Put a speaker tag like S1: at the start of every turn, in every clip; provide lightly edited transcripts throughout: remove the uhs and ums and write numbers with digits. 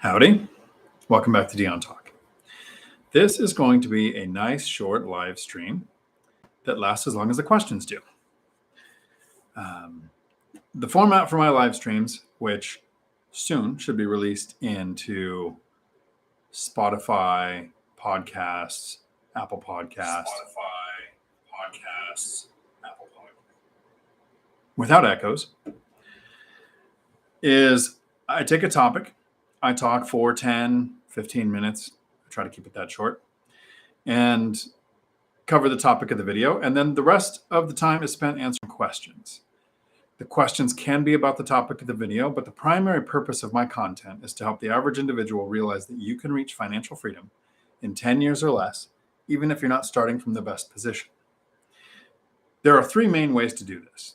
S1: Howdy. Welcome back to Dion Talk. This is going to be a nice short live stream that lasts as long as the questions do. The format for my live streams, which soon should be released into Spotify, podcasts, Apple Podcasts. Without echoes, is I take a topic, I talk for 10, 15 minutes, I try to keep it that short, and cover the topic of the video. And then the rest of the time is spent answering questions. The questions can be about the topic of the video, but the primary purpose of my content is to help the average individual realize that you can reach financial freedom in 10 years or less, even if you're not starting from the best position. There are three main ways to do this.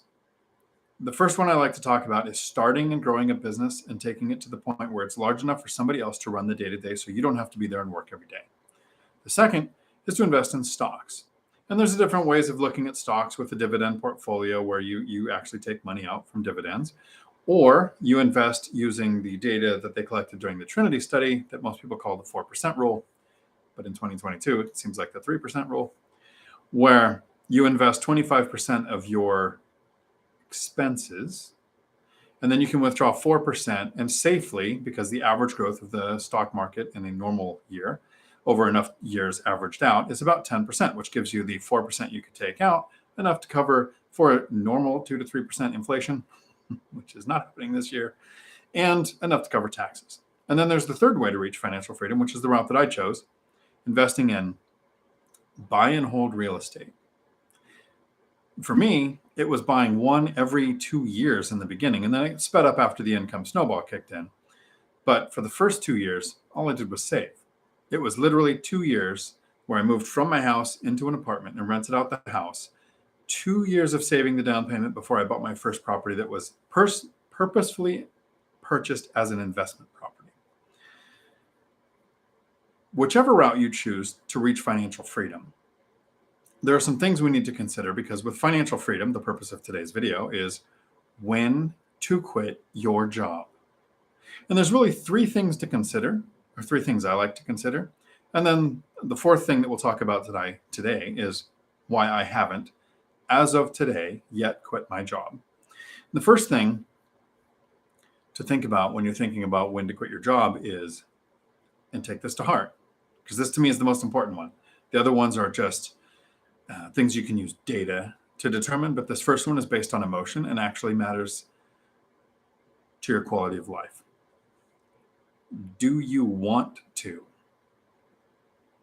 S1: The first one I like to talk about is starting and growing a business and taking it to the point where it's large enough for somebody else to run the day-to-day so you don't have to be there and work every day. The second is to invest in stocks. And there's different ways of looking at stocks with a dividend portfolio where you actually take money out from dividends, or you invest using the data that they collected during the Trinity study that most people call the 4% rule. But in 2022, it seems like the 3% rule, where you invest 25% of your expenses, and then you can withdraw 4% and safely, because the average growth of the stock market in a normal year over enough years averaged out is about 10%, which gives you the 4% you could take out, enough to cover for normal 2 to 3% inflation, which is not happening this year, and enough to cover taxes. And then there's the third way to reach financial freedom, which is the route that I chose, investing in buy and hold real estate. For me, it was buying one every 2 years in the beginning, and then it sped up after the income snowball kicked in. But for the first 2 years, all I did was save. It was literally 2 years where I moved from my house into an apartment and rented out the house. 2 years of saving the down payment before I bought my first property that was purposefully purchased as an investment property. Whichever route you choose to reach financial freedom, there are some things we need to consider, because with financial freedom, the purpose of today's video is when to quit your job. And there's really three things to consider, or three things I like to consider. And then the fourth thing that we'll talk about today is why I haven't, as of today, yet quit my job. The first thing to think about when you're thinking about when to quit your job is, and take this to heart, because this to me is the most important one. The other ones are just things you can use data to determine, but this first one is based on emotion and actually matters to your quality of life. Do you want to?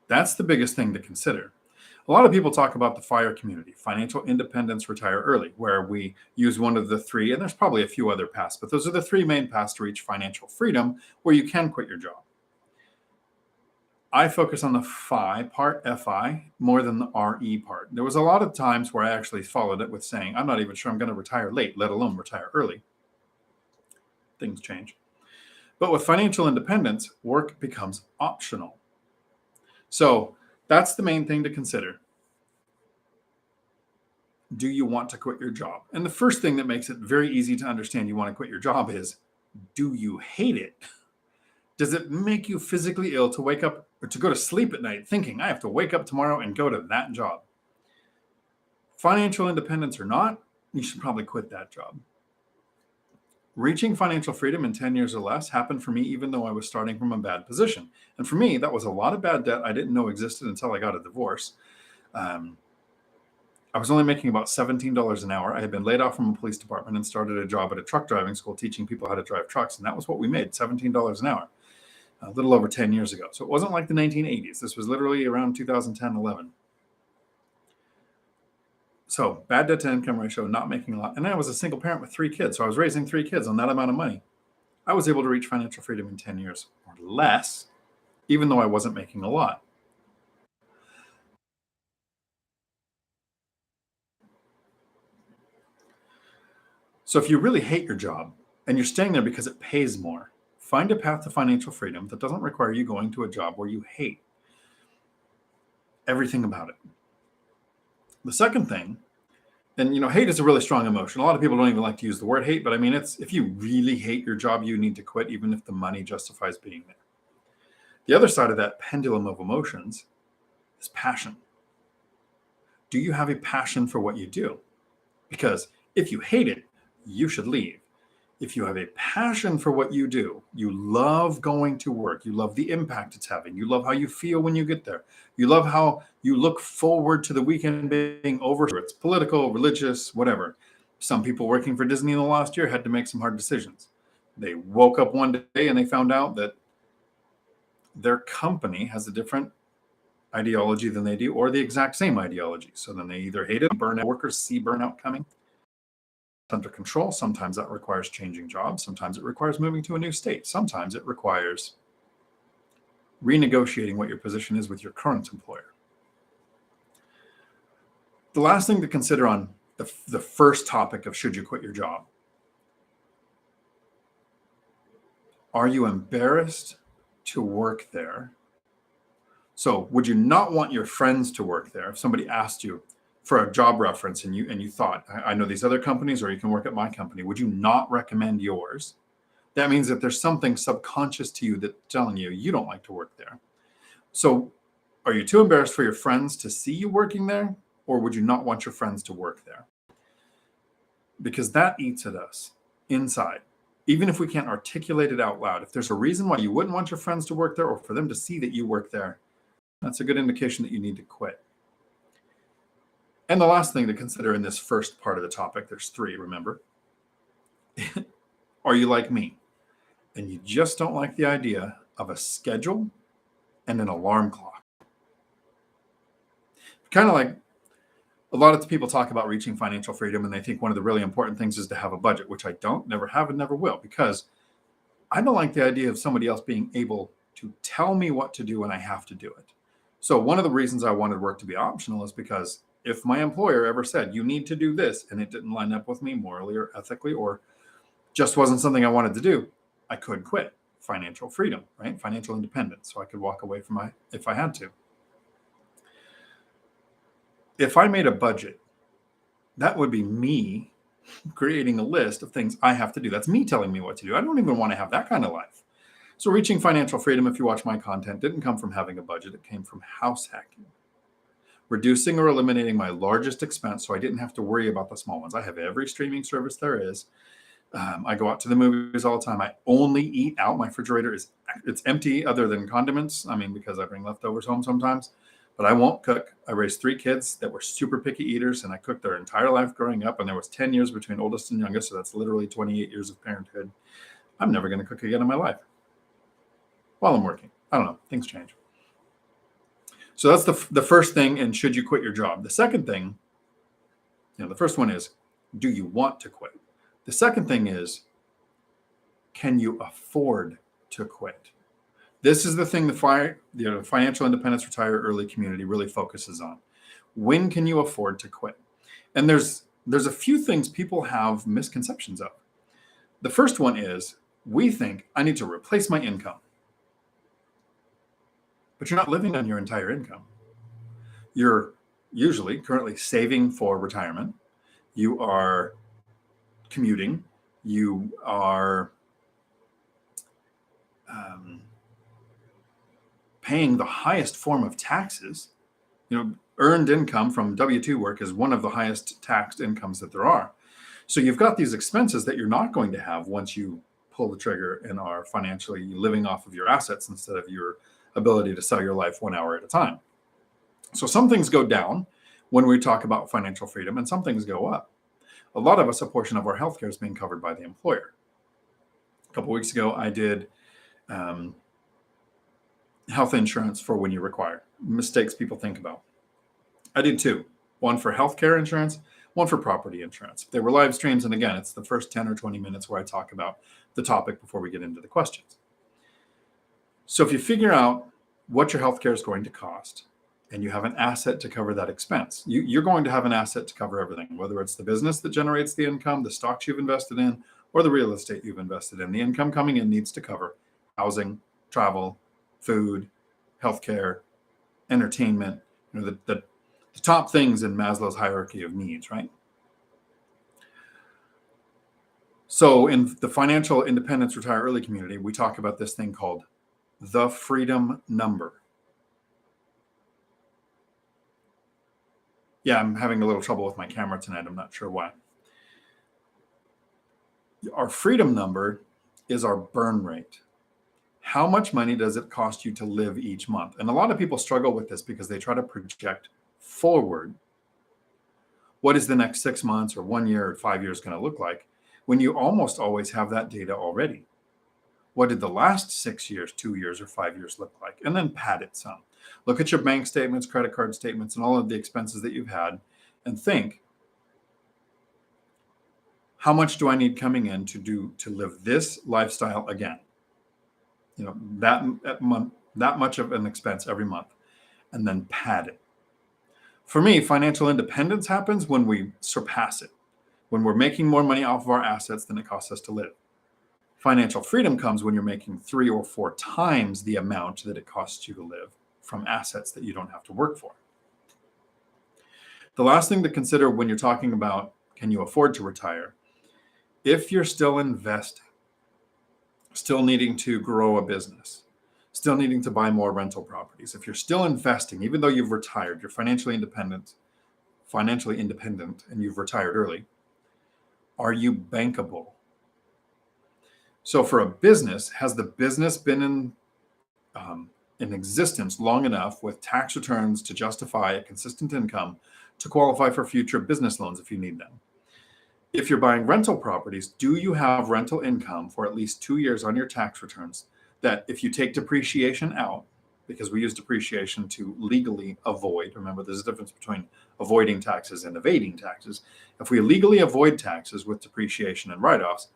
S1: That's the biggest thing to consider. A lot of people talk about the FIRE community, financial independence, retire early, where we use one of the three, and there's probably a few other paths, but those are the three main paths to reach financial freedom where you can quit your job. I focus on the FI part, FI, more than the RE part. There was a lot of times where I actually followed it with saying, I'm not even sure I'm going to retire late, let alone retire early. Things change. But with financial independence, work becomes optional. So that's the main thing to consider. Do you want to quit your job? And the first thing that makes it very easy to understand you want to quit your job is, do you hate it? Does it make you physically ill to wake up or to go to sleep at night thinking, I have to wake up tomorrow and go to that job? Financial independence or not, you should probably quit that job. Reaching financial freedom in 10 years or less happened for me even though I was starting from a bad position. And for me, that was a lot of bad debt I didn't know existed until I got a divorce. I was only making about $17 an hour. I had been laid off from a police department and started a job at a truck driving school teaching people how to drive trucks. And that was what we made, $17 an hour, a little over 10 years ago. So it wasn't like the 1980s. This was literally around 2010, 11. So bad debt to income ratio, not making a lot. And I was a single parent with 3 kids. So I was raising 3 kids on that amount of money. I was able to reach financial freedom in 10 years or less, even though I wasn't making a lot. So if you really hate your job and you're staying there because it pays more, find a path to financial freedom that doesn't require you going to a job where you hate everything about it. The second thing And, hate is a really strong emotion. A lot of people don't even like to use the word hate, but I mean, if you really hate your job, you need to quit, even if the money justifies being there. The other side of that pendulum of emotions is passion. Do you have a passion for what you do? Because if you hate it, you should leave. If you have a passion for what you do, you love going to work, you love the impact it's having, you love how you feel when you get there, you love how you look forward to the weekend being over, whether it's political, religious, whatever. Some people working for Disney in the last year had to make some hard decisions. They woke up one day and they found out that their company has a different ideology than they do, or the exact same ideology. So then they either hate it, burnout, workers see burnout coming under control. Sometimes that requires changing jobs. Sometimes it requires moving to a new state. Sometimes it requires renegotiating what your position is with your current employer. The last thing to consider on the first topic of should you quit your job: are you embarrassed to work there? So would you not want your friends to work there? If somebody asked you for a job reference and you thought, I know these other companies, or you can work at my company, would you not recommend yours? That means that there's something subconscious to you that's telling you you don't like to work there. So are you too embarrassed for your friends to see you working there, or would you not want your friends to work there? Because that eats at us inside. Even if we can't articulate it out loud, if there's a reason why you wouldn't want your friends to work there, or for them to see that you work there, that's a good indication that you need to quit. And the last thing to consider in this first part of the topic, there's three, remember. Are you like me? And you just don't like the idea of a schedule and an alarm clock. Kind of like a lot of people talk about reaching financial freedom, and they think one of the really important things is to have a budget, which I don't, never have, and never will, because I don't like the idea of somebody else being able to tell me what to do when I have to do it. So one of the reasons I wanted work to be optional is because if my employer ever said, you need to do this, and it didn't line up with me morally or ethically, or just wasn't something I wanted to do, I could quit. Financial freedom, right? Financial independence. So I could walk away from if I had to. If I made a budget, that would be me creating a list of things I have to do. That's me telling me what to do. I don't even want to have that kind of life. So reaching financial freedom, if you watch my content, didn't come from having a budget. It came from house hacking. Reducing or eliminating my largest expense so I didn't have to worry about the small ones. I have every streaming service there is. I go out to the movies all the time. I only eat out. My refrigerator it's empty other than condiments. I mean, because I bring leftovers home sometimes, but I won't cook. I raised 3 kids that were super picky eaters, and I cooked their entire life growing up. And there was 10 years between oldest and youngest. So that's literally 28 years of parenthood. I'm never going to cook again in my life while I'm working. I don't know. Things change. So that's the first thing. And should you quit your job? The second thing, the first one is, do you want to quit? The second thing is, can you afford to quit? This is the thing the financial independence retire early community really focuses on. When can you afford to quit? And there's a few things people have misconceptions of. The first one is, we think I need to replace my income. But you're not living on your entire income. You're usually currently saving for retirement. You are commuting. You are paying the highest form of taxes. Earned income from W-2 work is one of the highest taxed incomes that there are. So you've got these expenses that you're not going to have once you pull the trigger and are financially living off of your assets instead of your ability to sell your life 1 hour at a time. So some things go down when we talk about financial freedom, and some things go up. A lot of us, a portion of our healthcare is being covered by the employer. A couple of weeks ago, I did health insurance for when you require. Mistakes people think about. I did 2. One for healthcare insurance, one for property insurance. They were live streams, and again, it's the first 10 or 20 minutes where I talk about the topic before we get into the questions. So if you figure out what your healthcare is going to cost, and you have an asset to cover that expense, you're going to have an asset to cover everything, whether it's the business that generates the income, the stocks you've invested in, or the real estate you've invested in. The income coming in needs to cover housing, travel, food, healthcare, entertainment, the top things in Maslow's hierarchy of needs, right? So in the financial independence retire early community, we talk about this thing called the freedom number. Yeah, I'm having a little trouble with my camera tonight. I'm not sure why. Our freedom number is our burn rate. How much money does it cost you to live each month? And a lot of people struggle with this because they try to project forward what is the next 6 months or 1 year or 5 years going to look like when you almost always have that data already. What did the last 6 years, 2 years, or 5 years look like? And then pad it some. Look at your bank statements, credit card statements, and all of the expenses that you've had, and think, how much do I need coming in to live this lifestyle again? You know, that much of an expense every month, and then pad it. For me, financial independence happens when we surpass it, when we're making more money off of our assets than it costs us to live. Financial freedom comes when you're making 3 or 4 times the amount that it costs you to live from assets that you don't have to work for. The last thing to consider when you're talking about can you afford to retire, if you're still investing, still needing to grow a business, still needing to buy more rental properties, if you're still investing, even though you've retired, you're financially independent, and you've retired early, are you bankable? So for a business, has the business been in existence long enough with tax returns to justify a consistent income to qualify for future business loans if you need them? If you're buying rental properties, do you have rental income for at least 2 years on your tax returns that if you take depreciation out, because we use depreciation to legally avoid, remember there's a difference between avoiding taxes and evading taxes. If we legally avoid taxes with depreciation and write-offs,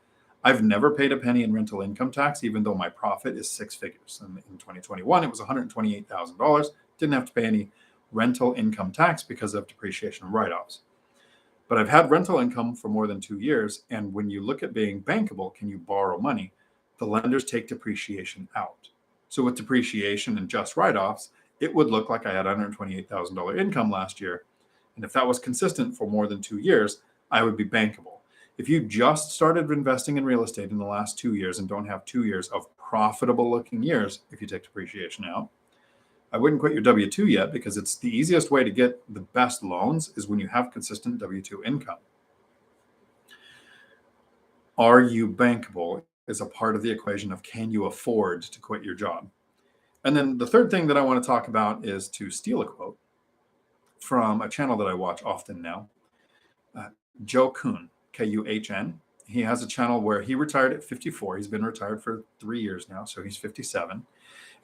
S1: I've never paid a penny in rental income tax, even though my profit is 6 figures. And in 2021, it was $128,000. Didn't have to pay any rental income tax because of depreciation and write-offs. But I've had rental income for more than 2 years. And when you look at being bankable, can you borrow money? The lenders take depreciation out. So with depreciation and just write-offs, it would look like I had $128,000 income last year. And if that was consistent for more than 2 years, I would be bankable. If you just started investing in real estate in the last 2 years and don't have 2 years of profitable looking years, if you take depreciation out, I wouldn't quit your W-2 yet, because it's the easiest way to get the best loans is when you have consistent W-2 income. Are you bankable is a part of the equation of can you afford to quit your job? And then the third thing that I want to talk about is to steal a quote from a channel that I watch often now, Joe Kuhn. Kuhn. He has a channel where he retired at 54. He's been retired for 3 years now, so he's 57.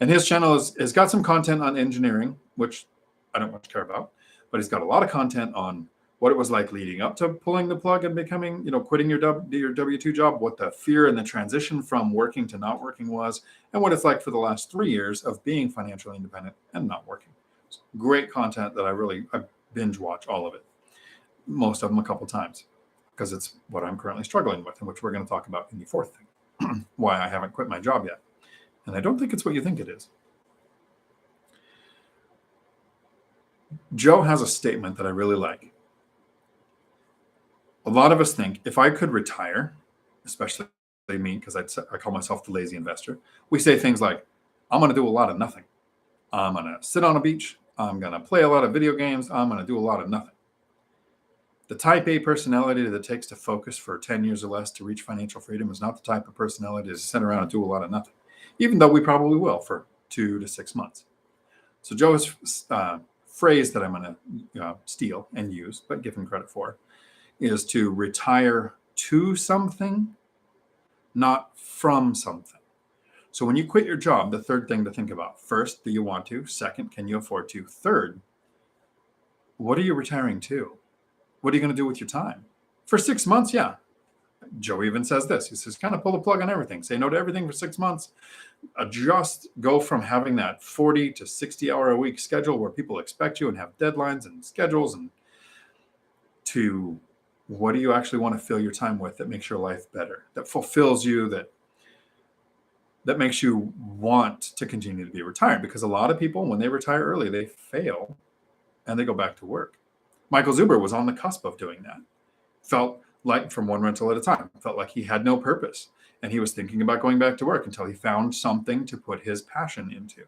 S1: And his channel has got some content on engineering, which I don't much care about, but he's got a lot of content on what it was like leading up to pulling the plug and becoming, quitting your W-2 job, what the fear and the transition from working to not working was, and what it's like for the last 3 years of being financially independent and not working. It's great content that I binge watch all of it, most of them a couple times, because it's what I'm currently struggling with, and which we're going to talk about in the fourth thing, why I haven't quit my job yet. And I don't think it's what you think it is. Joe has a statement that I really like. A lot of us think if I could retire, especially me, because I call myself the lazy investor, we say things like, I'm going to do a lot of nothing. I'm going to sit on a beach. I'm going to play a lot of video games. I'm going to do a lot of nothing. The type A personality that it takes to focus for 10 years or less to reach financial freedom is not the type of personality to sit around and do a lot of nothing, even though we probably will for 2 to 6 months. So Joe's phrase that I'm going to steal and use, but give him credit for, is to retire to something, not from something. So when you quit your job, the third thing to think about: first, do you want to? Second, can you afford to? Third, what are you retiring to? What are you going to do with your time? For 6 months, yeah. Joe even says this. He says, kind of pull the plug on everything. Say no to everything for 6 months. Adjust, go from having that 40 to 60 hour a week schedule where people expect you and have deadlines and schedules, and to what do you actually want to fill your time with that makes your life better, that fulfills you, that makes you want to continue to be retired. Because a lot of people, when they retire early, they fail and they go back to work. Michael Zuber was on the cusp of doing that. Felt like from one rental at a time. Felt like he had no purpose. And he was thinking about going back to work until he found something to put his passion into.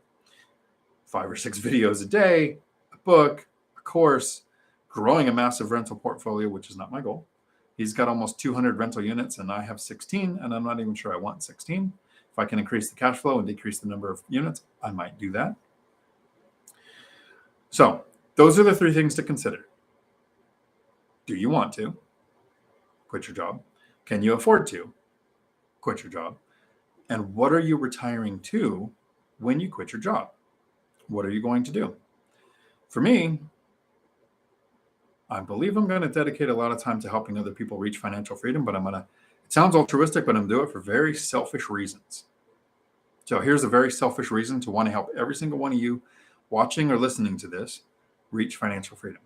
S1: 5 or 6 videos a day, a book, a course, growing a massive rental portfolio, which is not my goal. He's got almost 200 rental units and I have 16, and I'm not even sure I want 16. If I can increase the cash flow and decrease the number of units, I might do that. So those are the 3 things to consider. Do you want to quit your job? Can you afford to quit your job? And what are you retiring to when you quit your job? What are you going to do? For me, I believe I'm going to dedicate a lot of time to helping other people reach financial freedom, but it sounds altruistic, but I'm doing it for very selfish reasons. So here's a very selfish reason to want to help every single one of you watching or listening to this reach financial freedom.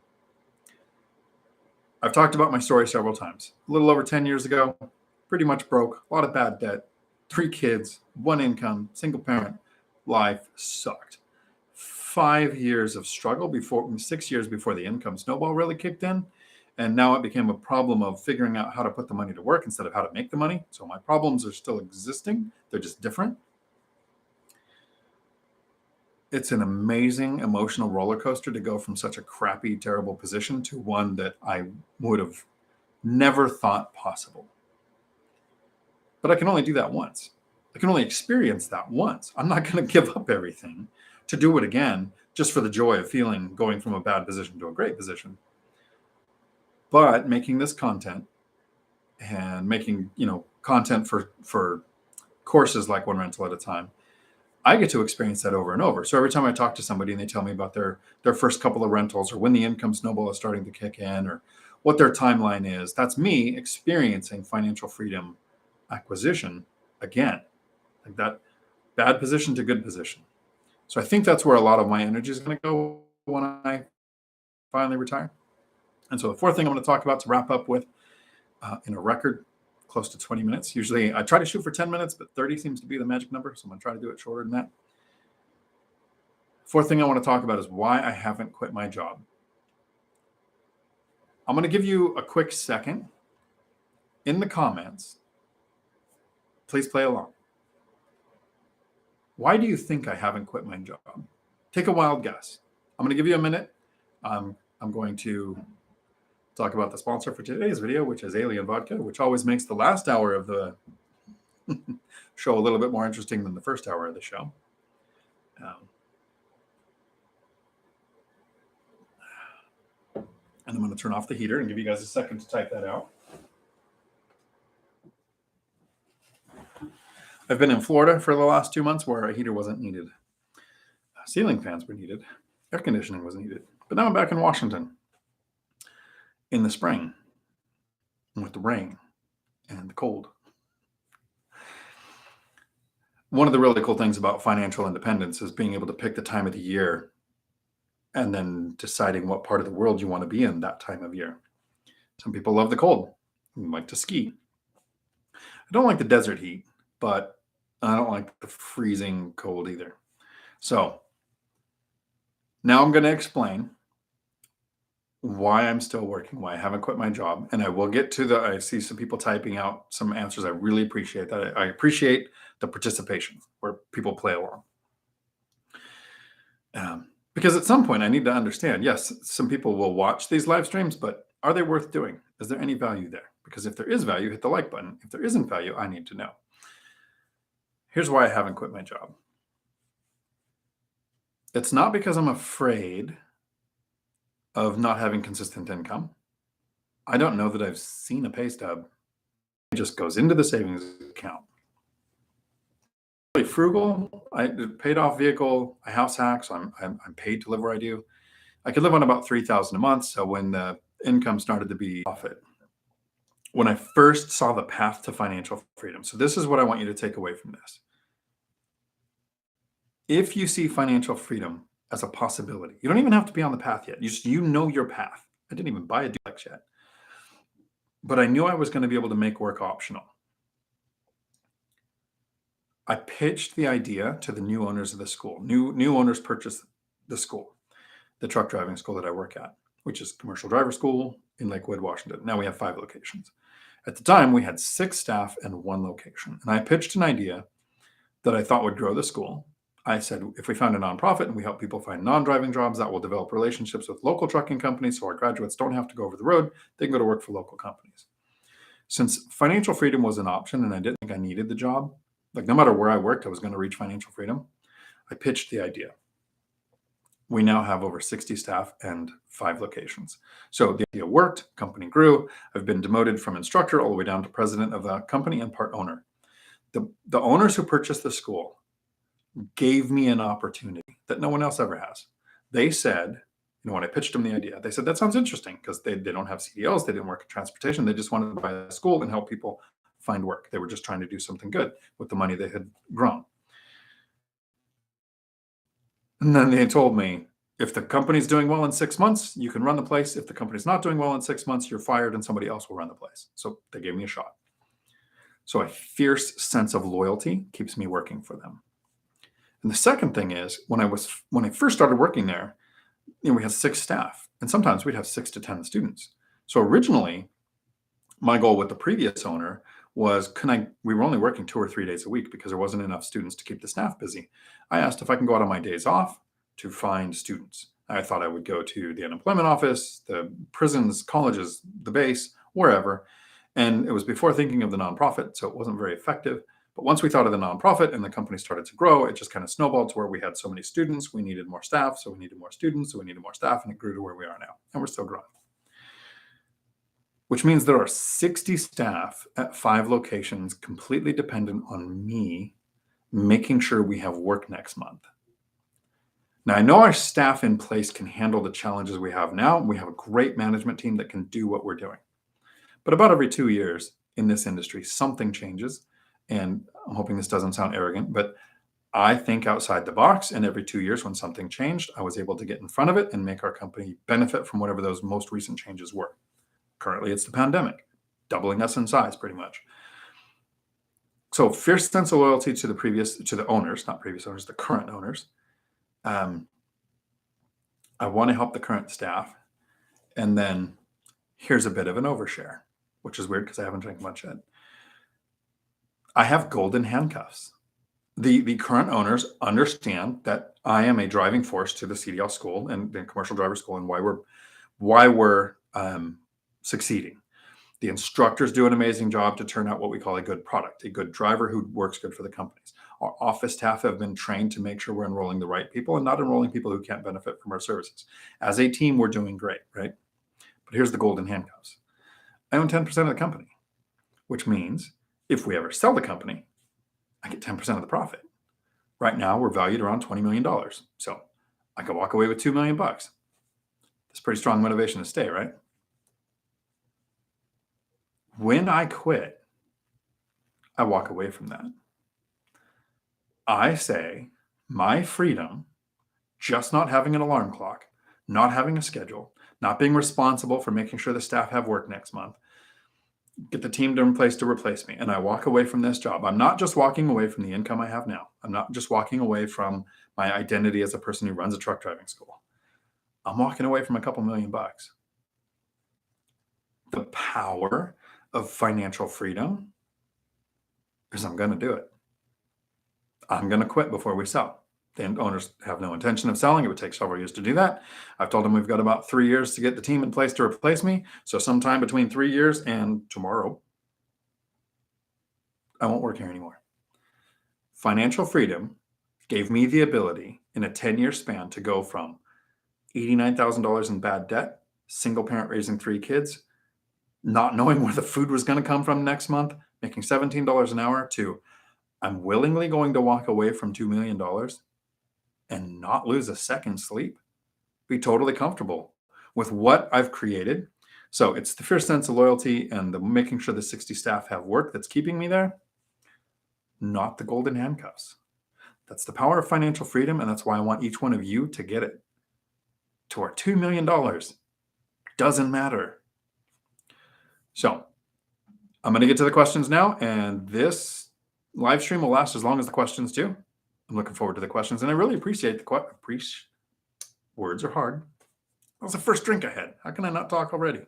S1: I've talked about my story several times. A little over 10 years ago, pretty much broke, a lot of bad debt, 3 kids, 1 income, single parent. Life sucked. 5 years of struggle 6 years before the income snowball really kicked in. And now it became a problem of figuring out how to put the money to work instead of how to make the money. So my problems are still existing. They're just different. It's an amazing emotional roller coaster to go from such a crappy, terrible position to one that I would have never thought possible. But I can only do that once. I can only experience that once. I'm not going to give up everything to do it again just for the joy of going from a bad position to a great position. But making this content and making, content for courses like One Rental at a Time, I get to experience that over and over. So every time I talk to somebody and they tell me about their first couple of rentals or when the income snowball is starting to kick in or what their timeline is, that's me experiencing financial freedom acquisition again, like that bad position to good position. So I think that's where a lot of my energy is going to go when I finally retire. And so the 4th thing I'm going to talk about to wrap up with in a record close to 20 minutes. Usually I try to shoot for 10 minutes, but 30 seems to be the magic number. So I'm going to try to do it shorter than that. 4th thing I want to talk about is why I haven't quit my job. I'm going to give you a quick second in the comments. Please play along. Why do you think I haven't quit my job? Take a wild guess. I'm going to give you a minute. I'm going to talk about the sponsor for today's video, which is Alien Vodka, which always makes the last hour of the show a little bit more interesting than the first hour of the show. And I'm going to turn off the heater and give you guys a second to type that out. I've been in Florida for the last 2 months where a heater wasn't needed. Ceiling fans were needed. Air conditioning was needed. But now I'm back in Washington in the spring with the rain and the cold. One of the really cool things about financial independence is being able to pick the time of the year and then deciding what part of the world you want to be in that time of year. Some people love the cold and like to ski. I don't like the desert heat, but I don't like the freezing cold either. So now I'm going to explain why I'm still working, why I haven't quit my job. And I will get to I see some people typing out some answers. I really appreciate that. I appreciate the participation where people play along. Because at some point I need to understand, yes, some people will watch these live streams, but are they worth doing? Is there any value there? Because if there is value, hit the like button. If there isn't value, I need to know. Here's why I haven't quit my job. It's not because I'm afraid of not having consistent income. I don't know that I've seen a pay stub. It just goes into the savings account. Really frugal. I paid off vehicle, a house hack, so I'm paid to live where I do. I could live on about $3,000 a month. So when the income started to be profit, when I first saw the path to financial freedom. So this is what I want you to take away from this. If you see financial freedom as a possibility, you don't even have to be on the path yet. You know your path. I didn't even buy a duplex yet, but I knew I was going to be able to make work optional. I pitched the idea to the new owners of the school. New owners purchased the school, the truck driving school that I work at, which is commercial driver school. in Lakewood, Washington. Now we have 5 locations. At the time, we had 6 staff and 1 location. And I pitched an idea that I thought would grow the school. I said, if we found a nonprofit and we help people find non-driving jobs, that will develop relationships with local trucking companies so our graduates don't have to go over the road. They can go to work for local companies. Since financial freedom was an option and I didn't think I needed the job, like no matter where I worked, I was going to reach financial freedom, I pitched the idea. We now have over 60 staff and 5 locations. So the idea worked, company grew. I've been demoted from instructor all the way down to president of the company and part owner. The owners who purchased the school gave me an opportunity that no one else ever has. They said, when I pitched them the idea, they said, that sounds interesting, because they don't have CDLs, they didn't work in transportation, they just wanted to buy a school and help people find work. They were just trying to do something good with the money they had grown. And then they told me, if the company's doing well in 6 months, you can run the place. If the company's not doing well in 6 months, you're fired and somebody else will run the place. So they gave me a shot. So a fierce sense of loyalty keeps me working for them. And the second thing is, when I first started working there, we had 6 staff, and sometimes we'd have 6 to 10 students. So originally, my goal with the previous owner was, we were only working 2 or 3 days a week because there wasn't enough students to keep the staff busy. I asked if I can go out on my days off to find students. I thought I would go to the unemployment office, the prisons, colleges, the base, wherever. And it was before thinking of the nonprofit, so it wasn't very effective. But once we thought of the nonprofit and the company started to grow, it just kind of snowballed to where we had so many students, we needed more staff, so we needed more students, so we needed more staff, and it grew to where we are now. And we're still growing. Which means there are 60 staff at 5 locations, completely dependent on me making sure we have work next month. Now, I know our staff in place can handle the challenges we have now. We have a great management team that can do what we're doing. But about every 2 years in this industry, something changes. And I'm hoping this doesn't sound arrogant, but I think outside the box. And every 2 years when something changed, I was able to get in front of it and make our company benefit from whatever those most recent changes were. Currently, it's the pandemic, doubling us in size pretty much. So fierce sense of loyalty to the owners, not previous owners, the current owners. I want to help the current staff. And then here's a bit of an overshare, which is weird because I haven't drank much yet. I have golden handcuffs. The current owners understand that I am a driving force to the CDL school and the commercial driver school, and why we're succeeding. The instructors do an amazing job to turn out what we call a good product, a good driver who works good for the companies. Our office staff have been trained to make sure we're enrolling the right people and not enrolling people who can't benefit from our services. As a team, we're doing great, right? But here's the golden handcuffs. I own 10% of the company, which means if we ever sell the company, I get 10% of the profit. Right now, we're valued around $20 million. So I could walk away with $2 million. That's pretty strong motivation to stay, right? When I quit, I walk away from that. I say my freedom, just not having an alarm clock, not having a schedule, not being responsible for making sure the staff have work next month, get the team in place to replace me, and I walk away from this job. I'm not just walking away from the income I have now. I'm not just walking away from my identity as a person who runs a truck driving school. I'm walking away from a couple $1 million. The power of financial freedom is I'm going to do it. I'm going to quit before we sell. The owners have no intention of selling. It would take several years to do that. I've told them we've got about 3 years to get the team in place to replace me. So sometime between 3 years and tomorrow, I won't work here anymore. Financial freedom gave me the ability in a 10-year span to go from $89,000 in bad debt, single parent raising 3 kids, not knowing where the food was going to come from next month, making $17 an hour, to I'm willingly going to walk away from $2 million and not lose a second's sleep, be totally comfortable with what I've created. So it's the fierce sense of loyalty and the making sure the 60 staff have work that's keeping me there, not the golden handcuffs. That's the power of financial freedom, and that's why I want each one of you to get it. To our $2 million doesn't matter. So I'm going to get to the questions now, and this live stream will last as long as the questions do. I'm looking forward to the questions, and I really appreciate words are hard. That was the first drink I had. How can I not talk already?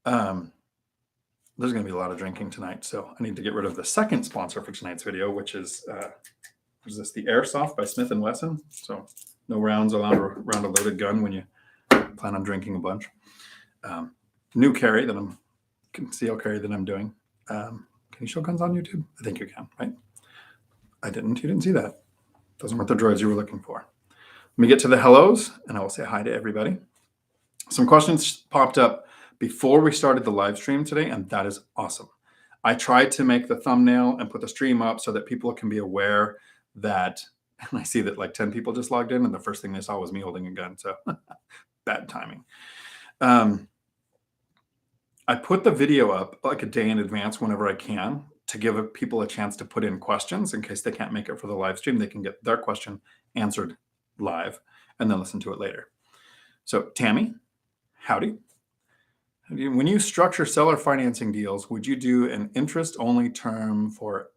S1: There's going to be a lot of drinking tonight, so I need to get rid of the second sponsor for tonight's video, which is the Airsoft by Smith & Wesson. So no rounds allowed around a loaded gun when you plan on drinking a bunch. New carry that concealed carry that I'm doing. Can you show guns on YouTube? I think you can, right? You didn't see that. Those weren't the droids you were looking for. Let me get to the hellos, and I will say hi to everybody. Some questions popped up before we started the live stream today, and that is awesome. I tried to make the thumbnail and put the stream up so that people can be aware that, and I see that like 10 people just logged in, and the first thing they saw was me holding a gun, so bad timing. I put the video up like a day in advance whenever I can to give people a chance to put in questions in case they can't make it for the live stream. They can get their question answered live and then listen to it later. So Tammy, howdy. When you structure seller financing deals, would you do an interest-only term for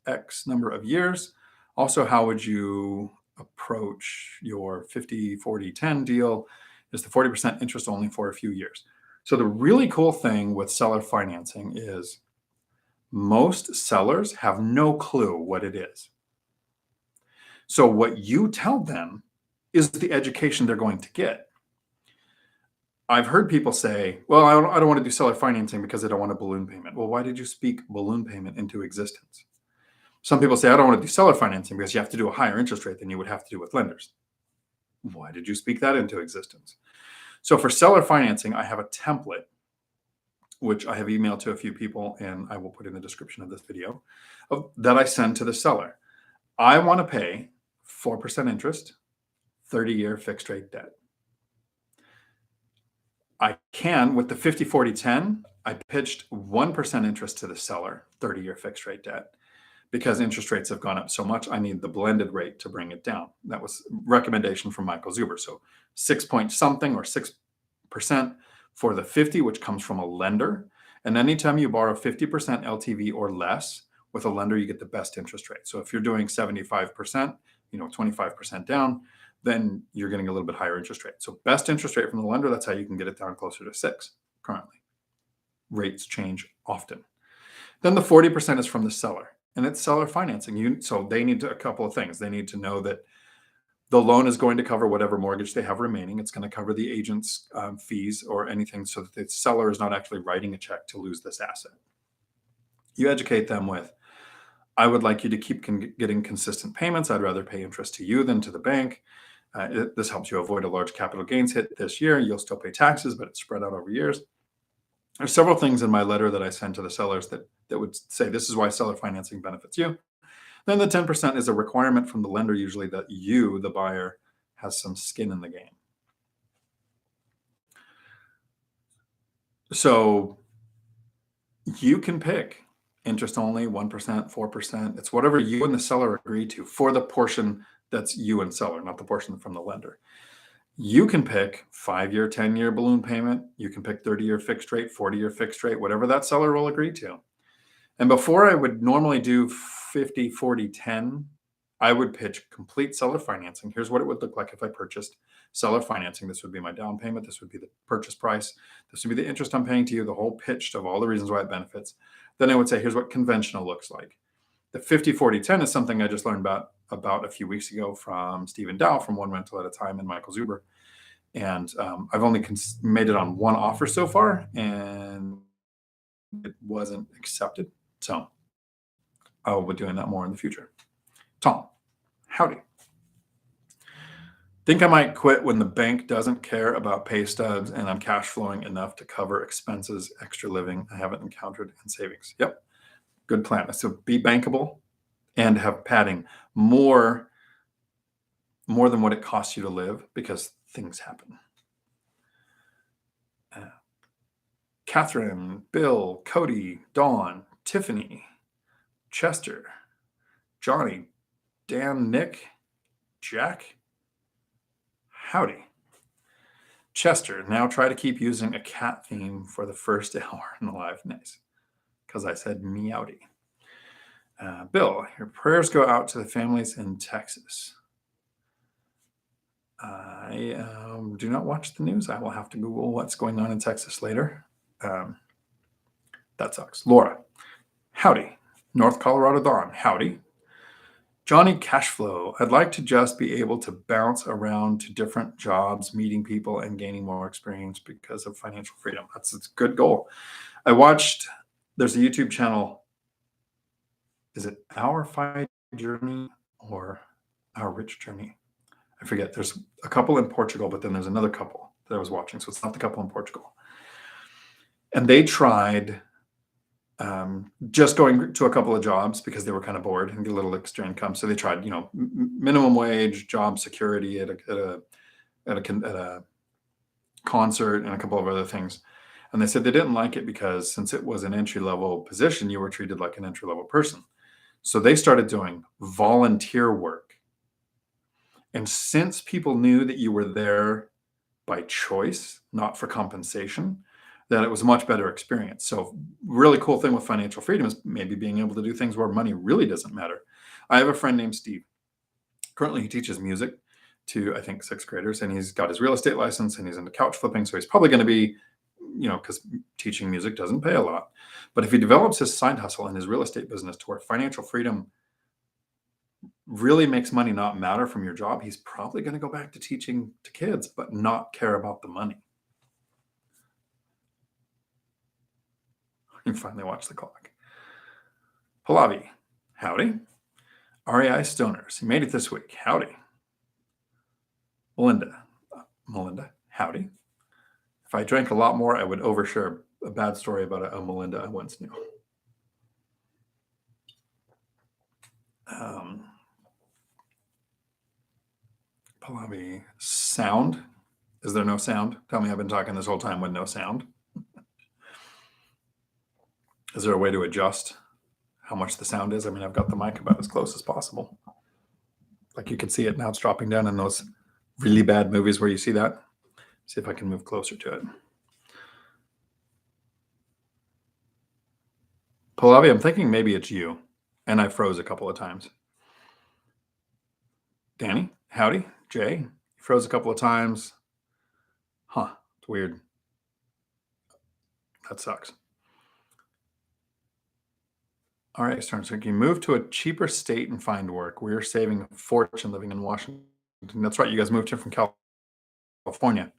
S1: X number of years? Also, how would you approach your 50-40-10 deal? Is the 40% interest only for a few years? So the really cool thing with seller financing is most sellers have no clue what it is. So what you tell them is the education they're going to get. I've heard people say, well, I don't want to do seller financing because I don't want a balloon payment. Well, why did you speak balloon payment into existence? Some people say, I don't want to do seller financing because you have to do a higher interest rate than you would have to do with lenders. Why did you speak that into existence? So for seller financing, I have a template, which I have emailed to a few people, and I will put in the description of this video, that I send to the seller. I want to pay 4% interest, 30-year fixed rate debt. I can, with the 50-40-10, I pitched 1% interest to the seller, 30-year fixed rate debt. Because interest rates have gone up so much, I need the blended rate to bring it down. That was a recommendation from Michael Zuber. So 6 point something or 6% for the 50, which comes from a lender. And anytime you borrow 50% LTV or less with a lender, you get the best interest rate. So if you're doing 75%, 25% down, then you're getting a little bit higher interest rate. So best interest rate from the lender, that's how you can get it down closer to 6 currently. Rates change often. Then the 40% is from the seller. And it's seller financing. So they need a couple of things. They need to know that the loan is going to cover whatever mortgage they have remaining. It's going to cover the agent's fees or anything so that the seller is not actually writing a check to lose this asset. You educate them with, I would like you to keep getting consistent payments. I'd rather pay interest to you than to the bank. This helps you avoid a large capital gains hit this year. You'll still pay taxes, but it's spread out over years. There's several things in my letter that I send to the sellers that would say this is why seller financing benefits you. Then the 10% is a requirement from the lender, usually that you, the buyer, has some skin in the game. So you can pick interest only, 1%, 4%. It's whatever you and the seller agree to for the portion that's you and seller, not the portion from the lender. You can pick 5-year, 10-year balloon payment. You can pick 30-year fixed rate, 40-year fixed rate, whatever that seller will agree to. And before I would normally do 50-40-10, I would pitch complete seller financing. Here's what it would look like if I purchased seller financing. This would be my down payment. This would be the purchase price. This would be the interest I'm paying to you, the whole pitch of all the reasons why it benefits. Then I would say, here's what conventional looks like. The 50-40-10 is something I just learned about a few weeks ago from Stephan from One Rental at a Time and Michael Zuber. And I've only made it on one offer so far, and it wasn't accepted. So I will be doing that more in the future. Tom, howdy. Think I might quit when the bank doesn't care about pay stubs and I'm cash flowing enough to cover expenses, extra living I haven't encountered, and savings. Yep, good plan. So be bankable and have padding more than what it costs you to live, because things happen. Catherine, Bill, Cody, Dawn, Tiffany, Chester, Johnny, Dan, Nick, Jack, howdy. Chester, now try to keep using a cat theme for the first hour in the live. Nice, because I said meowdy. Bill, your prayers go out to the families in Texas. I do not watch the news. I will have to Google what's going on in Texas later. That sucks. Laura, howdy. North Colorado Dawn, howdy. Johnny Cashflow, I'd like to just be able to bounce around to different jobs, meeting people, and gaining more experience because of financial freedom. That's a good goal. There's a YouTube channel. Is it Our Fight Journey or Our Rich Journey? I forget. There's a couple in Portugal, but then there's another couple that I was watching. So it's not the couple in Portugal. And they tried just going to a couple of jobs because they were kind of bored and get a little extra income. So they tried, minimum wage, job security at a concert and a couple of other things. And they said they didn't like it because since it was an entry-level position, you were treated like an entry-level person. So they started doing volunteer work. And since people knew that you were there by choice, not for compensation, that it was a much better experience. So really cool thing with financial freedom is maybe being able to do things where money really doesn't matter. I have a friend named Steve. Currently, he teaches music to, I think, 6th graders, and he's got his real estate license and he's into couch flipping. So he's probably going to be, because teaching music doesn't pay a lot. But if he develops his side hustle in his real estate business to where financial freedom really makes money not matter from your job, he's probably going to go back to teaching to kids, but not care about the money. You finally watch the clock. Pallavi, howdy. REI Stoners, you made it this week. Howdy. Melinda, howdy. If I drank a lot more, I would overshare a bad story about a Melinda I once knew. Pallavi, sound. Is there no sound? Tell me I've been talking this whole time with no sound. Is there a way to adjust how much the sound is? I mean, I've got the mic about as close as possible. Like you can see it now, it's dropping down in those really bad movies where you see that. See if I can move closer to it. Pallavi, I'm thinking maybe it's you. And I froze a couple of times. Danny, howdy. Jay, you froze a couple of times. Huh, it's weird. That sucks. All right, Stern, so can you move to a cheaper state and find work? We're saving a fortune living in Washington. That's right, you guys moved here from California.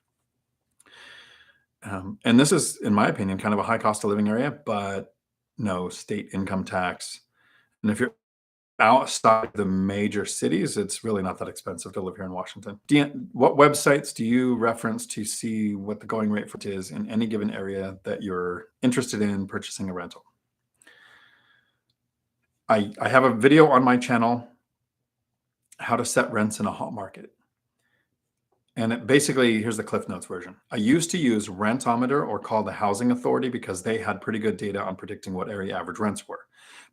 S1: And this is, in my opinion, kind of a high cost of living area, but no state income tax. And if you're outside the major cities, it's really not that expensive to live here in Washington. Dion, what websites do you reference to see what the going rate for it is in any given area that you're interested in purchasing a rental? I have a video on my channel, how to set rents in a hot market. And it basically, here's the Cliff Notes version. I used to use Rentometer or call the Housing Authority because they had pretty good data on predicting what area average rents were.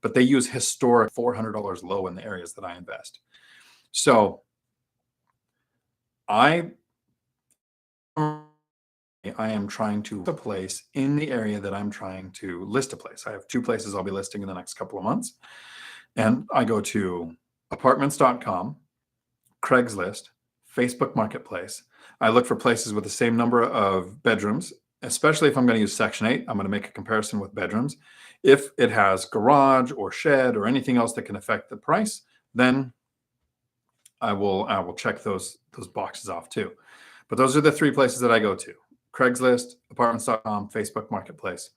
S1: But they use historic $400 low in the areas that I invest. So I am trying to list a place in the area that I'm trying to list a place. I have 2 places I'll be listing in the next couple of months. And I go to apartments.com, Craigslist, Facebook Marketplace. I look for places with the same number of bedrooms, especially if I'm going to use Section 8. I'm going to make a comparison with bedrooms. If it has garage or shed or anything else that can affect the price, then I will check those boxes off too. But those are the 3 places that I go to: Craigslist, apartments.com, Facebook Marketplace.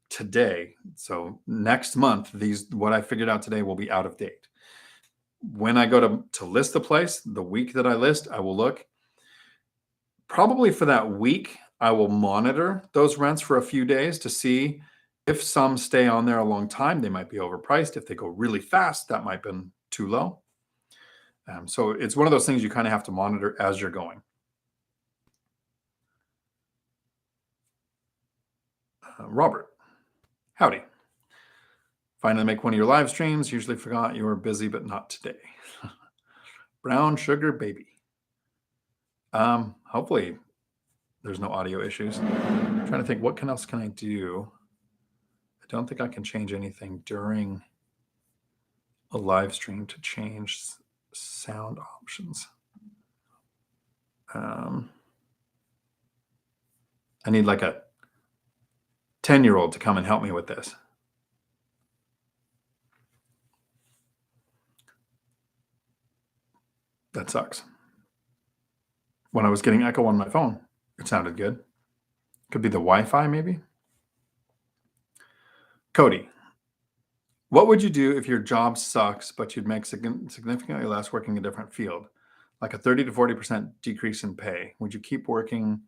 S1: Today, so next month, what I figured out today will be out of date. When I go to list the place, the week that I list, I will look. Probably for that week, I will monitor those rents for a few days to see if some stay on there a long time. They might be overpriced. If they go really fast, that might have been too low. So it's one of those things you kind of have to monitor as you're going. Robert, howdy. Finally make one of your live streams. Usually forgot you were busy, but not today. Brown sugar baby. Hopefully there's no audio issues. I'm trying to think, what else can I do? I don't think I can change anything during a live stream to change sound options. I need like a 10-year-old to come and help me with this. That sucks. When I was getting echo on my phone, it sounded good. Could be the Wi-Fi, maybe. Cody, what would you do if your job sucks, but you'd make significantly less working a different field, like a 30 to 40% decrease in pay? Would you keep working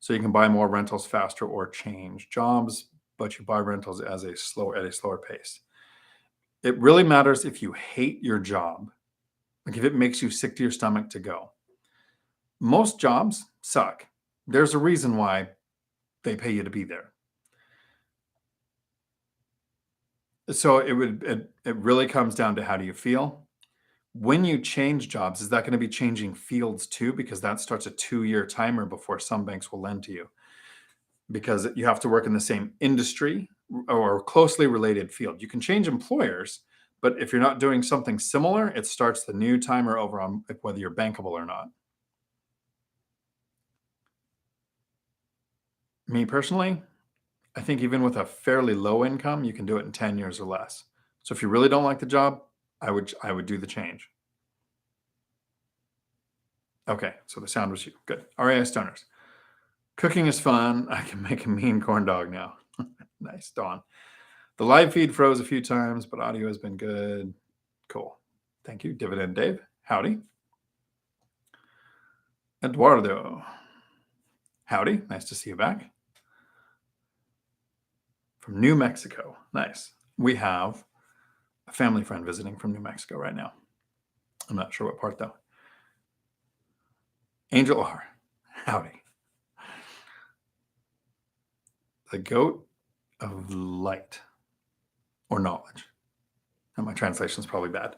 S1: so you can buy more rentals faster, or change jobs, but you buy rentals at a slower pace? It really matters if you hate your job, like if it makes you sick to your stomach to go. Most jobs suck. There's a reason why they pay you to be there. So it really comes down to how do you feel. When you change jobs, is that going to be changing fields too? Because that starts a 2-year timer before some banks will lend to you, because you have to work in the same industry or closely related field. You can change employers, but if you're not doing something similar, it starts the new timer over on whether you're bankable or not. Me personally, I think even with a fairly low income, you can do it in 10 years or less. So if you really don't like the job, I would do the change. Okay, so the sound was you. Good. RAI Stoners. Cooking is fun. I can make a mean corn dog now. Nice, Dawn. The live feed froze a few times, but audio has been good. Cool. Thank you. Dividend Dave. Howdy. Eduardo. Howdy. Nice to see you back. From New Mexico. Nice. We have a family friend visiting from New Mexico right now. I'm not sure what part, though. Angel R. Howdy. The goat of light or knowledge. And my translation is probably bad.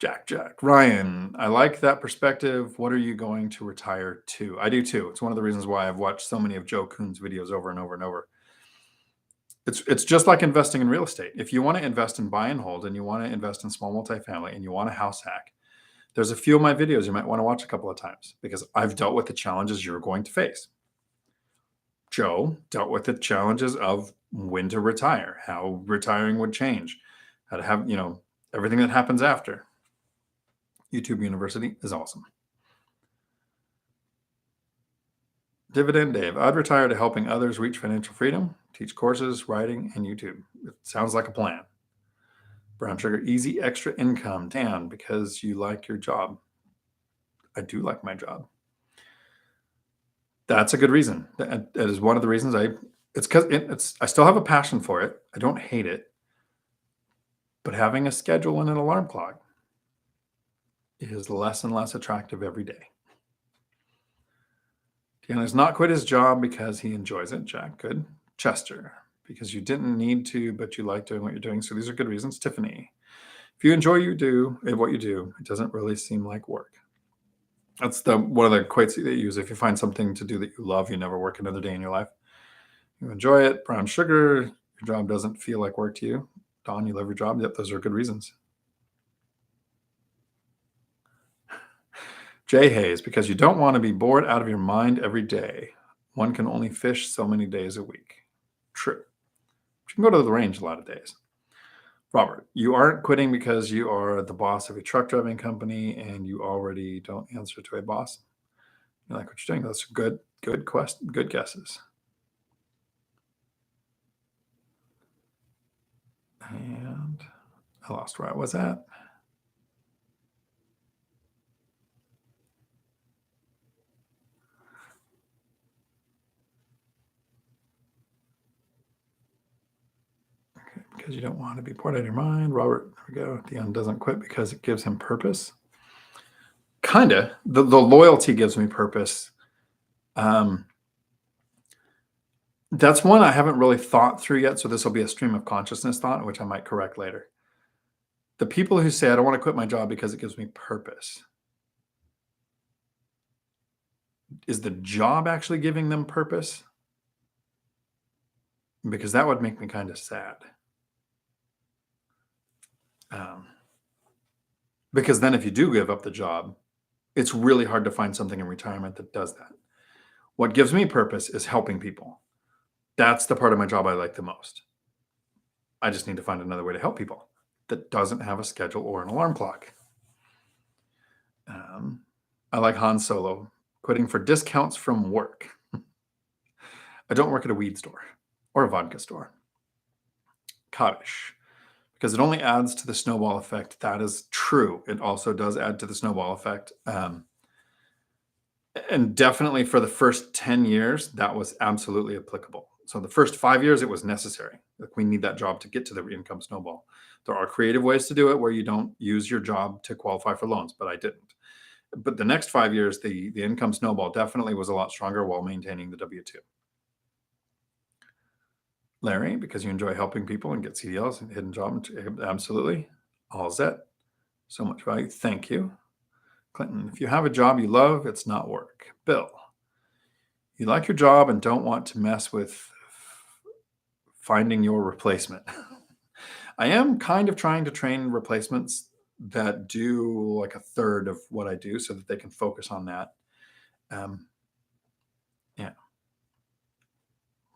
S1: Jack. Ryan, I like that perspective. What are you going to retire to? I do too. It's one of the reasons why I've watched so many of Joe Kuhn's videos over and over and over. It's just like investing in real estate. If you want to invest in buy and hold, and you want to invest in small multifamily, and you want a house hack, there's a few of my videos you might want to watch a couple of times, because I've dealt with the challenges you're going to face. Joe dealt with the challenges of when to retire, how retiring would change, how to have, everything that happens after. YouTube University is awesome. Dividend Dave, I'd retire to helping others reach financial freedom, teach courses, writing, and YouTube. It sounds like a plan. Brown Sugar, easy extra income. Dan, because you like your job. I do like my job. That's a good reason. That is one of the reasons it's because I still have a passion for it. I don't hate it. But having a schedule and an alarm clock is less and less attractive every day. Dan has not quit his job because he enjoys it. Jack, good. Chester, because you didn't need to, but you like doing what you're doing. So these are good reasons. Tiffany, if you enjoy what you do, it doesn't really seem like work. That's one of the quotes that you use. If you find something to do that you love, you never work another day in your life. You enjoy it. Brown Sugar, your job doesn't feel like work to you. Don, you love your job. Yep, those are good reasons. Jay Hayes, because you don't want to be bored out of your mind every day. One can only fish so many days a week. True. You can go to the range a lot of days. Robert, you aren't quitting because you are the boss of a truck driving company and you already don't answer to a boss. You like what you're doing. Those are good guesses. And I lost where I was at. Because you don't want to be bored out of your mind. Robert, there we go. Dion doesn't quit because it gives him purpose. Kinda. The loyalty gives me purpose. That's one I haven't really thought through yet. So this will be a stream of consciousness thought, which I might correct later. The people who say, I don't want to quit my job because it gives me purpose. Is the job actually giving them purpose? Because that would make me kind of sad. Because then if you do give up the job, it's really hard to find something in retirement that does that. What gives me purpose is helping people. That's the part of my job I like the most. I just need to find another way to help people that doesn't have a schedule or an alarm clock. I like Han Solo, quitting for discounts from work. I don't work at a weed store or a vodka store. Kaddish, because it only adds to the snowball effect. That is true. It also does add to the snowball effect. And definitely for the first 10 years, that was absolutely applicable. So the first 5 years, it was necessary. Like, we need that job to get to the income snowball. There are creative ways to do it where you don't use your job to qualify for loans, but I didn't. But the next 5 years, the income snowball definitely was a lot stronger while maintaining the W-2. Larry, because you enjoy helping people and get CDLs and hidden job. Absolutely. All set. So much value. Thank you. Clinton, if you have a job you love, it's not work. Bill, you like your job and don't want to mess with finding your replacement. I am kind of trying to train replacements that do like a third of what I do so that they can focus on that. Yeah.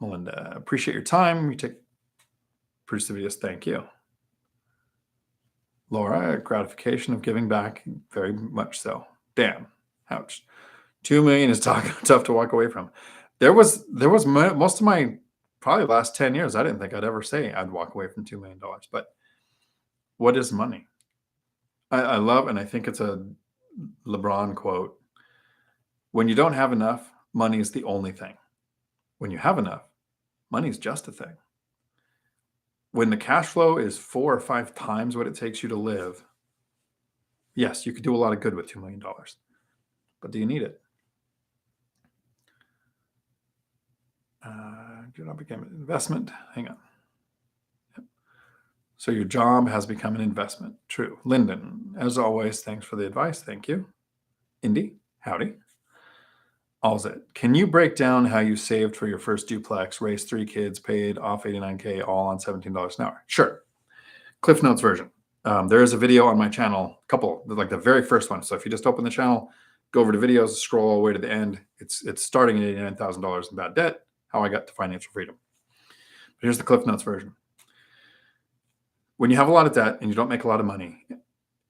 S1: Melinda, appreciate your time. You produce the videos. Thank you. Laura, gratification of giving back, very much so. Damn, ouch. 2 million is tough to walk away from. There was most of my probably last 10 years, I didn't think I'd ever say I'd walk away from $2 million. But what is money? I love, and I think it's a LeBron quote, when you don't have enough, money is the only thing. When you have enough, money is just a thing. When the cash flow is 4 or 5 times what it takes you to live, yes, you could do a lot of good with $2 million. But do you need it? Do not become an investment. Hang on. Yep. So your job has become an investment. True. Lyndon, as always, thanks for the advice. Thank you. Indy, howdy. All's it. Can you break down how you saved for your first duplex, raised 3 kids, paid off $89K, all on $17 an hour? Sure. Cliff Notes version. There is a video on my channel, like the very first one. So if you just open the channel, go over to videos, scroll all the way to the end. It's starting at $89,000 in bad debt, how I got to financial freedom. But here's the Cliff Notes version. When you have a lot of debt and you don't make a lot of money,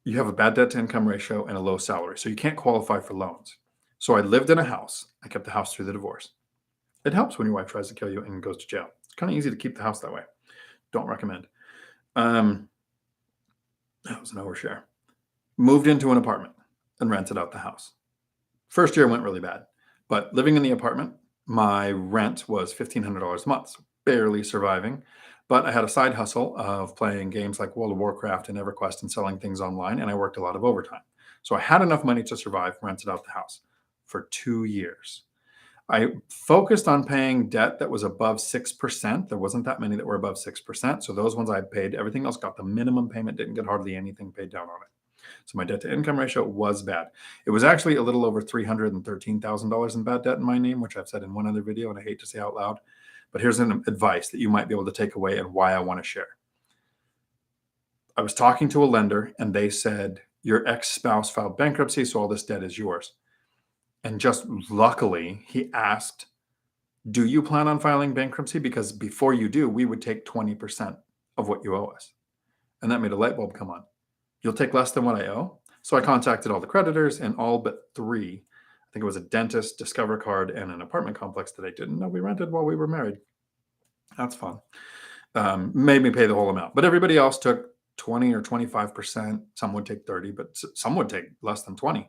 S1: you have a bad debt to income ratio and a low salary. So you can't qualify for loans. So I lived in a house. I kept the house through the divorce. It helps when your wife tries to kill you and goes to jail. It's kind of easy to keep the house that way. Don't recommend. That was an overshare. Moved into an apartment and rented out the house. First year went really bad. But living in the apartment, my rent was $1,500 a month. So barely surviving. But I had a side hustle of playing games like World of Warcraft and EverQuest and selling things online. And I worked a lot of overtime. So I had enough money to survive, rented out the house for 2 years. I focused on paying debt that was above 6%. There wasn't that many that were above 6%. So those ones I paid, everything else got the minimum payment, didn't get hardly anything paid down on it. So my debt to income ratio was bad. It was actually a little over $313,000 in bad debt in my name, which I've said in one other video, and I hate to say out loud. But here's an advice that you might be able to take away and why I want to share. I was talking to a lender and they said, your ex-spouse filed bankruptcy, so all this debt is yours. And just luckily, he asked, do you plan on filing bankruptcy? Because before you do, we would take 20% of what you owe us. And that made a light bulb come on. You'll take less than what I owe? So I contacted all the creditors, and all but 3, I think it was a dentist, Discover Card, and an apartment complex that I didn't know we rented while we were married. That's fun. Made me pay the whole amount. But everybody else took 20 or 25%. Some would take 30, but some would take less than 20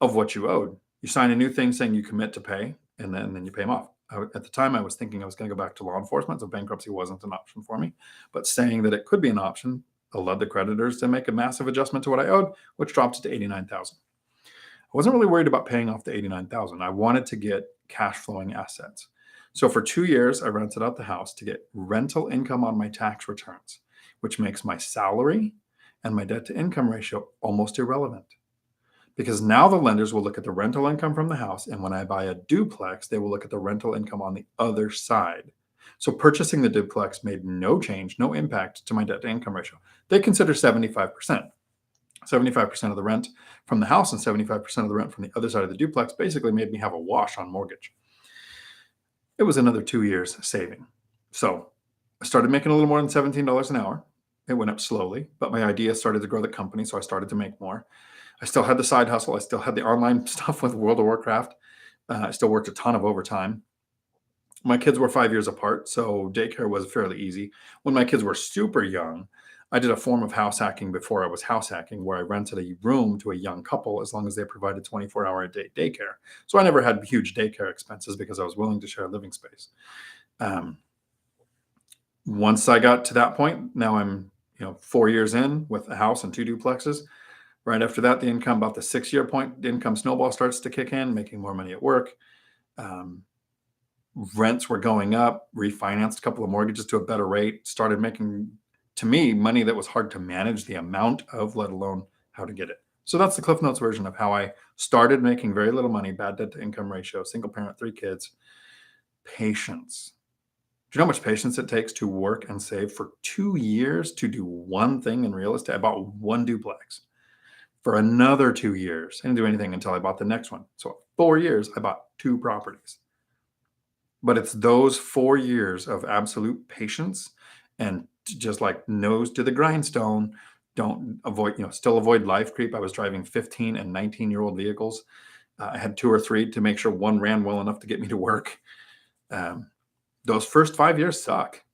S1: of what you owed. You sign a new thing saying you commit to pay, and then you pay them off. At the time, I was thinking I was going to go back to law enforcement, so bankruptcy wasn't an option for me. But saying that it could be an option allowed the creditors to make a massive adjustment to what I owed, which dropped it to $89,000. I wasn't really worried about paying off the $89,000. I wanted to get cash flowing assets. So for 2 years, I rented out the house to get rental income on my tax returns, which makes my salary and my debt to income ratio almost irrelevant. Because now the lenders will look at the rental income from the house, and when I buy a duplex, they will look at the rental income on the other side. So purchasing the duplex made no change, no impact to my debt to income ratio. They consider 75%. 75% of the rent from the house and 75% of the rent from the other side of the duplex basically made me have a wash on mortgage. it was another 2 years saving. So I started making a little more than $17 an hour. It went up slowly, but my idea started to grow the company, so I started to make more. I still had the side hustle. I still had the online stuff with World of Warcraft. I still worked a ton of overtime. My kids were 5 years apart, so daycare was fairly easy. When my kids were super young, I did a form of house hacking before I was house hacking, where I rented a room to a young couple as long as they provided 24-hour-a-day daycare. So I never had huge daycare expenses because I was willing to share a living space. Once I got to that point, now I'm 4 years in with a house and 2 duplexes. Right after that, the income, about the 6-year point, the income snowball starts to kick in, making more money at work. Rents were going up, refinanced a couple of mortgages to a better rate, started making, to me, money that was hard to manage the amount of, let alone how to get it. So that's the Cliff Notes version of how I started making very little money, bad debt to income ratio, single parent, 3 kids. Patience. Do you know how much patience it takes to work and save for 2 years to do one thing in real estate? I bought 1 duplex. For another 2 years, I didn't do anything until I bought the next one. So 4 years, I bought 2 properties. But it's those 4 years of absolute patience and just like nose to the grindstone. Still avoid life creep. I was driving 15 and 19-year-old vehicles. I had 2 or 3 to make sure one ran well enough to get me to work. Those first 5 years suck.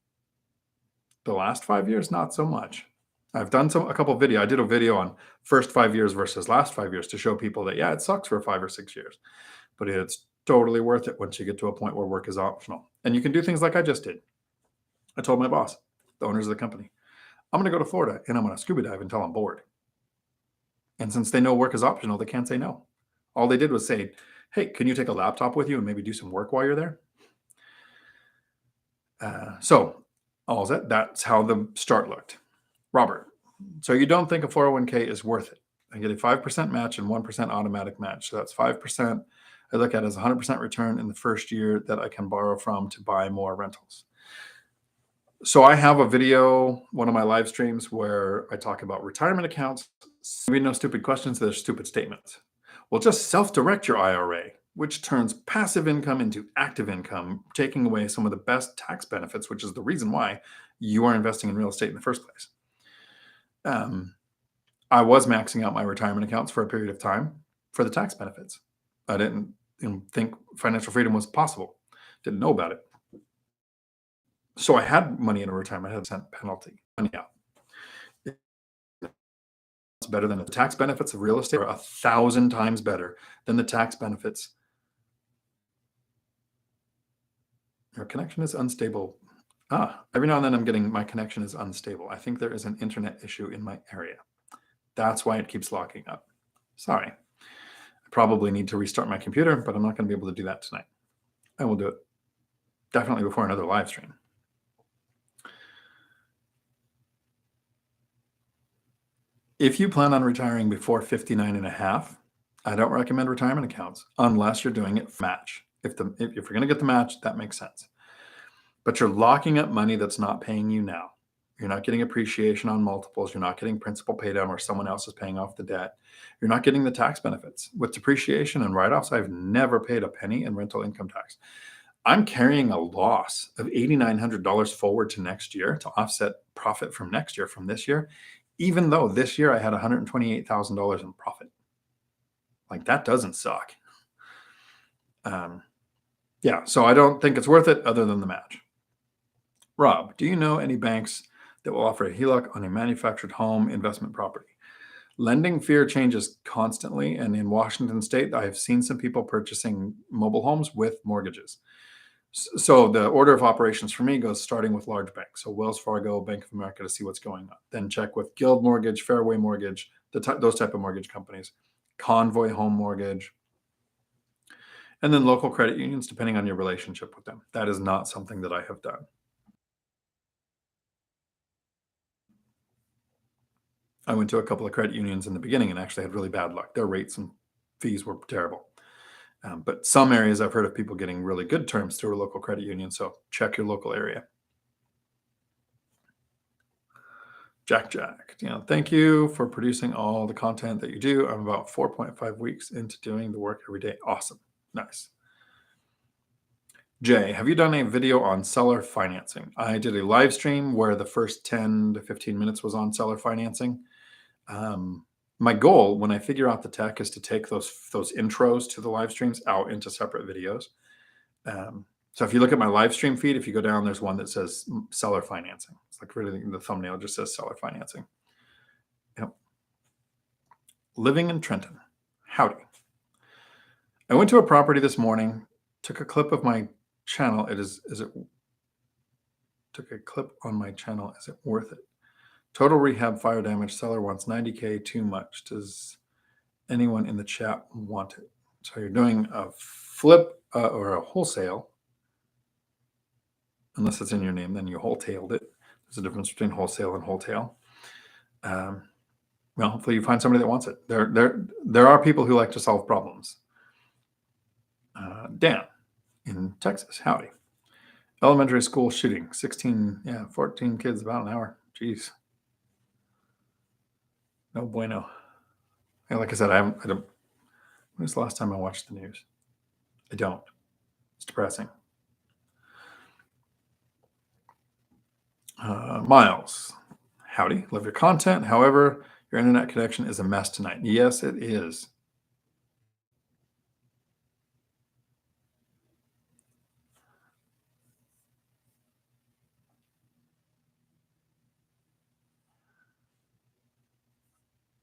S1: The last 5 years, not so much. I've done a couple of videos. I did a video on first 5 years versus last 5 years to show people that, yeah, it sucks for 5 or 6 years, but it's totally worth it once you get to a point where work is optional. And you can do things like I just did. I told my boss, the owners of the company, I'm going to go to Florida and I'm going to scuba dive until I'm bored. And since they know work is optional, they can't say no. All they did was say, hey, can you take a laptop with you and maybe do some work while you're there? So that's how the start looked. Robert, so you don't think a 401k is worth it? I get a 5% match and 1% automatic match. So that's 5%. I look at it as 100% return in the first year that I can borrow from to buy more rentals. So I have a video, one of my live streams, where I talk about retirement accounts. Maybe no stupid questions, there's stupid statements. Well, just self-direct your IRA, which turns passive income into active income, taking away some of the best tax benefits, which is the reason why you are investing in real estate in the first place. I was maxing out my retirement accounts for a period of time for the tax benefits. I didn't think financial freedom was possible. Didn't know about it. So I had money in a retirement, I had a penalty, money out. It's better than the tax benefits of real estate are 1,000 times better than the tax benefits. Your connection is unstable. Every now and then I'm getting my connection is unstable. I think there is an internet issue in my area. That's why it keeps locking up. Sorry. I probably need to restart my computer, but I'm not going to be able to do that tonight. I will do it definitely before another live stream. If you plan on retiring before 59 and a half, I don't recommend retirement accounts unless you're doing it for match. If you're going to get the match, that makes sense. But you're locking up money that's not paying you now. You're not getting appreciation on multiples. You're not getting principal pay down where someone else is paying off the debt. You're not getting the tax benefits. With depreciation and write-offs, I've never paid a penny in rental income tax. I'm carrying a loss of $8,900 forward to next year to offset profit from next year from this year, even though this year I had $128,000 in profit. Like, that doesn't suck. Yeah, so I don't think it's worth it other than the match. Rob, do you know any banks that will offer a HELOC on a manufactured home investment property? Lending fear changes constantly, and in Washington State, I have seen some people purchasing mobile homes with mortgages. So the order of operations for me goes starting with large banks. So Wells Fargo, Bank of America, to see what's going on. Then check with Guild Mortgage, Fairway Mortgage, those type of mortgage companies, Convoy Home Mortgage, and then local credit unions, depending on your relationship with them. That is not something that I have done. I went to a couple of credit unions in the beginning and actually had really bad luck. Their rates and fees were terrible. But some areas I've heard of people getting really good terms through a local credit union. So check your local area. Jack, thank you for producing all the content that you do. I'm about 4.5 weeks into doing the work every day. Awesome. Nice. Jay, have you done a video on seller financing? I did a live stream where the first 10 to 15 minutes was on seller financing. My goal when I figure out the tech is to take those intros to the live streams out into separate videos. So if you look at my live stream feed, if you go down, there's one that says seller financing. It's like really the thumbnail just says seller financing. Yep. Living in Trenton. Howdy. I went to a property this morning, took a clip of my channel. Took a clip on my channel. Is it worth it? Total rehab, fire damage, seller wants $90K, too much. Does anyone in the chat want it? So you're doing a flip or a wholesale. Unless it's in your name, then you wholetailed it. There's a difference between wholesale and wholetail. Well, hopefully you find somebody that wants it. There are people who like to solve problems. Dan in Texas, howdy. Elementary school shooting, 14 kids, about an hour. Jeez. No bueno. And like I said, I don't. When was the last time I watched the news? I don't. It's depressing. Miles, howdy. Love your content. However, your internet connection is a mess tonight. Yes, it is.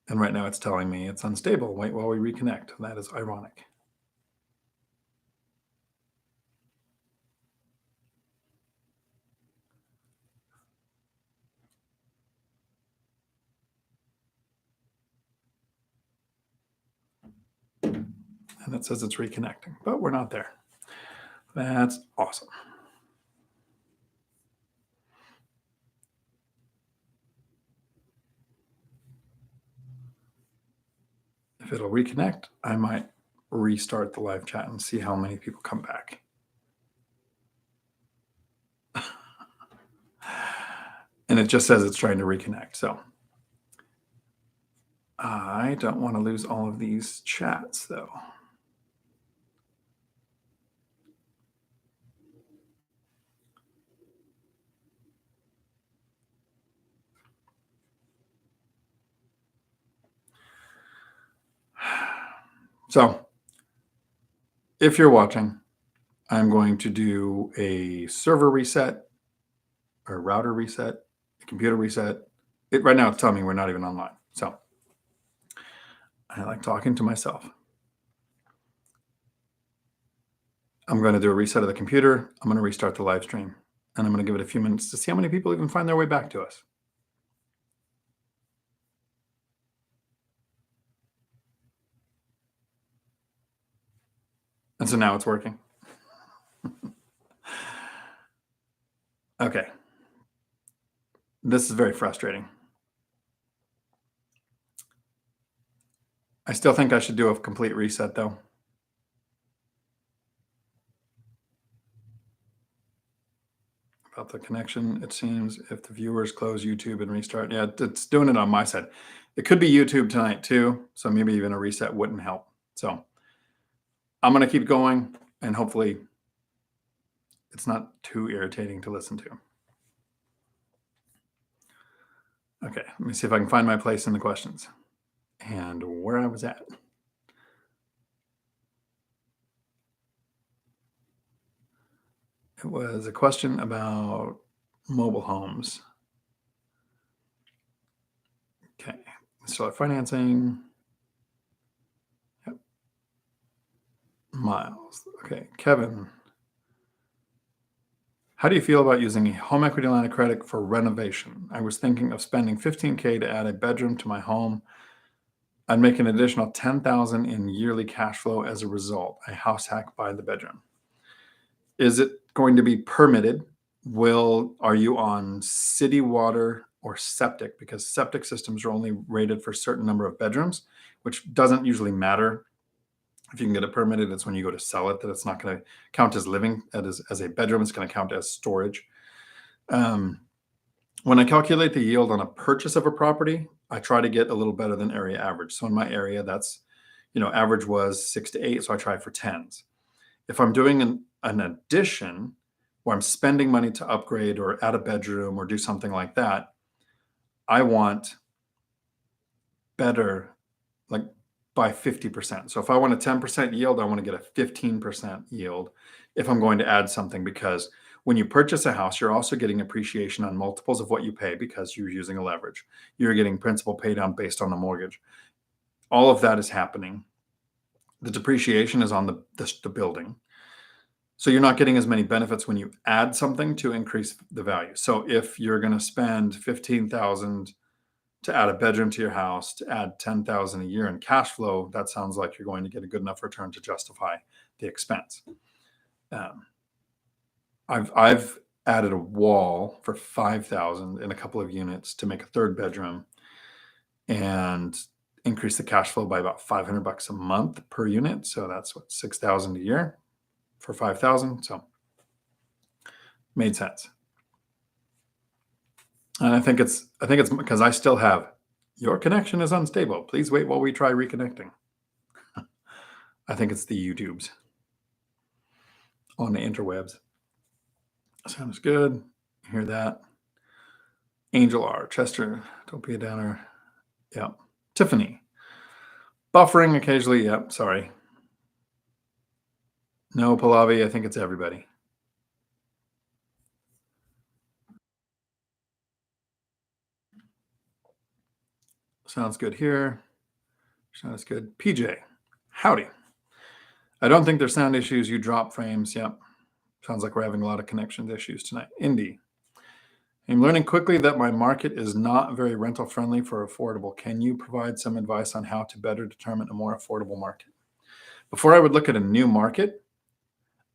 S1: And right now it's telling me it's unstable. Wait while we reconnect. That is ironic. And it says it's reconnecting, but we're not there. That's awesome. If it'll reconnect, I might restart the live chat and see how many people come back. And it just says it's trying to reconnect. So I don't want to lose all of these chats, though. So if you're watching, I'm going to do a server reset or router reset, a computer reset. Right now it's telling me we're not even online. So I like talking to myself. I'm going to do a reset of the computer. I'm going to restart the live stream, and I'm going to give it a few minutes to see how many people even find their way back to us. And so now it's working. Okay. This is very frustrating. I still think I should do a complete reset, though. About the connection, it seems if the viewers close YouTube and restart. Yeah, it's doing it on my side. It could be YouTube tonight, too. So maybe even a reset wouldn't help. So I'm going to keep going, and hopefully it's not too irritating to listen to. Okay, let me see if I can find my place in the questions and where I was at. It was a question about mobile homes. Okay, seller financing. Yep. Miles. Okay, Kevin. How do you feel about using a home equity line of credit for renovation? I was thinking of spending $15K to add a bedroom to my home. I'd make an additional $10,000 in yearly cash flow as a result. A house hack by the bedroom. Is it going to be permitted? Are you on city water or septic? Because septic systems are only rated for a certain number of bedrooms, which doesn't usually matter. If you can get it permitted, it's when you go to sell it that it's not going to count as living as a bedroom. It's going to count as storage. When I calculate the yield on a purchase of a property, I try to get a little better than area average. So in my area, that's, average was 6 to 8. So I try for 10s. If I'm doing an addition where I'm spending money to upgrade or add a bedroom or do something like that, I want better, like by 50%. So if I want a 10% yield, I want to get a 15% yield if I'm going to add something, because when you purchase a house, you're also getting appreciation on multiples of what you pay because you're using a leverage. You're getting principal pay down based on the mortgage. All of that is happening. The depreciation is on the building. So you're not getting as many benefits when you add something to increase the value. So if you're going to spend $15,000 to add a bedroom to your house, to add $10,000 a year in cash flow, that sounds like you're going to get a good enough return to justify the expense. I've added a wall for $5,000 in a couple of units to make a third bedroom and increase the cash flow by about $500 a month per unit. So that's what, $6,000 a year for $5,000. So made sense. And I think it's because I still have, your connection is unstable. Please wait while we try reconnecting. I think it's the YouTubes on the interwebs. Sounds good. Hear that? Angel R. Chester. Don't be a downer. Yep. Tiffany. Buffering occasionally. Yep. Sorry. No, Pallavi. I think it's everybody. Sounds good here. Sounds good. PJ. Howdy. I don't think there's sound issues. You drop frames. Yep. Sounds like we're having a lot of connections issues tonight. Indy. I'm learning quickly that my market is not very rental friendly for affordable. Can you provide some advice on how to better determine a more affordable market? Before I would look at a new market,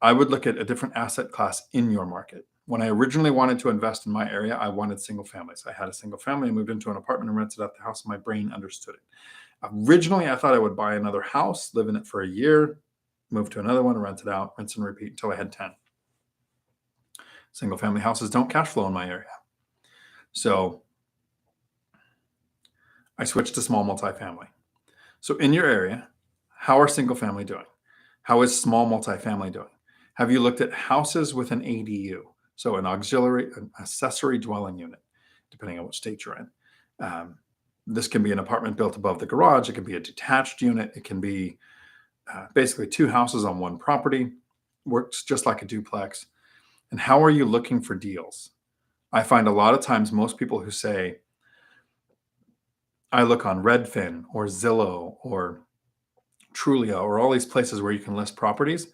S1: I would look at a different asset class in your market. When I originally wanted to invest in my area, I wanted single families. I had a single family. I moved into an apartment and rented out the house. My brain understood it. Originally, I thought I would buy another house, live in it for a year, move to another one, rent it out, rinse and repeat until I had 10. Single family houses don't cash flow in my area. So I switched to small multifamily. So in your area, how are single family doing? How is small multifamily doing? Have you looked at houses with an ADU? So an accessory dwelling unit, depending on what state you're in. This can be an apartment built above the garage. It can be a detached unit. It can be basically two houses on one property. Works just like a duplex. And how are you looking for deals? I find a lot of times most people who say, I look on Redfin or Zillow or Trulia or all these places where you can list properties,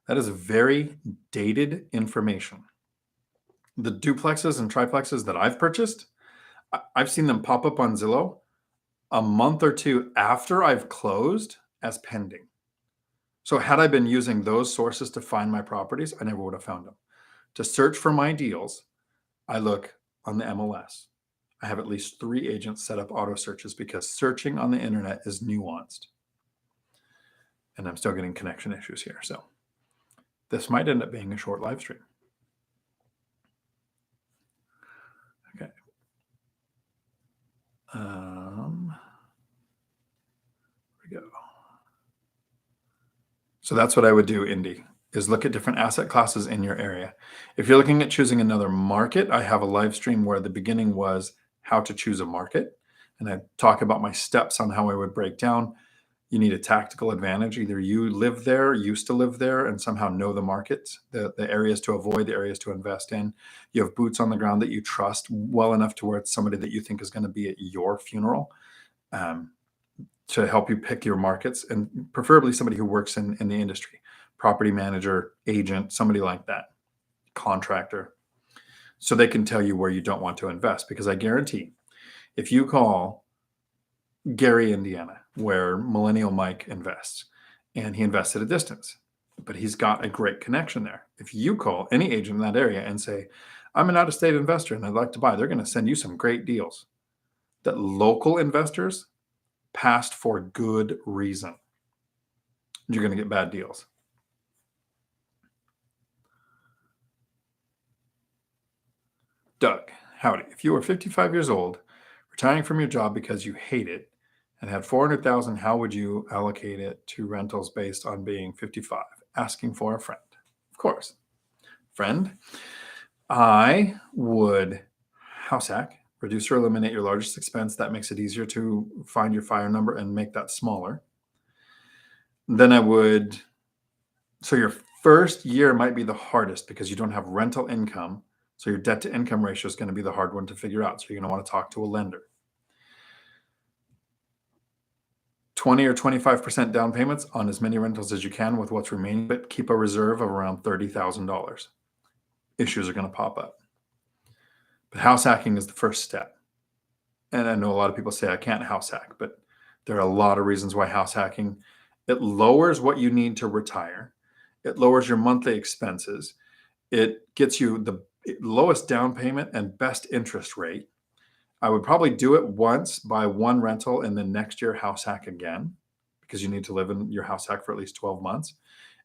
S1: that is very dated information. The duplexes and triplexes that I've purchased, I've seen them pop up on Zillow a month or two after I've closed as pending. So had I been using those sources to find my properties, I never would have found them. To search for my deals, I look on the MLS. I have at least 3 agents set up auto searches because searching on the internet is nuanced. And I'm still getting connection issues here. So this might end up being a short live stream. Okay. Here we go. So that's what I would do, Indy, is look at different asset classes in your area. If you're looking at choosing another market, I have a live stream where the beginning was how to choose a market. And I talk about my steps on how I would break down. You need a tactical advantage. Either you live there, used to live there, and somehow know the markets, the areas to avoid, the areas to invest in. You have boots on the ground that you trust well enough to where it's somebody that you think is going to be at your funeral to help you pick your markets, and preferably somebody who works in the industry, property manager, agent, somebody like that, contractor, so they can tell you where you don't want to invest. Because I guarantee if you call Gary, Indiana, where Millennial Mike invests, and he invests at a distance, but he's got a great connection there. If you call any agent in that area and say, I'm an out-of-state investor and I'd like to buy, they're going to send you some great deals that local investors passed for good reason. You're going to get bad deals. Doug, howdy. If you are 55 years old, retiring from your job because you hate it, and had $400,000, how would you allocate it to rentals based on being 55? Asking for a friend. Of course. Friend, I would house hack, reduce or eliminate your largest expense. That makes it easier to find your fire number and make that smaller. Then I would, so your first year might be the hardest because you don't have rental income. So your debt to income ratio is going to be the hard one to figure out. So you're going to want to talk to a lender. 20 or 25% down payments on as many rentals as you can with what's remaining, but keep a reserve of around $30,000. Issues are going to pop up. But house hacking is the first step. And I know a lot of people say I can't house hack, but there are a lot of reasons why house hacking, it lowers what you need to retire. It lowers your monthly expenses. It gets you the lowest down payment and best interest rate. I would probably do it once, buy one rental, and then next year house hack again, because you need to live in your house hack for at least 12 months.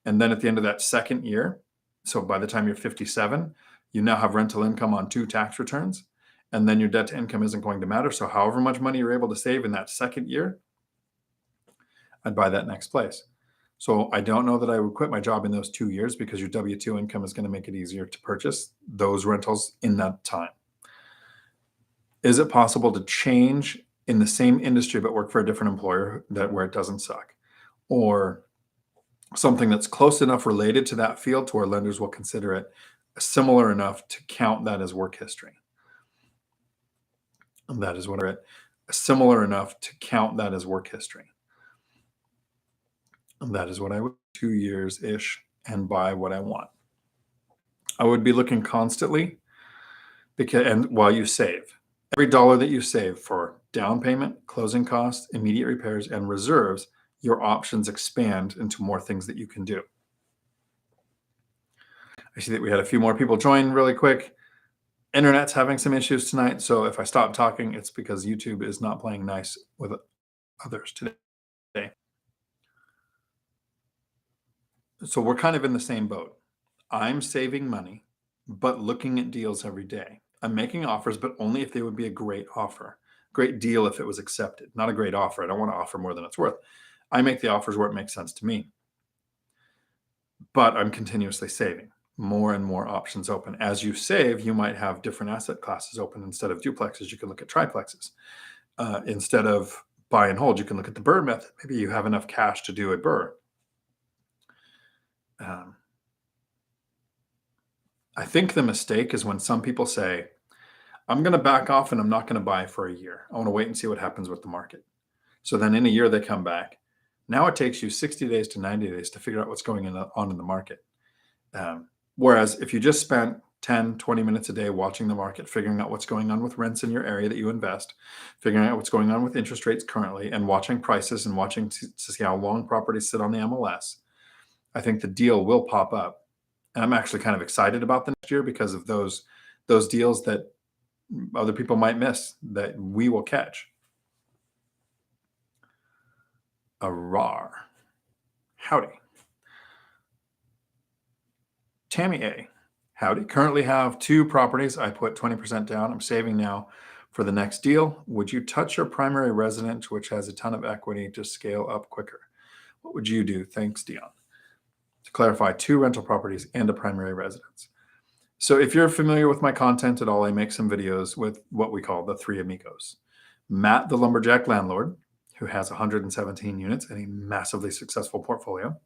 S1: And then at the end of that second year, so by the time you're 57, you now have rental income on 2 tax returns, and then your debt to income isn't going to matter. So however much money you're able to save in that second year, I'd buy that next place. So I don't know that I would quit my job in those 2 years because your W-2 income is going to make it easier to purchase those rentals in that time. Is it possible to change in the same industry but work for a different employer where it doesn't suck? Or something that's close enough related to that field to where lenders will consider it similar enough to count that as work history? And that is what it similar enough to count that as work history. And that is what I would 2 years-ish and buy what I want. I would be looking constantly while you save. Every dollar that you save for down payment, closing costs, immediate repairs, and reserves, your options expand into more things that you can do. I see that we had a few more people join really quick. Internet's having some issues tonight, so if I stop talking, it's because YouTube is not playing nice with others today. So we're kind of in the same boat. I'm saving money, but looking at deals every day. I'm making offers, but only if they would be a great offer. Great deal if it was accepted. Not a great offer. I don't want to offer more than it's worth. I make the offers where it makes sense to me. But I'm continuously saving. More and more options open. As you save, you might have different asset classes open. Instead of duplexes, you can look at triplexes. Instead of buy and hold, you can look at the BRRRR method. Maybe you have enough cash to do a BRRRR. I think the mistake is when some people say, I'm going to back off and I'm not going to buy for a year. I want to wait and see what happens with the market. So then in a year they come back. Now it takes you 60 days to 90 days to figure out what's going on in the market. Whereas if you just spent 10, 20 minutes a day watching the market, figuring out what's going on with rents in your area that you invest, figuring out what's going on with interest rates currently, and watching prices and watching to see how long properties sit on the MLS, I think the deal will pop up. And I'm actually kind of excited about the next year because of those deals that other people might miss that we will catch. A RAR. Howdy. Tammy A. Howdy. Currently have 2 properties. I put 20% down. I'm saving now for the next deal. Would you touch your primary residence, which has a ton of equity, to scale up quicker? What would you do? Thanks, Dion. To clarify, 2 rental properties and a primary residence. So if you're familiar with my content at all, I make some videos with what we call the 3 amigos. Matt, the lumberjack landlord, who has 117 units and a massively successful portfolio,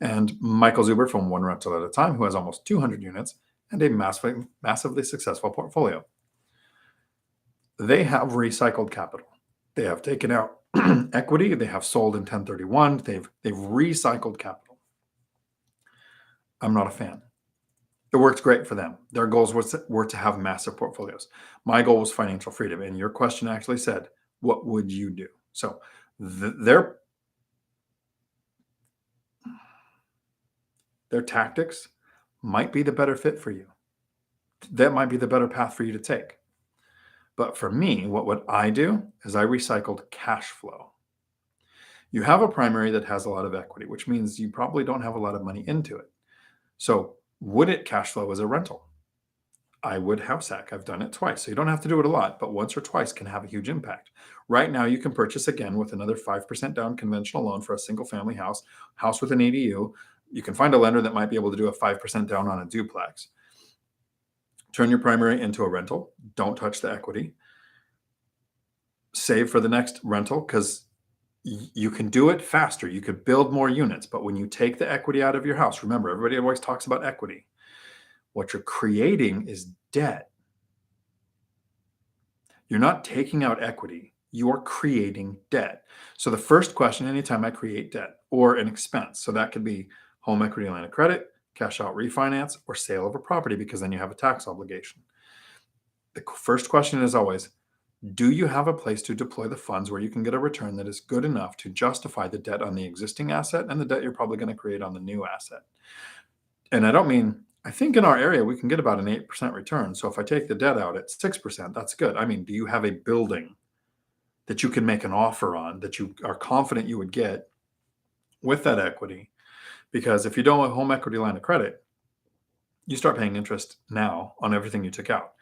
S1: and Michael Zuber from One Rental at a Time, who has almost 200 units and a massively successful portfolio. They have recycled capital. They have taken out equity. They have sold in 1031. They've recycled capital. I'm not a fan. It worked great for them. Their goals were to have massive portfolios. My goal was financial freedom. And your question actually said, what would you do? So their tactics might be the better fit for you. That might be the better path for you to take. But for me, what would I do is I recycled cash flow. You have a primary that has a lot of equity, which means you probably don't have a lot of money into it. So would it cash flow as a rental? I would house hack. I've done it twice. So you don't have to do it a lot, but once or twice can have a huge impact. Right now, you can purchase again with another 5% down conventional loan for a single family house with an ADU, You can find a lender that might be able to do a 5% down on a duplex. Turn your primary into a rental. Don't touch the equity. Save for the next rental, because you can do it faster. You could build more units, but when you take the equity out of your house, remember, everybody always talks about equity. What you're creating is debt. You're not taking out equity. You're creating debt. So the first question, anytime I create debt or an expense, so that could be home equity line of credit, cash out refinance, or sale of a property, because then you have a tax obligation. The first question is always, do you have a place to deploy the funds where you can get a return that is good enough to justify the debt on the existing asset and the debt you're probably going to create on the new asset? And I don't mean, I think in our area, we can get about an 8% return. So if I take the debt out at 6%, that's good. I mean, do you have a building that you can make an offer on that you are confident you would get with that equity? Because if you don't have a home equity line of credit, you start paying interest now on everything you took out.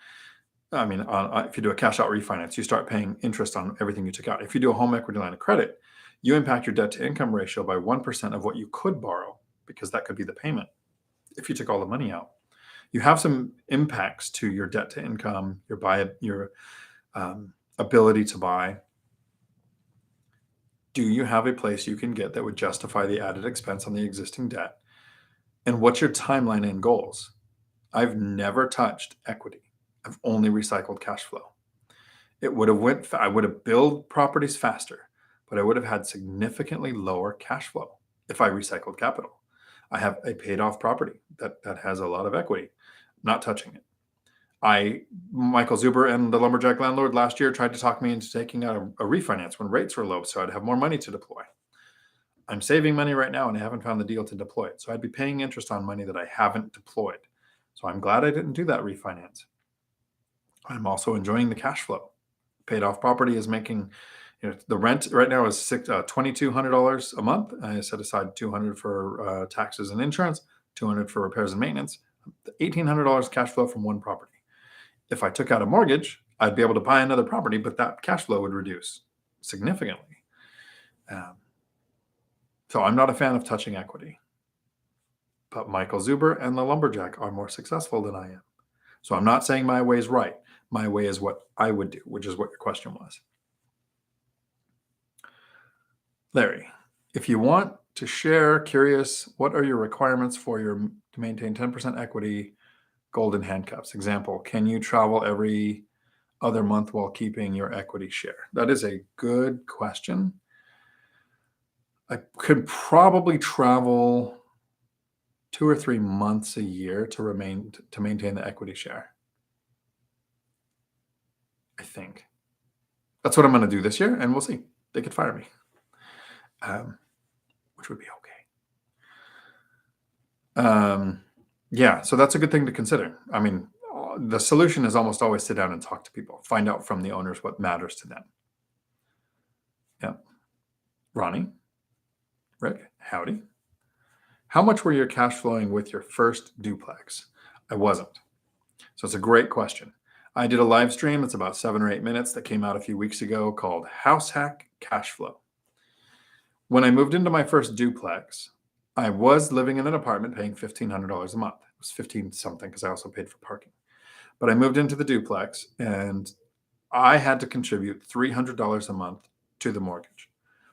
S1: I mean, if you do a cash out refinance, you start paying interest on everything you took out. If you do a home equity line of credit, you impact your debt to income ratio by 1% of what you could borrow, because that could be the payment if you took all the money out. You have some impacts to your debt to income, your ability to buy. Do you have a place you can get that would justify the added expense on the existing debt? And what's your timeline and goals? I've never touched equity. I've only recycled cash flow. I would have built properties faster, but I would have had significantly lower cash flow if I recycled capital. I have a paid off property that has a lot of equity, not touching it. Michael Zuber and the lumberjack landlord last year tried to talk me into taking out a refinance when rates were low, so I'd have more money to deploy. I'm saving money right now and I haven't found the deal to deploy it. So I'd be paying interest on money that I haven't deployed. So I'm glad I didn't do that refinance. I'm also enjoying the cash flow. Paid off property is making, the rent right now is $2,200 a month. I set aside $200 for taxes and insurance, $200 for repairs and maintenance, $1,800 cash flow from one property. If I took out a mortgage, I'd be able to buy another property, but that cash flow would reduce significantly. So I'm not a fan of touching equity. But Michael Zuber and the lumberjack are more successful than I am. So I'm not saying my way is right. My way is what I would do, which is what your question was. Larry, if you want to share, curious, what are your requirements to maintain 10% equity, golden handcuffs? Example, can you travel every other month while keeping your equity share? That is a good question. I could probably travel 2 or 3 months a year to maintain the equity share. I think that's what I'm going to do this year, and we'll see. They could fire me, which would be okay. Yeah, so that's a good thing to consider. I mean, the solution is almost always sit down and talk to people, find out from the owners what matters to them. Yeah. Ronnie, Rick, howdy. How much were your cash flowing with your first duplex? I wasn't. So it's a great question. I did a live stream. It's about 7 or 8 minutes that came out a few weeks ago called House Hack Cash Flow. When I moved into my first duplex, I was living in an apartment paying $1,500 a month. It was 15 something because I also paid for parking. But I moved into the duplex and I had to contribute $300 a month to the mortgage.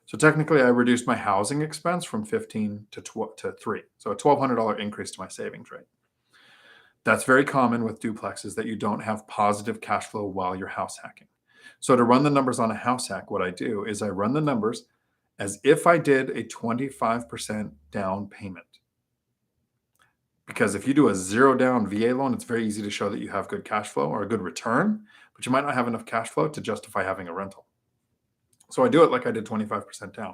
S1: So technically I reduced my housing expense from 15 to 3. So a $1,200 increase to my savings rate. That's very common with duplexes, that you don't have positive cash flow while you're house hacking. So to run the numbers on a house hack, what I do is I run the numbers as if I did a 25% down payment. Because if you do a 0 down VA loan, it's very easy to show that you have good cash flow or a good return, but you might not have enough cash flow to justify having a rental. So I do it like I did 25% down.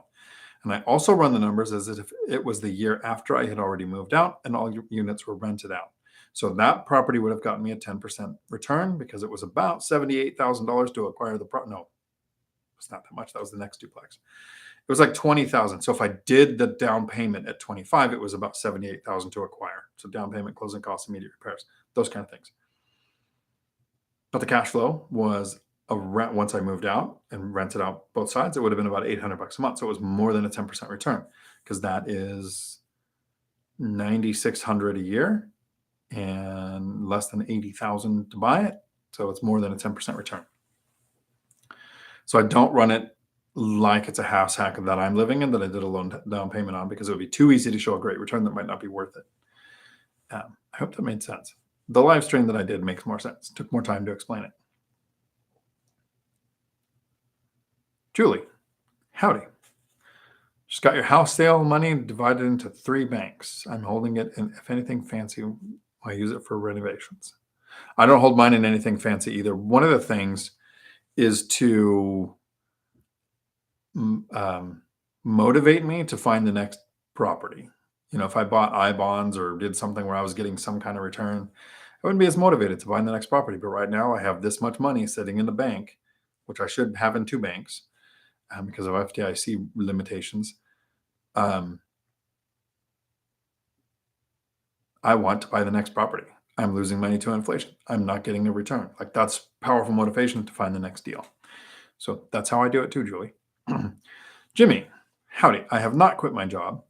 S1: And I also run the numbers as if it was the year after I had already moved out and all units were rented out. So that property would have gotten me a 10% return because it was about $78,000 to acquire the No, it's not that much. That was the next duplex. It was like $20,000. So if I did the down payment at 25, it was about $78,000 to acquire. So down payment, closing costs, immediate repairs, those kind of things. But the cash flow was once I moved out and rented out both sides, it would have been about $800 a month. So it was more than a 10% return, because that is $9,600 a year and less than $80,000 to buy it. So it's more than a 10% return. So I don't run it like it's a house hack that I'm living in that I did a loan down payment on, because it would be too easy to show a great return that might not be worth it. I hope that made sense. The live stream that I did makes more sense. It took more time to explain it. Julie, howdy. Just got your house sale money divided into 3 banks. I'm holding it in, if anything fancy, I use it for renovations. I don't hold mine in anything fancy either. One of the things is to motivate me to find the next property. You know, if I bought I-bonds or did something where I was getting some kind of return, I wouldn't be as motivated to find the next property. But right now I have this much money sitting in the bank, which I should have in 2 banks because of FDIC limitations. I want to buy the next property. I'm losing money to inflation. I'm not getting a return. Like, that's powerful motivation to find the next deal. So that's how I do it too, Julie. Jimmy, howdy. I have not quit my job.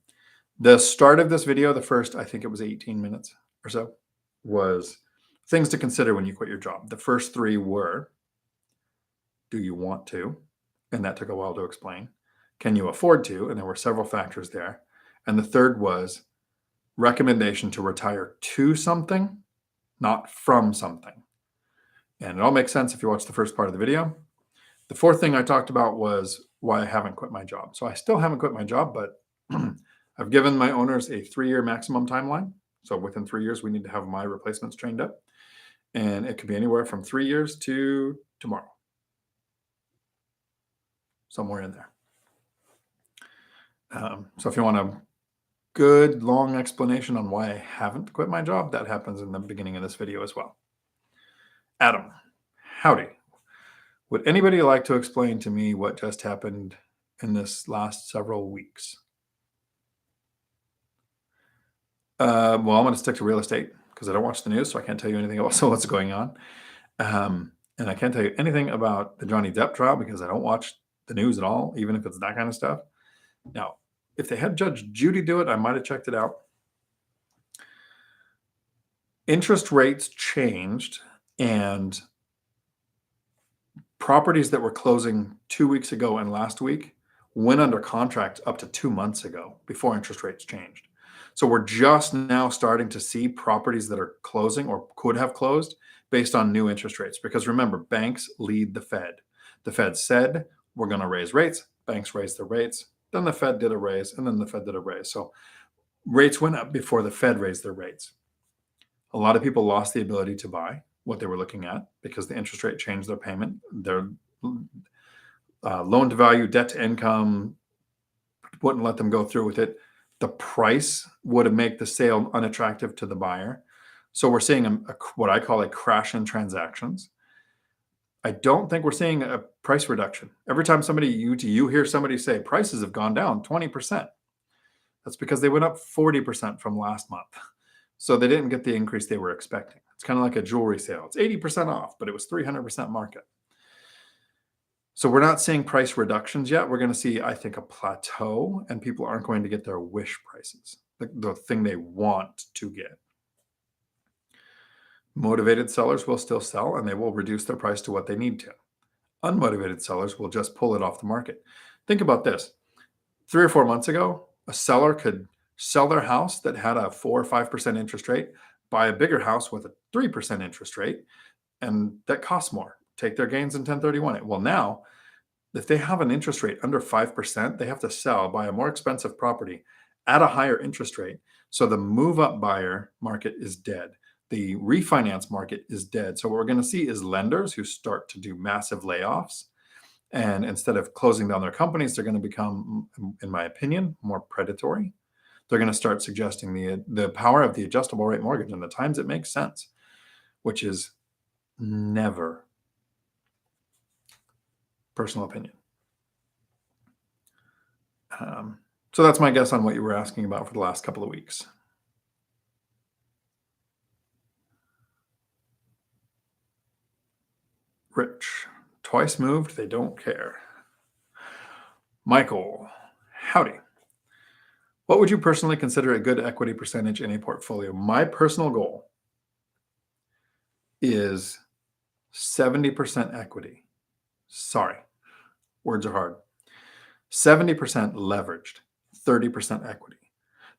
S1: The start of this video, the first, I think it was 18 minutes or so, was things to consider when you quit your job. The first 3 were, do you want to? And that took a while to explain. Can you afford to? And there were several factors there. And the third was recommendation to retire to something, not from something. And it all makes sense if you watch the first part of the video. The fourth thing I talked about was why I haven't quit my job. So I still haven't quit my job, but I've given my owners a 3-year maximum timeline. So within 3 years, we need to have my replacements trained up. And it could be anywhere from 3 years to tomorrow. Somewhere in there. So if you want a good long explanation on why I haven't quit my job, that happens in the beginning of this video as well. Adam, howdy. Would anybody like to explain to me what just happened in this last several weeks? Well, I'm going to stick to real estate because I don't watch the news, so I can't tell you anything else what's going on. And I can't tell you anything about the Johnny Depp trial because I don't watch the news at all, even if it's that kind of stuff. Now, if they had Judge Judy do it, I might have checked it out. Interest rates changed, and properties that were closing 2 weeks ago and last week went under contract up to 2 months ago before interest rates changed. So we're just now starting to see properties that are closing or could have closed based on new interest rates. Because remember, banks lead the Fed. The Fed said, we're going to raise rates. Banks raised the rates. Then the Fed did a raise, and then the Fed did a raise. So rates went up before the Fed raised their rates. A lot of people lost the ability to buy what they were looking at because the interest rate changed their payment. Their loan to value, debt to income wouldn't let them go through with it. The price would make the sale unattractive to the buyer. So we're seeing what I call a crash in transactions. I don't think we're seeing a price reduction. Every time you hear somebody say prices have gone down 20%, that's because they went up 40% from last month. So they didn't get the increase they were expecting. It's kind of like a jewelry sale. It's 80% off, but it was 300% market. So we're not seeing price reductions yet. We're going to see, I think, a plateau, and people aren't going to get their wish prices, the thing they want to get. Motivated sellers will still sell, and they will reduce their price to what they need to. Unmotivated sellers will just pull it off the market. Think about this. 3 or 4 months ago, a seller could sell their house that had a 4 or 5% interest rate, buy a bigger house with a 3% interest rate, and that costs more. Take their gains in 1031 it. Well, now, if they have an interest rate under 5%, they have to sell, buy a more expensive property at a higher interest rate. So the move-up buyer market is dead. The refinance market is dead. So what we're going to see is lenders who start to do massive layoffs. And instead of closing down their companies, they're going to become, in my opinion, more predatory. They're going to start suggesting the power of the adjustable rate mortgage and the times it makes sense, which is never. Personal opinion. So that's my guess on what you were asking about for the last couple of weeks. Rich, twice moved, they don't care. Michael, howdy. What would you personally consider a good equity percentage in a portfolio? My personal goal is 70% equity. Sorry, words are hard. 70% leveraged, 30% equity.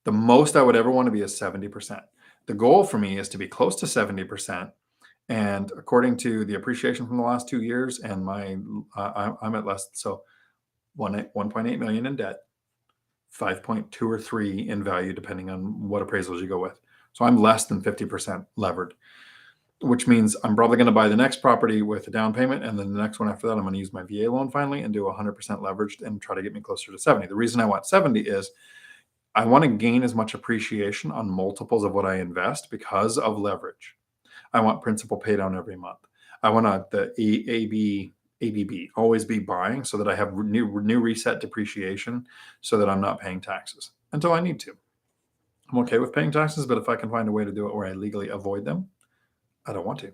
S1: The most I would ever want to be is 70%. The goal for me is to be close to 70%. And according to the appreciation from the last 2 years and I'm at less, so 1.8 million in debt, 5.2 or 3 in value, depending on what appraisals you go with. So I'm less than 50% levered, which means I'm probably going to buy the next property with a down payment. And then the next one after that, I'm going to use my VA loan finally and do 100% leveraged and try to get me closer to 70. The reason I want 70 is I want to gain as much appreciation on multiples of what I invest because of leverage. I want principal pay down every month. I want the ABB always be buying so that I have new reset depreciation so that I'm not paying taxes until I need to. I'm okay with paying taxes, but if I can find a way to do it where I legally avoid them, I don't want to.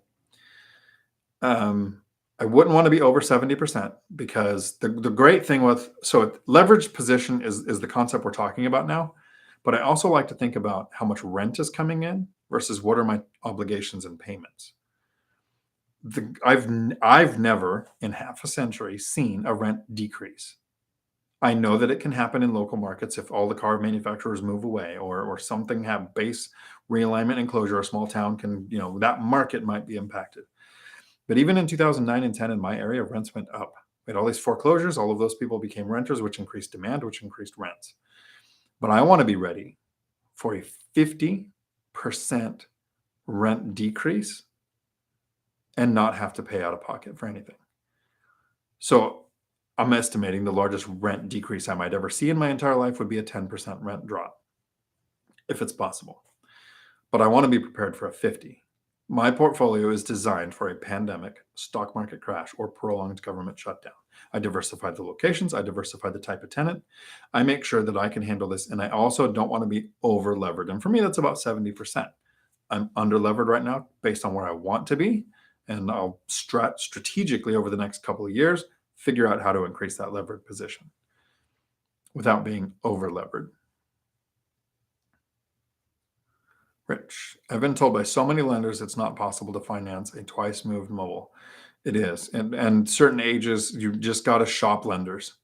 S1: I wouldn't want to be over 70% because the great thing with, so leveraged position is the concept we're talking about now. But I also like to think about how much rent is coming in versus what are my obligations and payments. I've never in half a century seen a rent decrease. I know that it can happen in local markets if all the car manufacturers move away or something have base realignment and closure. A small town can, that market might be impacted. But even in 2009 and 10 in my area, rents went up. We had all these foreclosures. All of those people became renters, which increased demand, which increased rents. But I want to be ready for a 50% rent decrease and not have to pay out of pocket for anything. So I'm estimating the largest rent decrease I might ever see in my entire life would be a 10% rent drop, if it's possible. But I want to be prepared for a 50. My portfolio is designed for a pandemic, stock market crash, or prolonged government shutdown. I diversify the locations. I diversify the type of tenant. I make sure that I can handle this. And I also don't want to be over levered. And for me, that's about 70%. I'm under levered right now based on where I want to be. And I'll strategically over the next couple of years, figure out how to increase that levered position without being over levered. Rich, I've been told by so many lenders it's not possible to finance a twice moved mobile. It is. And certain ages, you just got to shop lenders.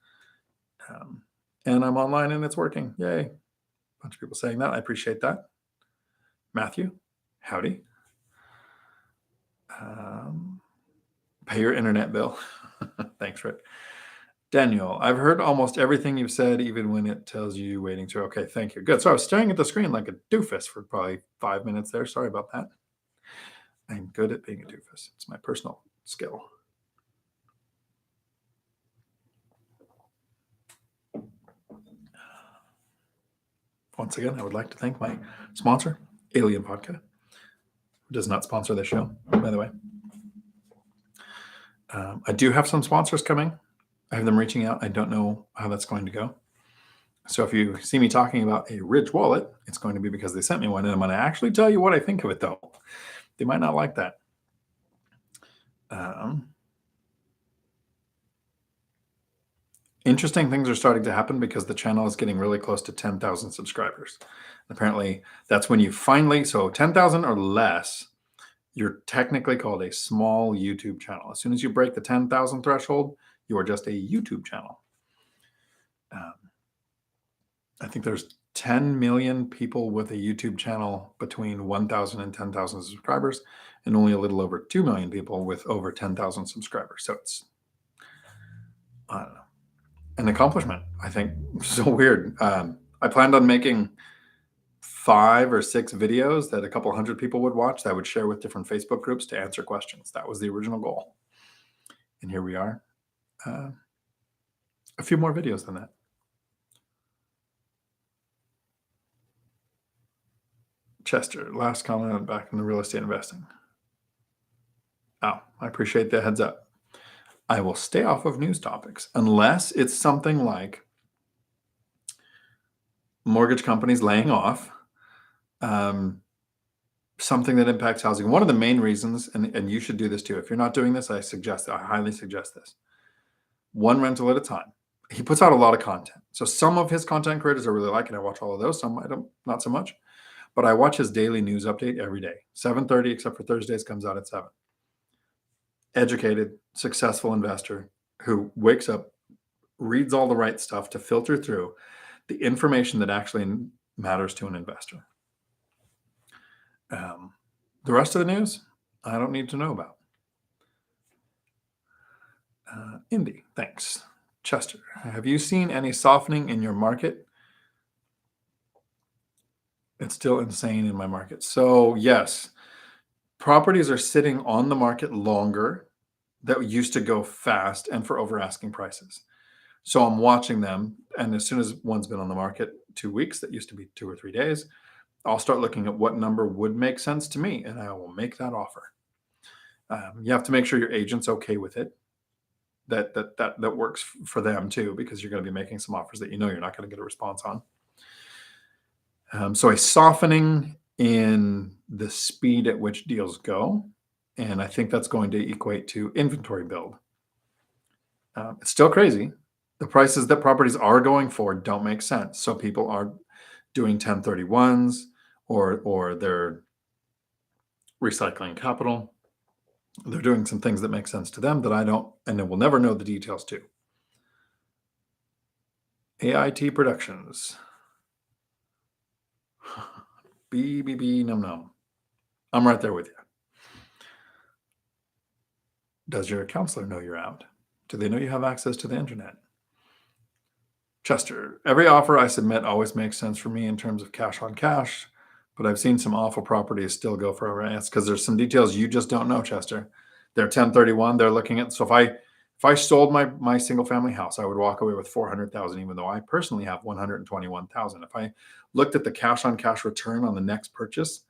S1: And I'm online and it's working. Yay. A bunch of people saying that. I appreciate that. Matthew, howdy. Pay your internet bill. Thanks, Rick. Daniel, I've heard almost everything you've said, even when it tells you waiting to. Okay, thank you. Good. So I was staring at the screen like a doofus for probably 5 minutes there. Sorry about that. I'm good at being a doofus. It's my personal skill. Once again, I would like to thank my sponsor, Alien Vodka, who does not sponsor this show, by the way. I do have some sponsors coming. I have them reaching out. I don't know how that's going to go. So if you see me talking about a Ridge wallet, it's going to be because they sent me one. And I'm going to actually tell you what I think of it, though. They might not like that. Interesting things are starting to happen because the channel is getting really close to 10,000 subscribers. Apparently, that's when you finally, so 10,000 or less, you're technically called a small YouTube channel. As soon as you break the 10,000 threshold, you are just a YouTube channel. I think there's 10 million people with a YouTube channel between 1,000 and 10,000 subscribers, and only a little over 2 million people with over 10,000 subscribers. So it's, I don't know, an accomplishment, I think. So weird. I planned on making 5 or 6 videos that a couple hundred people would watch that I would share with different Facebook groups to answer questions. That was the original goal. And here we are. A few more videos than that. Chester, last comment back in the real estate investing. Oh, I appreciate the heads up. I will stay off of news topics unless it's something like mortgage companies laying off, something that impacts housing. One of the main reasons, and you should do this too. If you're not doing this, I highly suggest this. One rental at a time. he puts out a lot of content. So some of his content creators I really like, and I watch all of those. Some I don't, not so much. But I watch his daily news update every day. 7:30, except for Thursdays, comes out at 7. Educated, successful investor who wakes up, reads all the right stuff to filter through the information that actually matters to an investor. The rest of the news, I don't need to know about. Indy, thanks. Chester, have you seen any softening in your market? It's still insane in my market. So yes, properties are sitting on the market longer that used to go fast and for over asking prices. So I'm watching them, and as soon as one's been on the market 2 weeks, that used to be 2 or 3 days, I'll start looking at what number would make sense to me, and I will make that offer. You have to make sure your agent's okay with it. That works for them too, because you're going to be making some offers that you know you're not going to get a response on. So a softening in the speed at which deals go, and I think that's going to equate to inventory build. It's still crazy. The prices that properties are going for don't make sense. So people are doing 1031s or they're recycling capital. They're doing some things that make sense to them that I don't, and then we'll never know the details too. AIT Productions. BBB num num. I'm right there with you. Does your counselor know you're out? Do they know you have access to the internet? Chester, every offer I submit always makes sense for me in terms of cash on cash, but I've seen some awful properties still go for a rant because there's some details you just don't know, Chester. They're 1031. They're looking at, so if I sold my single family house, I would walk away with 400,000, even though I personally have 121,000. If I looked at the cash on cash return on the next purchase,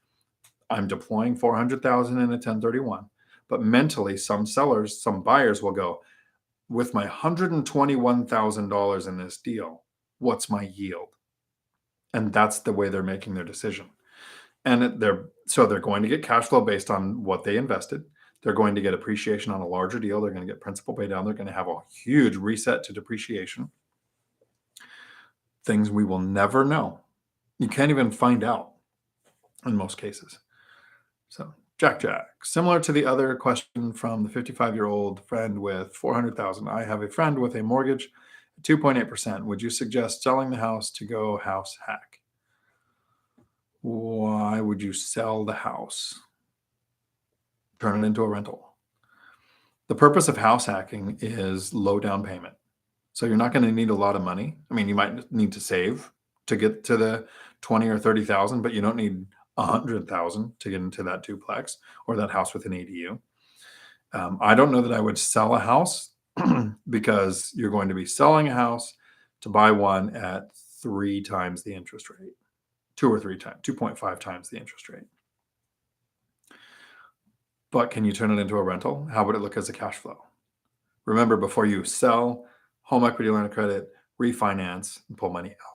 S1: I'm deploying 400,000 in a 1031. But mentally, some buyers will go, with my $121,000 in this deal, what's my yield? And that's the way they're making their decision. And they're going to get cash flow based on what they invested. They're going to get appreciation on a larger deal. They're going to get principal pay down. They're going to have a huge reset to depreciation. Things we will never know. You can't even find out in most cases. So Jack, similar to the other question from the 55-year-old friend with 400,000, I have a friend with a mortgage at 2.8%. Would you suggest selling the house to go house hack? Why would you sell the house? Turn it into a rental. The purpose of house hacking is low down payment. So you're not going to need a lot of money. I mean, you might need to save to get to the 20 or 30,000, but you don't need 100,000 to get into that duplex or that house with an ADU. I don't know that I would sell a house because you're going to be selling a house to buy one at 3 times the interest rate, 2 or 3 times, 2.5 times the interest rate. But can you turn it into a rental? How would it look as a cash flow? Remember, before you sell, home equity line of credit, refinance, and pull money out.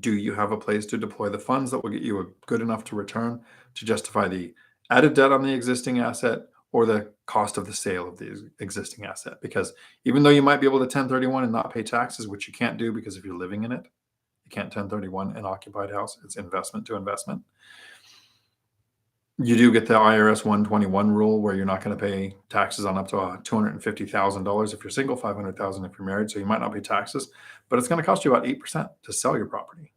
S1: Do you have a place to deploy the funds that will get you a good enough to return to justify the added debt on the existing asset or the cost of the sale of the existing asset? Because even though you might be able to 1031 and not pay taxes, which you can't do because if you're living in it, you can't 1031 an occupied house. It's investment to investment. You do get the IRS 121 rule where you're not going to pay taxes on up to $250,000 if you're single, $500,000 if you're married. So you might not pay taxes, but it's going to cost you about 8% to sell your property.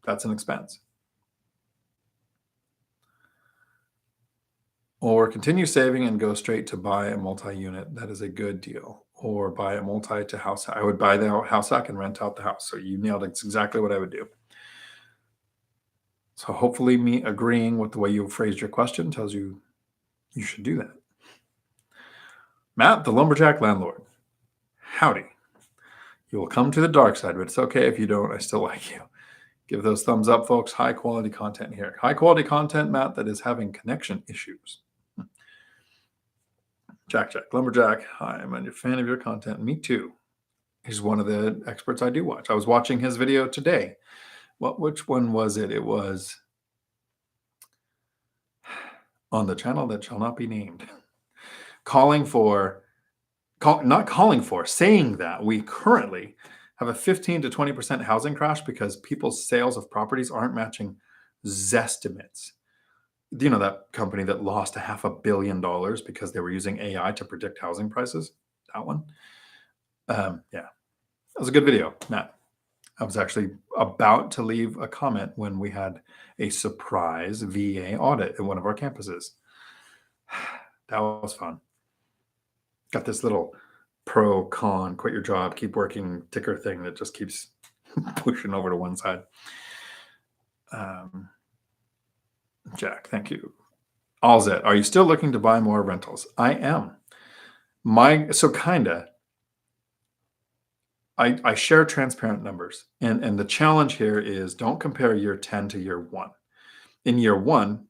S1: That's an expense. Or continue saving and go straight to buy a multi-unit. That is a good deal. Or buy a multi to house. I would buy the house hack and rent out the house. So you nailed it. It's exactly what I would do. So hopefully me agreeing with the way you phrased your question tells you you should do that. Matt, the lumberjack landlord. Howdy. You will come to the dark side, but it's okay if you don't. I still like you. Give those thumbs up, folks. High quality content here. High quality content, Matt, that is having connection issues. Jack, lumberjack. Hi, I'm a fan of your content. Me too. He's one of the experts I do watch. I was watching his video today. Which one was it? It was on the channel that shall not be named, calling for not calling for, saying that we currently have a 15 to 20% housing crash because people's sales of properties aren't matching Zestimates. You know, that company that lost $500 million because they were using AI to predict housing prices? That one? Yeah, that was a good video, Matt. I was actually about to leave a comment when we had a surprise VA audit at one of our campuses. That was fun. Got this little pro, con, quit your job, keep working ticker thing that just keeps pushing over to one side. Jack, thank you. Alzet, are you still looking to buy more rentals? I am. I share transparent numbers. And the challenge here is don't compare year 10 to year 1. In year 1,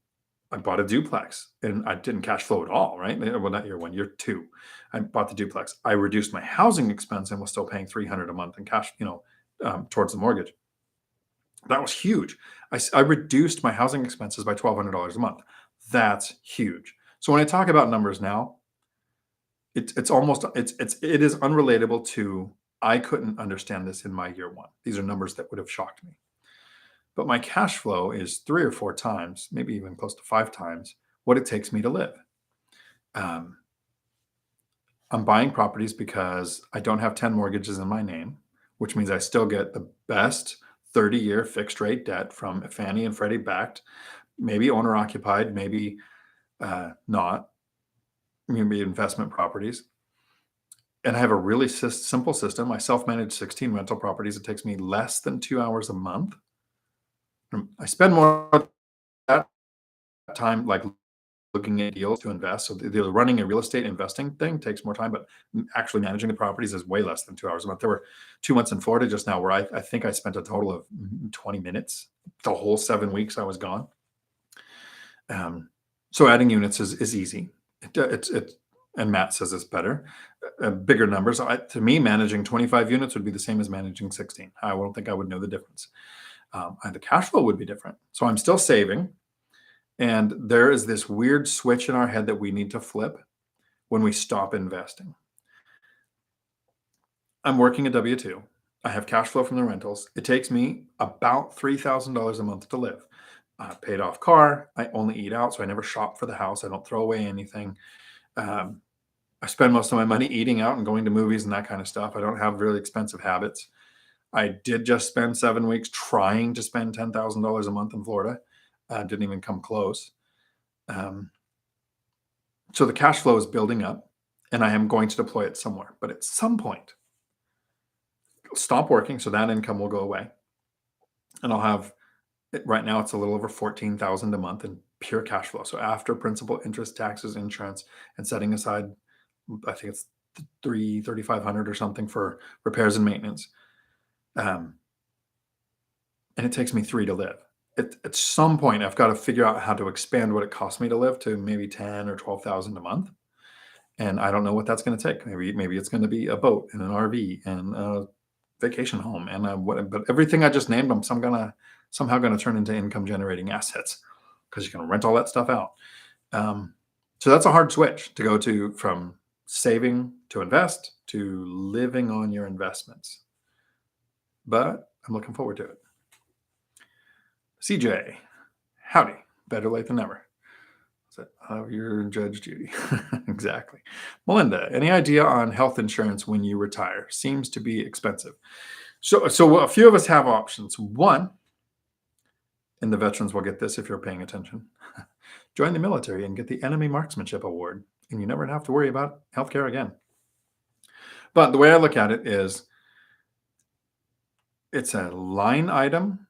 S1: I bought a duplex and I didn't cash flow at all, right? Well, not year 1, year 2. I bought the duplex. I reduced my housing expense and was still paying $300 a month in cash, towards the mortgage. That was huge. I reduced my housing expenses by $1,200 a month. That's huge. So when I talk about numbers now, it is unrelatable to I couldn't understand this in my year 1. These are numbers that would have shocked me. But my cash flow is 3 or 4 times, maybe even close to 5 times what it takes me to live. I'm buying properties because I don't have 10 mortgages in my name, which means I still get the best 30-year fixed rate debt from Fannie and Freddie backed, maybe owner occupied, maybe not, maybe investment properties. And I have a really simple system. I self-manage 16 rental properties. It takes me less than 2 hours a month. I spend more of that time like looking at deals to invest. So the running a real estate investing thing takes more time, but actually managing the properties is way less than 2 hours a month. There were 2 months in Florida just now where I think I spent a total of 20 minutes the whole 7 weeks I was gone. So adding units is easy. And Matt says it's better. Bigger numbers. To me, managing 25 units would be the same as managing 16. I don't think I would know the difference. And the cash flow would be different. So I'm still saving. And there is this weird switch in our head that we need to flip when we stop investing. I'm working a W-2. I have cash flow from the rentals. It takes me about $3,000 a month to live. I paid off car. I only eat out, so I never shop for the house. I don't throw away anything. I spend most of my money eating out and going to movies and that kind of stuff. I don't have really expensive habits. I did just spend 7 weeks trying to spend $10,000 a month in Florida. Didn't even come close. So the cash flow is building up and I am going to deploy it somewhere. But at some point, I'll stop working, so that income will go away. And I'll have, right now it's a little over $14,000 a month in pure cash flow. So after principal, interest, taxes, insurance, and setting aside, I think it's $3,500 or something for repairs and maintenance. And it takes me 3 to live. At some point, I've got to figure out how to expand what it costs me to live to maybe 10 or 12,000 a month. And I don't know what that's going to take. Maybe it's going to be a boat and an RV and a vacation home and but everything I just named, I'm somehow going to turn into income generating assets because you can rent all that stuff out. So that's a hard switch to go to from saving to invest to living on your investments. But I'm looking forward to it. CJ, howdy. Better late than never. You're Judge Judy. Exactly. Melinda, any idea on health insurance when you retire? Seems to be expensive. So a few of us have options. One, and the veterans will get this if you're paying attention, join the military and get the Enemy Marksmanship Award, and you never have to worry about healthcare again. But the way I look at it is it's a line item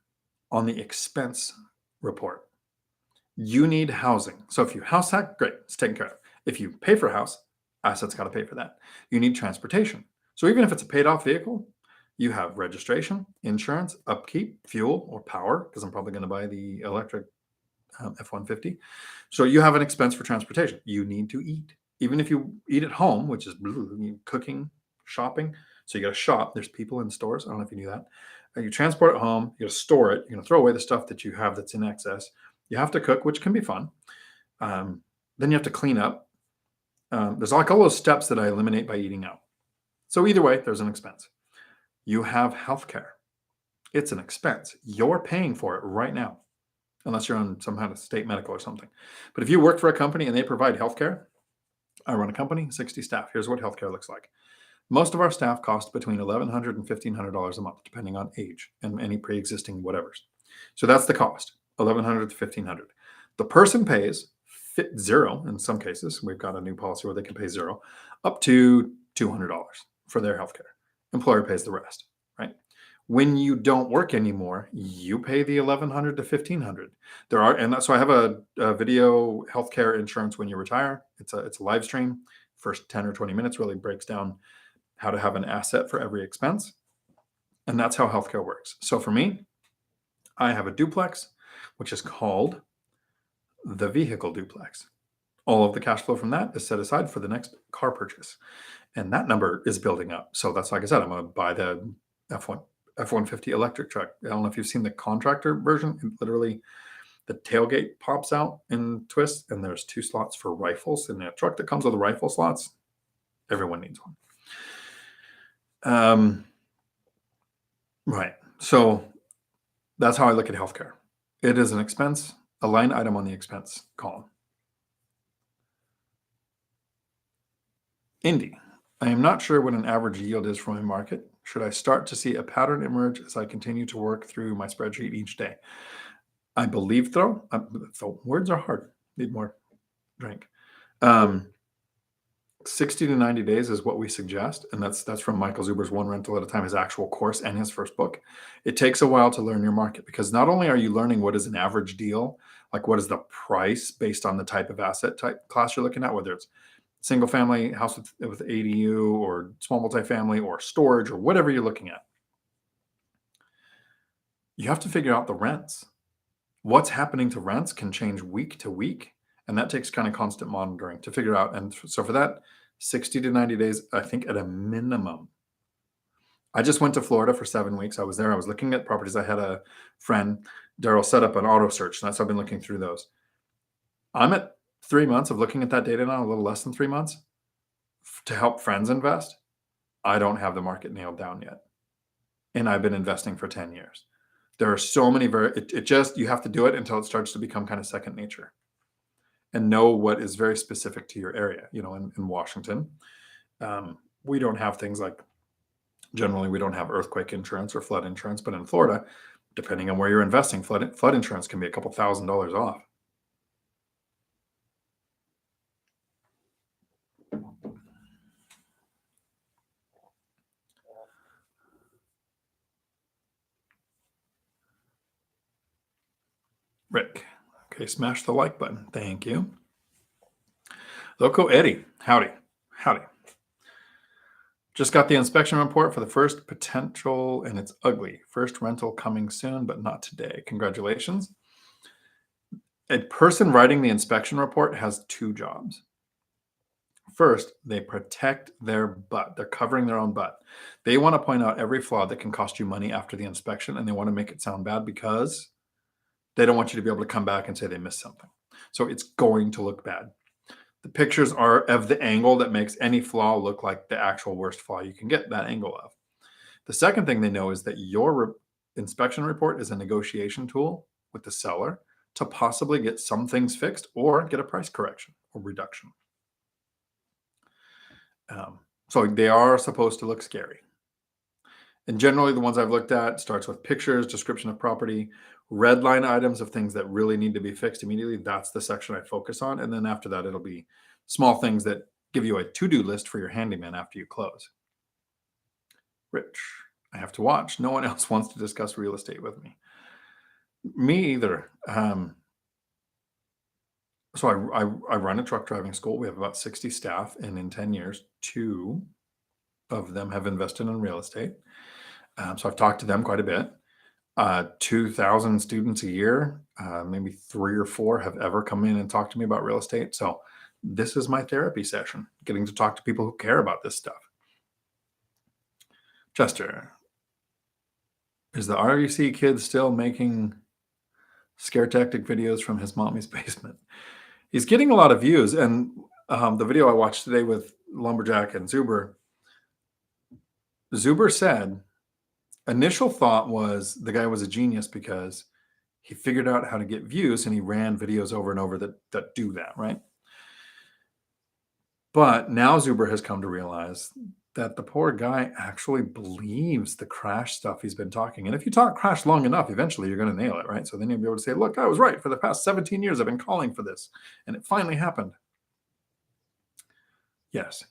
S1: on the expense report. You need housing. So if you house hack, great, it's taken care of. If you pay for a house, assets got to pay for that. You need transportation. So even if it's a paid off vehicle, you have registration, insurance, upkeep, fuel or power, because I'm probably going to buy the electric F-150. So you have an expense for transportation. You need to eat. Even if you eat at home, which is cooking, shopping. So you got to shop. There's people in stores. I don't know if you knew that. You transport it home. You got to store it. You're going to throw away the stuff that you have that's in excess. You have to cook, which can be fun. Then you have to clean up. There's like all those steps that I eliminate by eating out. So either way, there's an expense. You have healthcare. It's an expense. You're paying for it right now, unless you're on some kind of state medical or something. But if you work for a company and they provide healthcare, I run a company, 60 staff. Here's what healthcare looks like. Most of our staff cost between $1,100 and $1,500 a month, depending on age and any pre-existing whatevers. So that's the cost, $1,100 to $1,500. The person pays zero in some cases. We've got a new policy where they can pay zero, up to $200 for their healthcare. Employer pays the rest, right? When you don't work anymore, you pay the $1,100 to $1,500. And so I have a video healthcare insurance when you retire. It's a live stream. First 10 or 20 minutes really breaks down how to have an asset for every expense. And that's how healthcare works. So for me, I have a duplex, which is called the vehicle duplex. All of the cash flow from that is set aside for the next car purchase. And that number is building up. So that's, like I said, I'm going to buy the F-150 electric truck. I don't know if you've seen the contractor version. It literally, the tailgate pops out and twists, and there's 2 slots for rifles. In a truck that comes with the rifle slots, everyone needs one. Right. So that's how I look at healthcare. It is an expense, a line item on the expense column. Indy, I am not sure what an average yield is for my market. Should I start to see a pattern emerge as I continue to work through my spreadsheet each day? I believe so. Words are hard. Need more drink. 60 to 90 days is what we suggest. And that's from Michael Zuber's One Rental at a Time, his actual course and his first book. It takes a while to learn your market, because not only are you learning what is an average deal, like what is the price based on the type of asset type class you're looking at, whether it's single family house with ADU or small multifamily or storage or whatever you're looking at. You have to figure out the rents. What's happening to rents can change week to week. And that takes kind of constant monitoring to figure out. And so for that, 60 to 90 days, I think at a minimum. I just went to Florida for 7 weeks. I was there. I was looking at properties. I had a friend, Daryl, set up an auto search. And that's how I've been looking through those. I'm at 3 months of looking at that data now, a little less than 3 months, to help friends invest. I don't have the market nailed down yet. And I've been investing for 10 years. There are so many, you have to do it until it starts to become kind of second nature and know what is very specific to your area. You know, in Washington, we don't have things like, generally we don't have earthquake insurance or flood insurance, but in Florida, depending on where you're investing, flood insurance can be a couple $1,000s off. Rick, okay, smash the like button. Thank you. Loco Eddie, howdy. Just got the inspection report for the first potential, and it's ugly. First rental coming soon, but not today. Congratulations. A person writing the inspection report has 2 jobs. First, they protect their butt. They're covering their own butt. They want to point out every flaw that can cost you money after the inspection, and they want to make it sound bad because they don't want you to be able to come back and say they missed something. So it's going to look bad. The pictures are of the angle that makes any flaw look like the actual worst flaw you can get that angle of. The second thing they know is that your inspection report is a negotiation tool with the seller to possibly get some things fixed or get a price correction or reduction. So they are supposed to look scary. And generally the ones I've looked at starts with pictures, description of property, red line items of things that really need to be fixed immediately. That's the section I focus on. And then after that, it'll be small things that give you a to-do list for your handyman after you close. Rich, I have to watch. No one else wants to discuss real estate with me. Me either. So I run a truck driving school. We have about 60 staff, and in 10 years, 2 of them have invested in real estate. So I've talked to them quite a bit. 2,000 students a year, maybe 3 or 4 have ever come in and talked to me about real estate. So this is my therapy session, getting to talk to people who care about this stuff. Chester, is the RUC kid still making scare tactic videos from his mommy's basement? He's getting a lot of views, and The video I watched today with Lumberjack and Zuber said, initial thought was the guy was a genius because he figured out how to get views and he ran videos over and over that do that, right? But now Zuber has come to realize that the poor guy actually believes the crash stuff he's been talking. And if you talk crash long enough, eventually you're going to nail it, right? So then you'll be able to say, look, I was right. For the past 17 years, I've been calling for this. And it finally happened. Yes.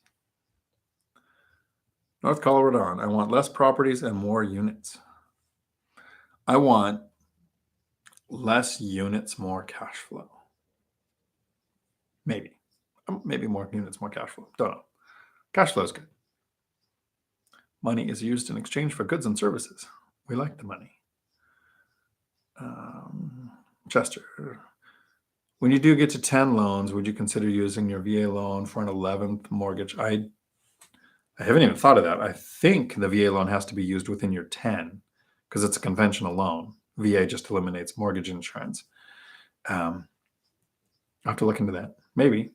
S1: North Colorado, I want less properties and more units. I want less units, more cash flow. Maybe more units, more cash flow. Don't know. Cash flow is good. Money is used in exchange for goods and services. We like the money. Chester, when you do get to 10 loans, would you consider using your VA loan for an 11th mortgage? I haven't even thought of that. I think the VA loan has to be used within your 10 because it's a conventional loan. VA just eliminates mortgage insurance. I'll have to look into that. Maybe.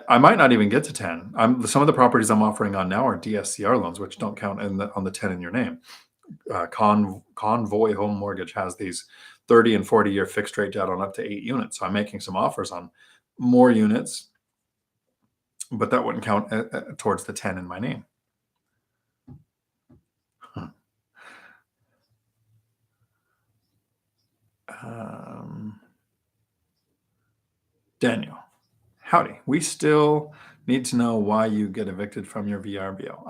S1: I might not even get to 10. Some of the properties I'm offering on now are DSCR loans, which don't count on the 10 in your name. Convoy Home Mortgage has these 30 and 40-year fixed rate debt on up to 8 units. So I'm making some offers on more units, but that wouldn't count towards the 10 in my name. Daniel, howdy. We still need to know why you get evicted from your VRBO.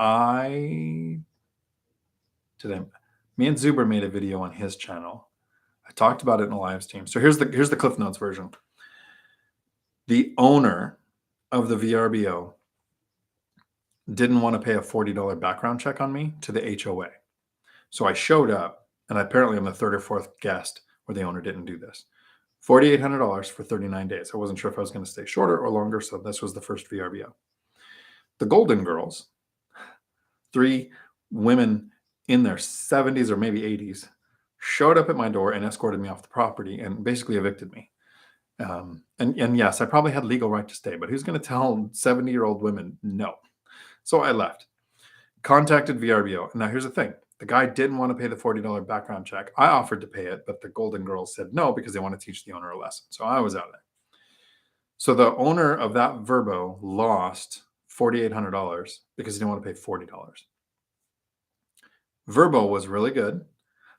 S1: Me and Zuber made a video on his channel. I talked about it in a live stream. So here's the Cliff Notes version. The owner of the VRBO didn't want to pay a $40 background check on me to the HOA. So I showed up, and apparently I'm the third or fourth guest where the owner didn't do this. $4,800 for 39 days. I wasn't sure if I was going to stay shorter or longer, so this was the first VRBO. The Golden Girls, 3 women in their 70s or maybe 80s, showed up at my door and escorted me off the property and basically evicted me. And yes, I probably had legal right to stay, but who's going to tell 70-year-old women no? So I left. Contacted VRBO. Now here's the thing. The guy didn't want to pay the $40 background check. I offered to pay it, but the Golden Girls said no because they want to teach the owner a lesson. So I was out of there. So the owner of that Verbo lost $4,800 because he didn't want to pay $40. Verbo was really good.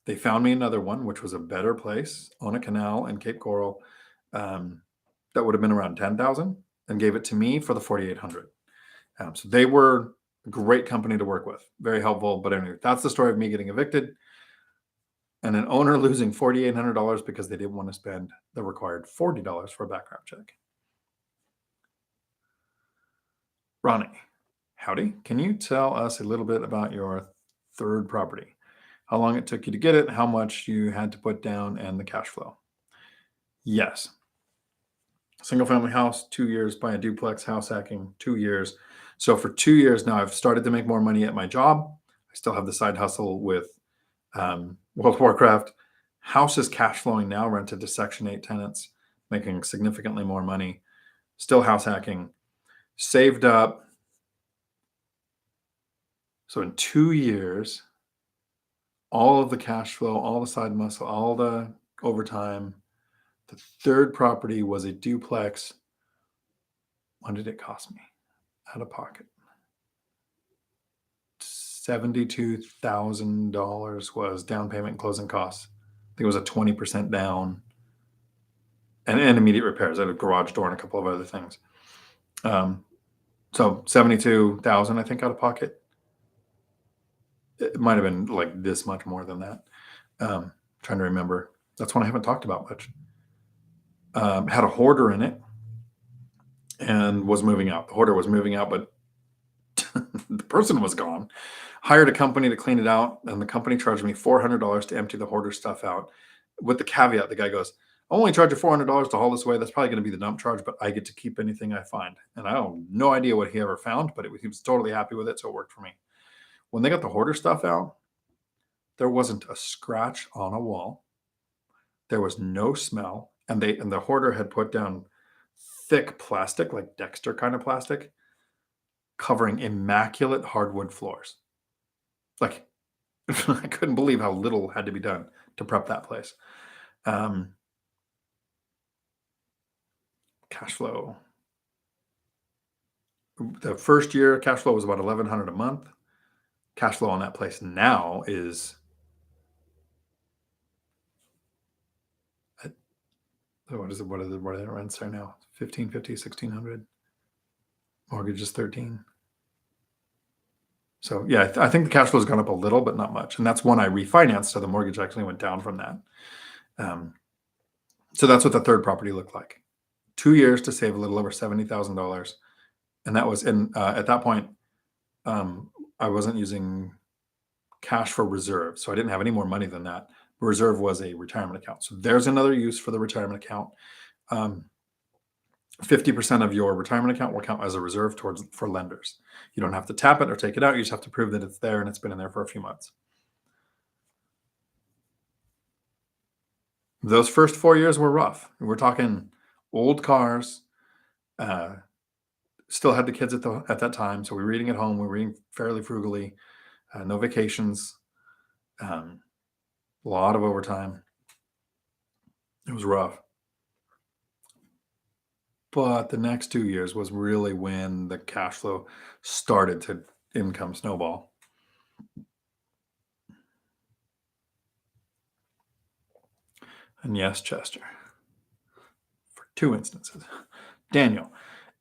S1: They found me another one, which was a better place on a canal in Cape Coral. That would have been around $10,000 and gave it to me for the $4,800. So they were a great company to work with, very helpful. But anyway, that's the story of me getting evicted and an owner losing $4,800 because they didn't want to spend the required $40 for a background check. Ronnie, howdy. Can you tell us a little bit about your third property? How long it took you to get it, how much you had to put down, and the cash flow? Yes. Single family house, 2 years. Buy a duplex, house hacking, 2 years. So for 2 years now, I've started to make more money at my job. I still have the side hustle with World of Warcraft. House is cash flowing now, rented to Section 8 tenants, making significantly more money. Still house hacking. Saved up. So in 2 years, all of the cash flow, all the side muscle, all the overtime. The third property was a duplex. What did it cost me out of pocket? $72,000 was down payment and closing costs. I think it was a 20% down and immediate repairs. I had a garage door and a couple of other things. So $72,000, I think, out of pocket. It might have been like this much more than that. Trying to remember. That's one I haven't talked about much. Had a hoarder in it and was moving out. The hoarder was moving out, but the person was gone. Hired a company to clean it out, and the company charged me $400 to empty the hoarder stuff out. With the caveat, the guy goes, "I'll only charge you $400 to haul this away. That's probably going to be the dump charge, but I get to keep anything I find." And I have no idea what he ever found, but he was totally happy with it, so it worked for me. When they got the hoarder stuff out, there wasn't a scratch on a wall. There was no smell. And the hoarder had put down thick plastic, like Dexter kind of plastic, covering immaculate hardwood floors. Like, I couldn't believe how little had to be done to prep that place. Cash flow. The first year cash flow was about $1,100 a month. Cash flow on that place now is what are the rents there now? $1,550, $1,600. Mortgage is $13. So yeah, I think the cash flow has gone up a little, but not much. And that's when I refinanced, so the mortgage actually went down from that. So that's what the third property looked like. 2 years to save a little over $70,000. And that was at that point, I wasn't using cash for reserve. So I didn't have any more money than that. Reserve was a retirement account. So there's another use for the retirement account. 50% of your retirement account will count as a reserve for lenders. You don't have to tap it or take it out. You just have to prove that it's there and it's been in there for a few months. Those first 4 years were rough. We're talking old cars. Still had the kids at that time, so we were eating at home. We were eating fairly frugally. No vacations. A lot of overtime. It was rough. But the next 2 years was really when the cash flow started to income snowball. And yes, Chester, for 2 instances. Daniel,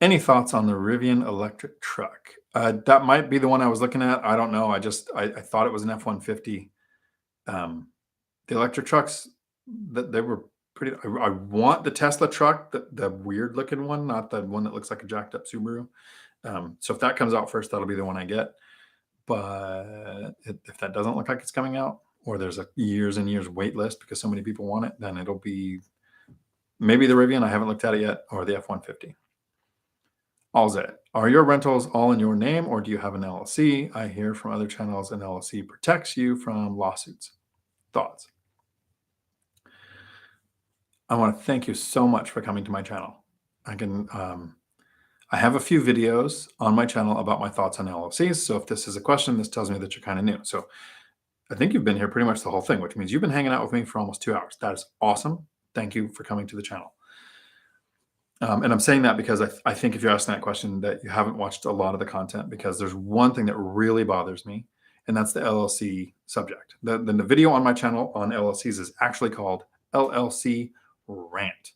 S1: any thoughts on the Rivian electric truck? That might be the one I was looking at. I don't know. I thought it was an F-150. The electric trucks, they were pretty. I want the Tesla truck, the weird looking one, not the one that looks like a jacked up Subaru. So if that comes out first, that'll be the one I get. But if that doesn't look like it's coming out, or there's a years and years wait list because so many people want it, then it'll be maybe the Rivian. I haven't looked at it yet, or the F-150. Alzette, are your rentals all in your name, or do you have an LLC? I hear from other channels an LLC protects you from lawsuits. Thoughts? I want to thank you so much for coming to my channel. I have a few videos on my channel about my thoughts on LLCs. So if this is a question, this tells me that you're kind of new. So I think you've been here pretty much the whole thing, which means you've been hanging out with me for almost 2 hours. That is awesome. Thank you for coming to the channel. And I'm saying that because I think if you're asking that question that you haven't watched a lot of the content, because there's one thing that really bothers me, and that's the LLC subject. The video on my channel on LLCs is actually called Llc Rant.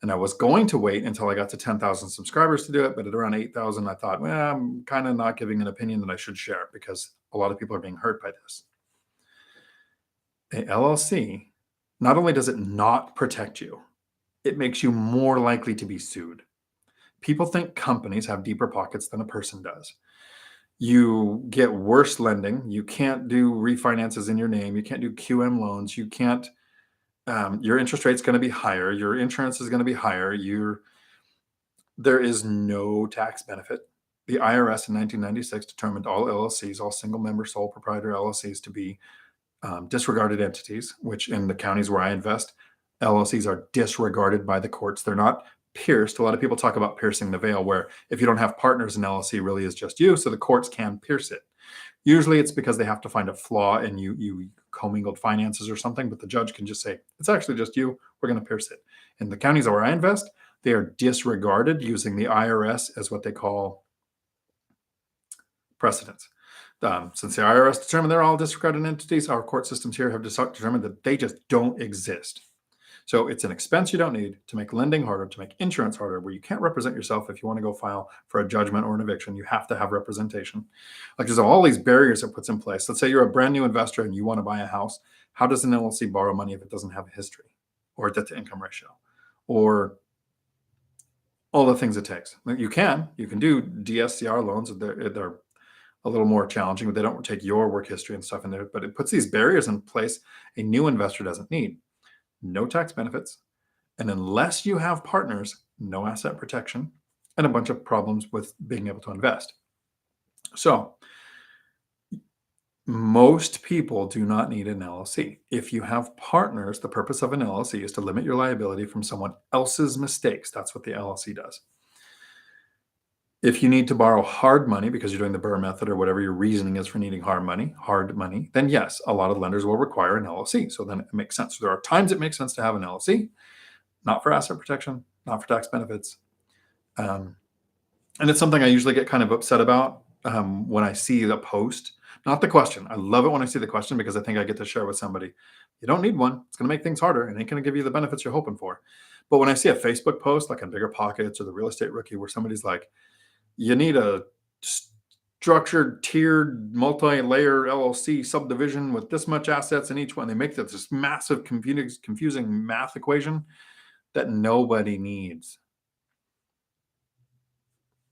S1: And I was going to wait until I got to 10,000 subscribers to do it, but at around 8,000, I thought, well, I'm kind of not giving an opinion that I should share because a lot of people are being hurt by this. A LLC, not only does it not protect you, it makes you more likely to be sued. People think companies have deeper pockets than a person does. You get worse lending. You can't do refinances in your name. You can't do QM loans. You can't. Your interest rate's going to be higher. Your insurance is going to be higher. There is no tax benefit. The IRS in 1996 determined all LLCs, all single member sole proprietor LLCs, to be disregarded entities, which in the counties where I invest, LLCs are disregarded by the courts. They're not pierced. A lot of people talk about piercing the veil, where if you don't have partners, an LLC really is just you, so the courts can pierce it. Usually it's because they have to find a flaw in you commingled finances or something, but the judge can just say, it's actually just you, we're going to pierce it. In the counties where I invest, they are disregarded using the IRS as what they call precedents. Since the IRS determined they're all disregarded entities, our court systems here have determined that they just don't exist. So it's an expense you don't need to make lending harder, to make insurance harder, where you can't represent yourself if you want to go file for a judgment or an eviction. You have to have representation. Like, there's all these barriers it puts in place. Let's say you're a brand new investor and you want to buy a house. How does an LLC borrow money if it doesn't have a history or a debt to income ratio or all the things it takes? You can do DSCR loans. They're a little more challenging, but they don't take your work history and stuff in there. But it puts these barriers in place a new investor doesn't need. No tax benefits, and unless you have partners, no asset protection, and a bunch of problems with being able to invest. So Most people do not need an LLC. If you have partners, the purpose of an LLC is to limit your liability from someone else's mistakes. That's what the LLC does. If you need to borrow hard money because you're doing the Burr method or whatever your reasoning is for needing hard money, then yes, a lot of lenders will require an LLC. So then it makes sense. So there are times it makes sense to have an LLC, not for asset protection, not for tax benefits. And it's something I usually get kind of upset about when I see the post, not the question. I love it when I see the question because I think I get to share with somebody. You don't need one. It's going to make things harder and ain't going to give you the benefits you're hoping for. But when I see a Facebook post like on BiggerPockets or the Real Estate Rookie where somebody's like, you need a structured, tiered, multi-layer LLC subdivision with this much assets in each one. They make this massive, confusing math equation that nobody needs.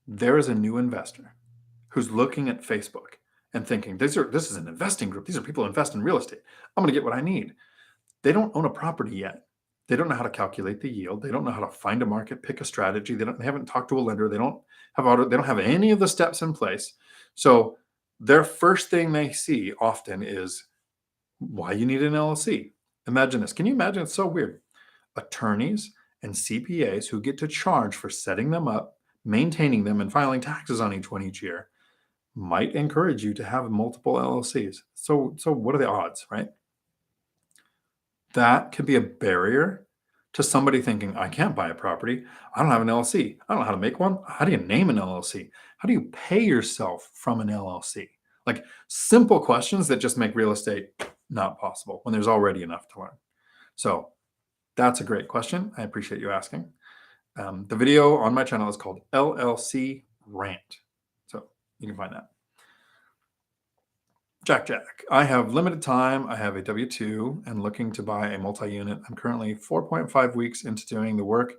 S1: There is a new investor who's looking at Facebook and thinking, this is an investing group. These are people who invest in real estate. I'm going to get what I need. They don't own a property yet. They don't know how to calculate the yield. They don't know how to find a market, pick a strategy. They haven't talked to a lender. They don't have any of the steps in place. So their first thing they see often is why you need an LLC. Imagine this. Can you imagine? It's so weird. Attorneys and CPAs who get to charge for setting them up, maintaining them, and filing taxes on each one each year might encourage you to have multiple LLCs. So what are the odds, right? That could be a barrier to somebody thinking, I can't buy a property. I don't have an LLC. I don't know how to make one. How do you name an LLC? How do you pay yourself from an LLC? Like simple questions that just make real estate not possible when there's already enough to learn. So that's a great question. I appreciate you asking. The video on my channel is called Llc Rant. So you can find that. Jack, I have limited time. I have a W-2 and looking to buy a multi-unit. I'm currently 4.5 weeks into doing the work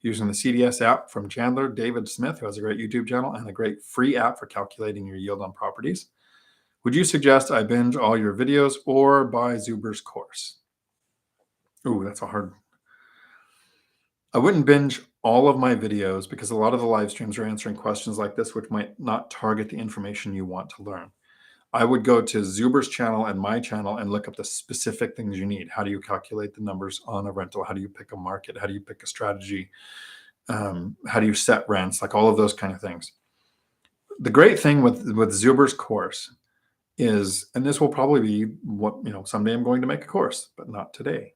S1: using the CDS app from Chandler David Smith, who has a great YouTube channel and a great free app for calculating your yield on properties. Would you suggest I binge all your videos or buy Zuber's course? Ooh, that's a hard. I wouldn't binge all of my videos because a lot of the live streams are answering questions like this, which might not target the information you want to learn. I would go to Zuber's channel and my channel and look up the specific things you need. How do you calculate the numbers on a rental? How do you pick a market? How do you pick a strategy? How do you set rents? Like all of those kind of things. The great thing with Zuber's course is, and this will probably be what, someday I'm going to make a course, but not today.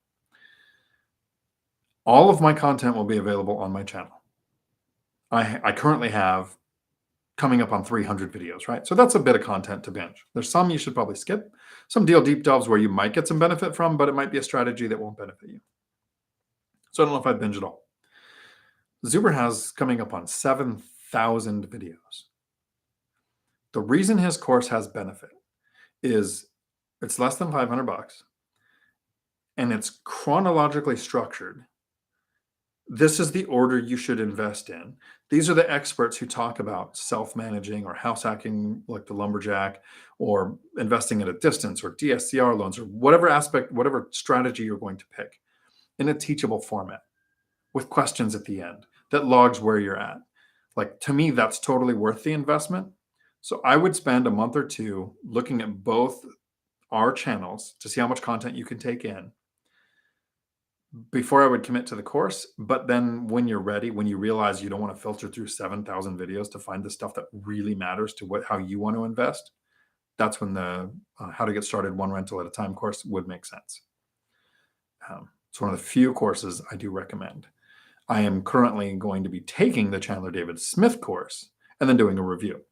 S1: All of my content will be available on my channel. I currently have coming up on 300 videos, right? So that's a bit of content to binge. There's some you should probably skip, some deep dives where you might get some benefit from, but it might be a strategy that won't benefit you. So I don't know if I'd binge it all. Zuber has coming up on 7,000 videos. The reason his course has benefit is it's less than $500 and it's chronologically structured. This is the order you should invest in. These are the experts who talk about self-managing or house hacking like the lumberjack, or investing at a distance, or DSCR loans, or whatever strategy you're going to pick in a teachable format with questions at the end that logs where you're at. Like, to me, that's totally worth the investment. So I would spend a month or two looking at both our channels to see how much content you can take in before I would commit to the course. But then when you're ready, when you realize you don't want to filter through 7,000 videos to find the stuff that really matters to how you want to invest, that's when the How to Get Started One Rental at a Time course would make sense. It's one of the few courses I do recommend. I am currently going to be taking the Chandler David Smith course and then doing a review.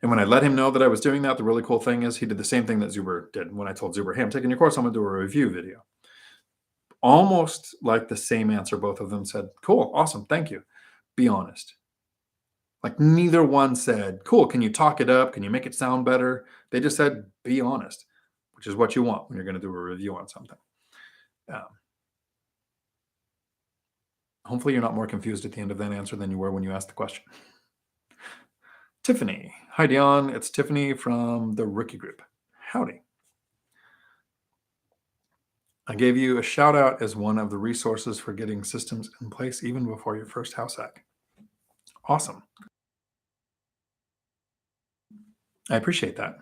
S1: And when I let him know that I was doing that, the really cool thing is he did the same thing that Zuber did. When I told Zuber, hey, I'm taking your course, I'm going to do a review video. Almost like the same answer, both of them said, cool, awesome, thank you. Be honest. Like neither one said, cool, can you talk it up? Can you make it sound better? They just said, be honest, which is what you want when you're going to do a review on something. Hopefully you're not more confused at the end of that answer than you were when you asked the question. Tiffany. Hi, Dion. It's Tiffany from the Rookie Group. Howdy. I gave you a shout out as one of the resources for getting systems in place even before your first house hack. Awesome. I appreciate that.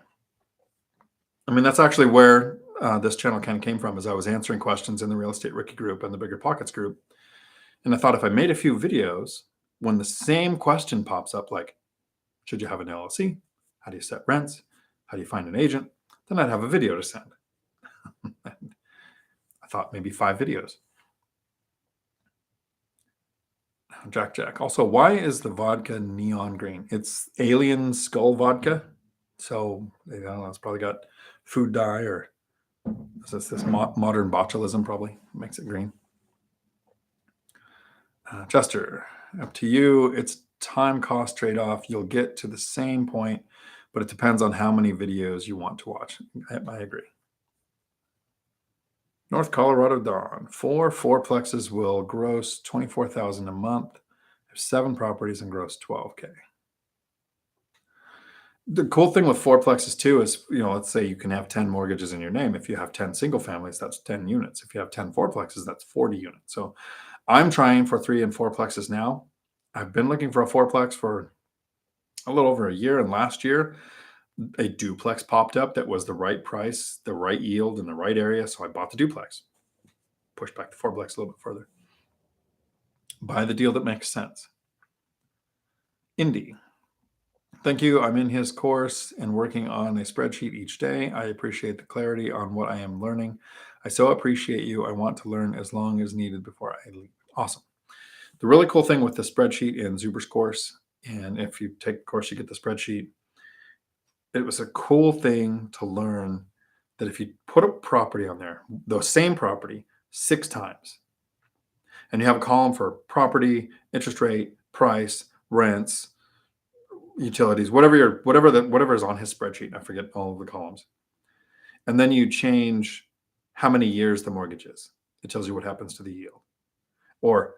S1: I mean, that's actually where this channel kind of came from, as I was answering questions in the Real Estate Rookie group and the BiggerPockets group. And I thought if I made a few videos, when the same question pops up, like, should you have an LLC? How do you set rents? How do you find an agent? Then I'd have a video to send. I thought maybe 5 videos. Jack. Also, why is the vodka neon green? It's alien skull vodka. So, I don't know, it's probably got food dye, or is this modern botulism probably makes it green. Chester, up to you. It's time cost trade-off. You'll get to the same point, but it depends on how many videos you want to watch. I agree. North Colorado Dawn, 4 fourplexes will gross $24,000 a month. There's 7 properties and gross $12K. The cool thing with fourplexes too is, let's say you can have 10 mortgages in your name. If you have 10 single families, that's 10 units. If you have 10 fourplexes, that's 40 units. So I'm trying for 3 and 4plexes now. I've been looking for a fourplex for a little over a year, and last year a duplex popped up that was the right price, the right yield, in the right area. So I bought the duplex, pushed back the fourplex a little bit further. Buy the deal that makes sense. Indy, thank you. I'm in his course and working on a spreadsheet each day. I appreciate the clarity on what I am learning. I so appreciate you. I want to learn as long as needed before I leave. Awesome. The really cool thing with the spreadsheet in Zuber's course, and if you take the course, you get the spreadsheet. It was a cool thing to learn that if you put a property on there, the same property 6 times, and you have a column for property, interest rate, price, rents, utilities, whatever is on his spreadsheet. I forget all of the columns. And then you change how many years the mortgage is. It tells you what happens to the yield, or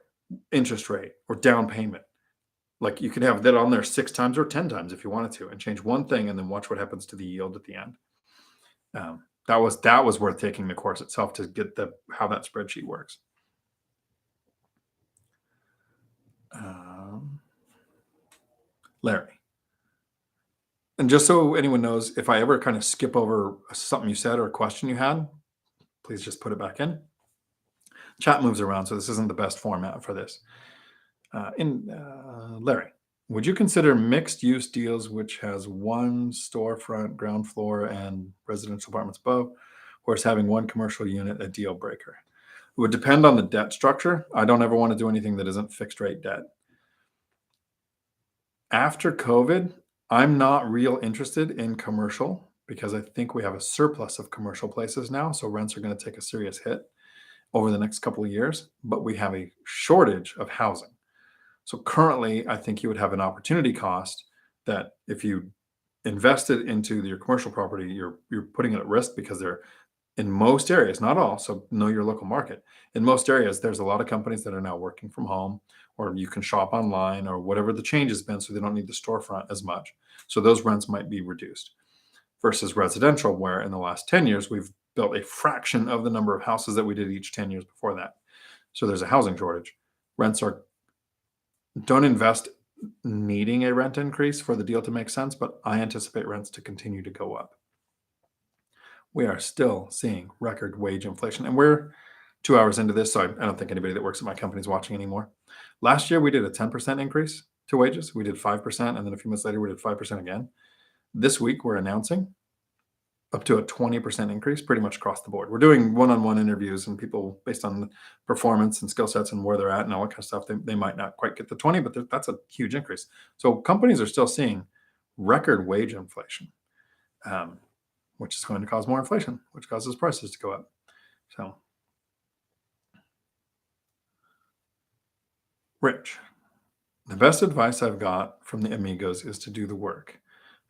S1: interest rate, or down payment. Like, you could have that on there 6 times or 10 times if you wanted to, and change one thing and then watch what happens to the yield at the end. That was worth taking the course itself to get how that spreadsheet works. Larry. And just so anyone knows, if I ever kind of skip over something you said or a question you had, please just put it back in. Chat moves around, so this isn't the best format for this. Larry, would you consider mixed-use deals which has 1 storefront, ground floor, and residential apartments above, or is having 1 commercial unit a deal breaker? It would depend on the debt structure. I don't ever want to do anything that isn't fixed-rate debt. After COVID, I'm not real interested in commercial because I think we have a surplus of commercial places now, so rents are going to take a serious hit over the next couple of years, but we have a shortage of housing. So currently, I think you would have an opportunity cost that if you invested into your commercial property, you're putting it at risk, because they're, in most areas, not all, so know your local market. In most areas, there's a lot of companies that are now working from home, or you can shop online, or whatever the change has been, so they don't need the storefront as much. So those rents might be reduced. Versus residential, where in the last 10 years, we've built a fraction of the number of houses that we did each 10 years before that. So there's a housing shortage. Don't invest needing a rent increase for the deal to make sense, but I anticipate rents to continue to go up. We are still seeing record wage inflation, and we're 2 hours into this, so I don't think anybody that works at my company is watching anymore. Last year, we did a 10% increase to wages. We did 5%, and then a few months later, we did 5% again. This week, we're announcing up to a 20% increase pretty much across the board. We're doing one-on-one interviews, and people, based on performance and skill sets and where they're at and all that kind of stuff, they might not quite get the 20, but that's a huge increase. So companies are still seeing record wage inflation, which is going to cause more inflation, which causes prices to go up. So, Rich, the best advice I've got from the amigos is to do the work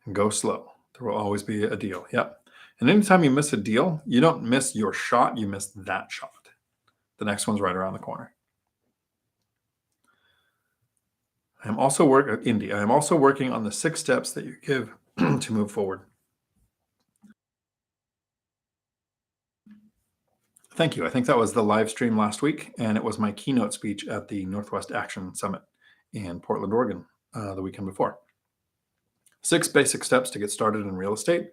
S1: and go slow. There will always be a deal. Yep. And anytime you miss a deal, you don't miss your shot, you miss that shot. The next one's right around the corner. I'm also working on the 6 steps that you give to move forward. Thank you. I think that was the live stream last week, and it was my keynote speech at the Northwest Action Summit in Portland, Oregon, the weekend before. 6 basic steps to get started in real estate.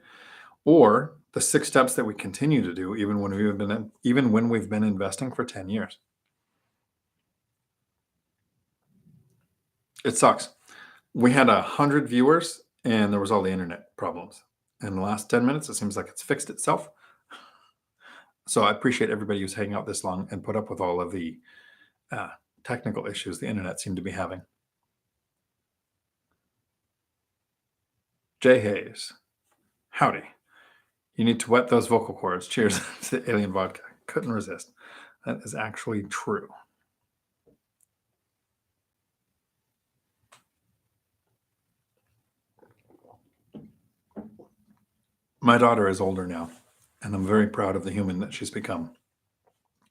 S1: or the 6 steps that we continue to do even when we've been investing for 10 years. It sucks. We had 100 viewers and there was all the internet problems. In the last 10 minutes, it seems like it's fixed itself. So I appreciate everybody who's hanging out this long and put up with all of the technical issues the internet seemed to be having. Jay Hayes, howdy. You need to wet those vocal cords. Cheers to the alien vodka. Couldn't resist. That is actually true. My daughter is older now, and I'm very proud of the human that she's become.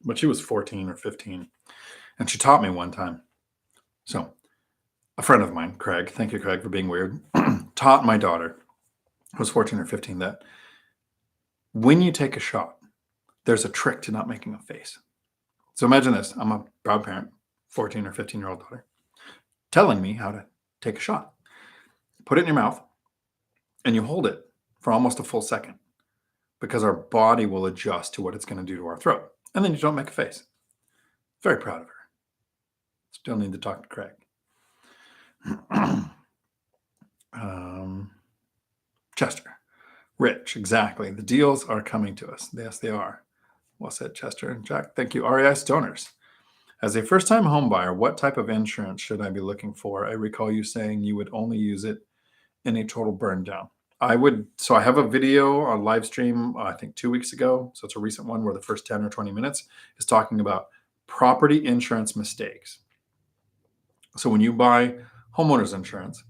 S1: But she was 14 or 15, and she taught me one time. So a friend of mine, Craig, thank you, Craig, for being weird, taught my daughter, who was 14 or 15, that when you take a shot, there's a trick to not making a face. So imagine this. I'm a proud parent, 14 or 15-year-old daughter, telling me how to take a shot. Put it in your mouth, and you hold it for almost a full second because our body will adjust to what it's going to do to our throat. And then you don't make a face. Very proud of her. Still need to talk to Craig. Chester. Rich, exactly. The deals are coming to us. Yes, they are. Well said, Chester and Jack. Thank you. REI Stoners. As a first-time home buyer, what type of insurance should I be looking for? I recall you saying you would only use it in a total burn down. I have a video on live stream, I think 2 weeks ago. So it's a recent one where the first 10 or 20 minutes is talking about property insurance mistakes. So when you buy homeowners insurance,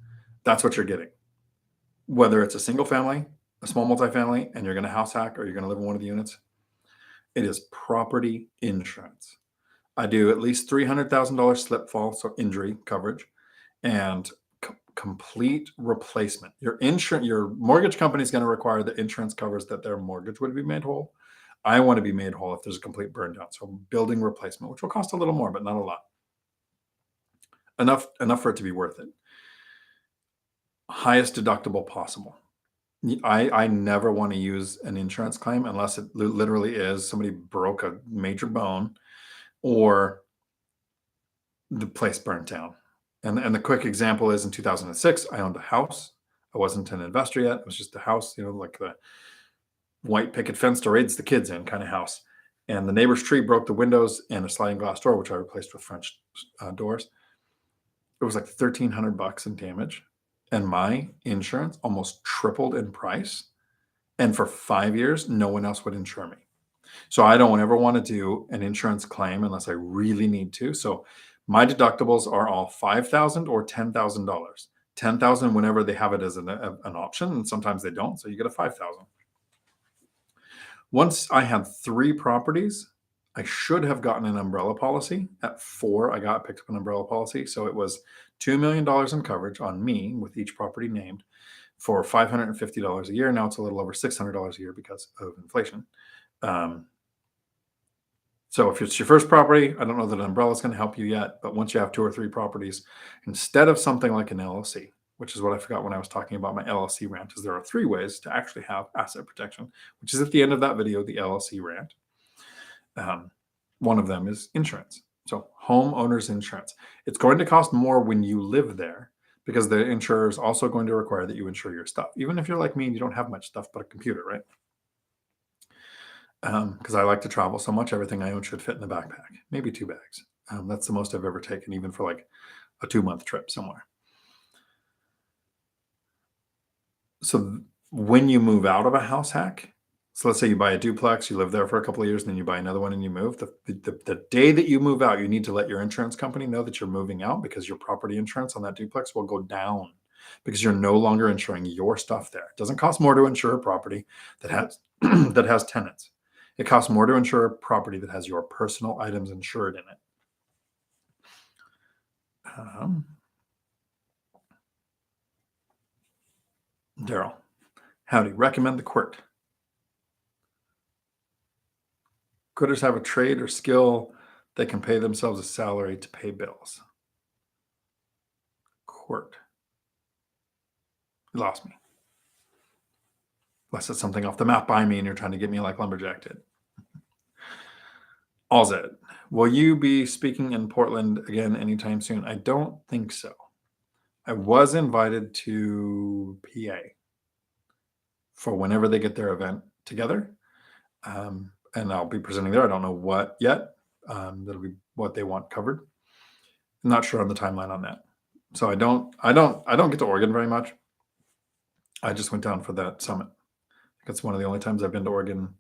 S1: that's what you're getting. Whether it's a single family, a small multifamily, and you're going to house hack or you're going to live in one of the units, it is property insurance. I do at least $300,000 slip fall, so injury coverage, and complete replacement. Your mortgage company is going to require that insurance covers that their mortgage would be made whole. I want to be made whole if there's a complete burn down. So building replacement, which will cost a little more, but not a lot. Enough for it to be worth it. Highest deductible possible. I never want to use an insurance claim unless it literally is somebody broke a major bone or the place burnt down. And the quick example is in 2006, I owned a house. I wasn't an investor yet. It was just a house, like the white picket fence to raise the kids in kind of house. And the neighbor's tree broke the windows and a sliding glass door, which I replaced with French doors. It was like $1,300 in damage. And my insurance almost tripled in price. And for 5 years, no one else would insure me. So I don't ever want to do an insurance claim unless I really need to. So my deductibles are all $5,000 or $10,000. $10,000 whenever they have it as an option, and sometimes they don't. So you get a $5,000. Once I had 3 properties, I should have gotten an umbrella policy. At 4, I picked up an umbrella policy. So it was $2 million in coverage on me with each property named for $550 a year. Now it's a little over $600 a year because of inflation. So if it's your first property, I don't know that an umbrella is going to help you yet. But once you have 2 or 3 properties, instead of something like an LLC, which is what I forgot when I was talking about my Llc rant, is there are 3 ways to actually have asset protection, which is at the end of that video, the Llc rant. One of them is insurance. So homeowners insurance. It's going to cost more when you live there because the insurer is also going to require that you insure your stuff. Even if you're like me and you don't have much stuff but a computer, right? Because I like to travel so much, everything I own should fit in the backpack, maybe 2 bags. That's the most I've ever taken, even for like a 2-month trip somewhere. So when you move out of a house hack, so let's say you buy a duplex, you live there for a couple of years, and then you buy another one and you move. The day that you move out, you need to let your insurance company know that you're moving out because your property insurance on that duplex will go down because you're no longer insuring your stuff there. It doesn't cost more to insure a property that has that has tenants. It costs more to insure a property that has your personal items insured in it. Daryl, howdy. Recommend the quirt. Quitters have a trade or skill they can pay themselves a salary to pay bills. Quirt. You lost me. Unless it's something off the map by me and you're trying to get me like Lumberjack did. All's it. Will you be speaking in Portland again anytime soon? I don't think so. I was invited to PA for whenever they get their event together. And I'll be presenting there. I don't know what yet. That'll be what they want covered. I'm not sure on the timeline on that. So I don't get to Oregon very much. I just went down for that summit. I think it's one of the only times I've been to Oregon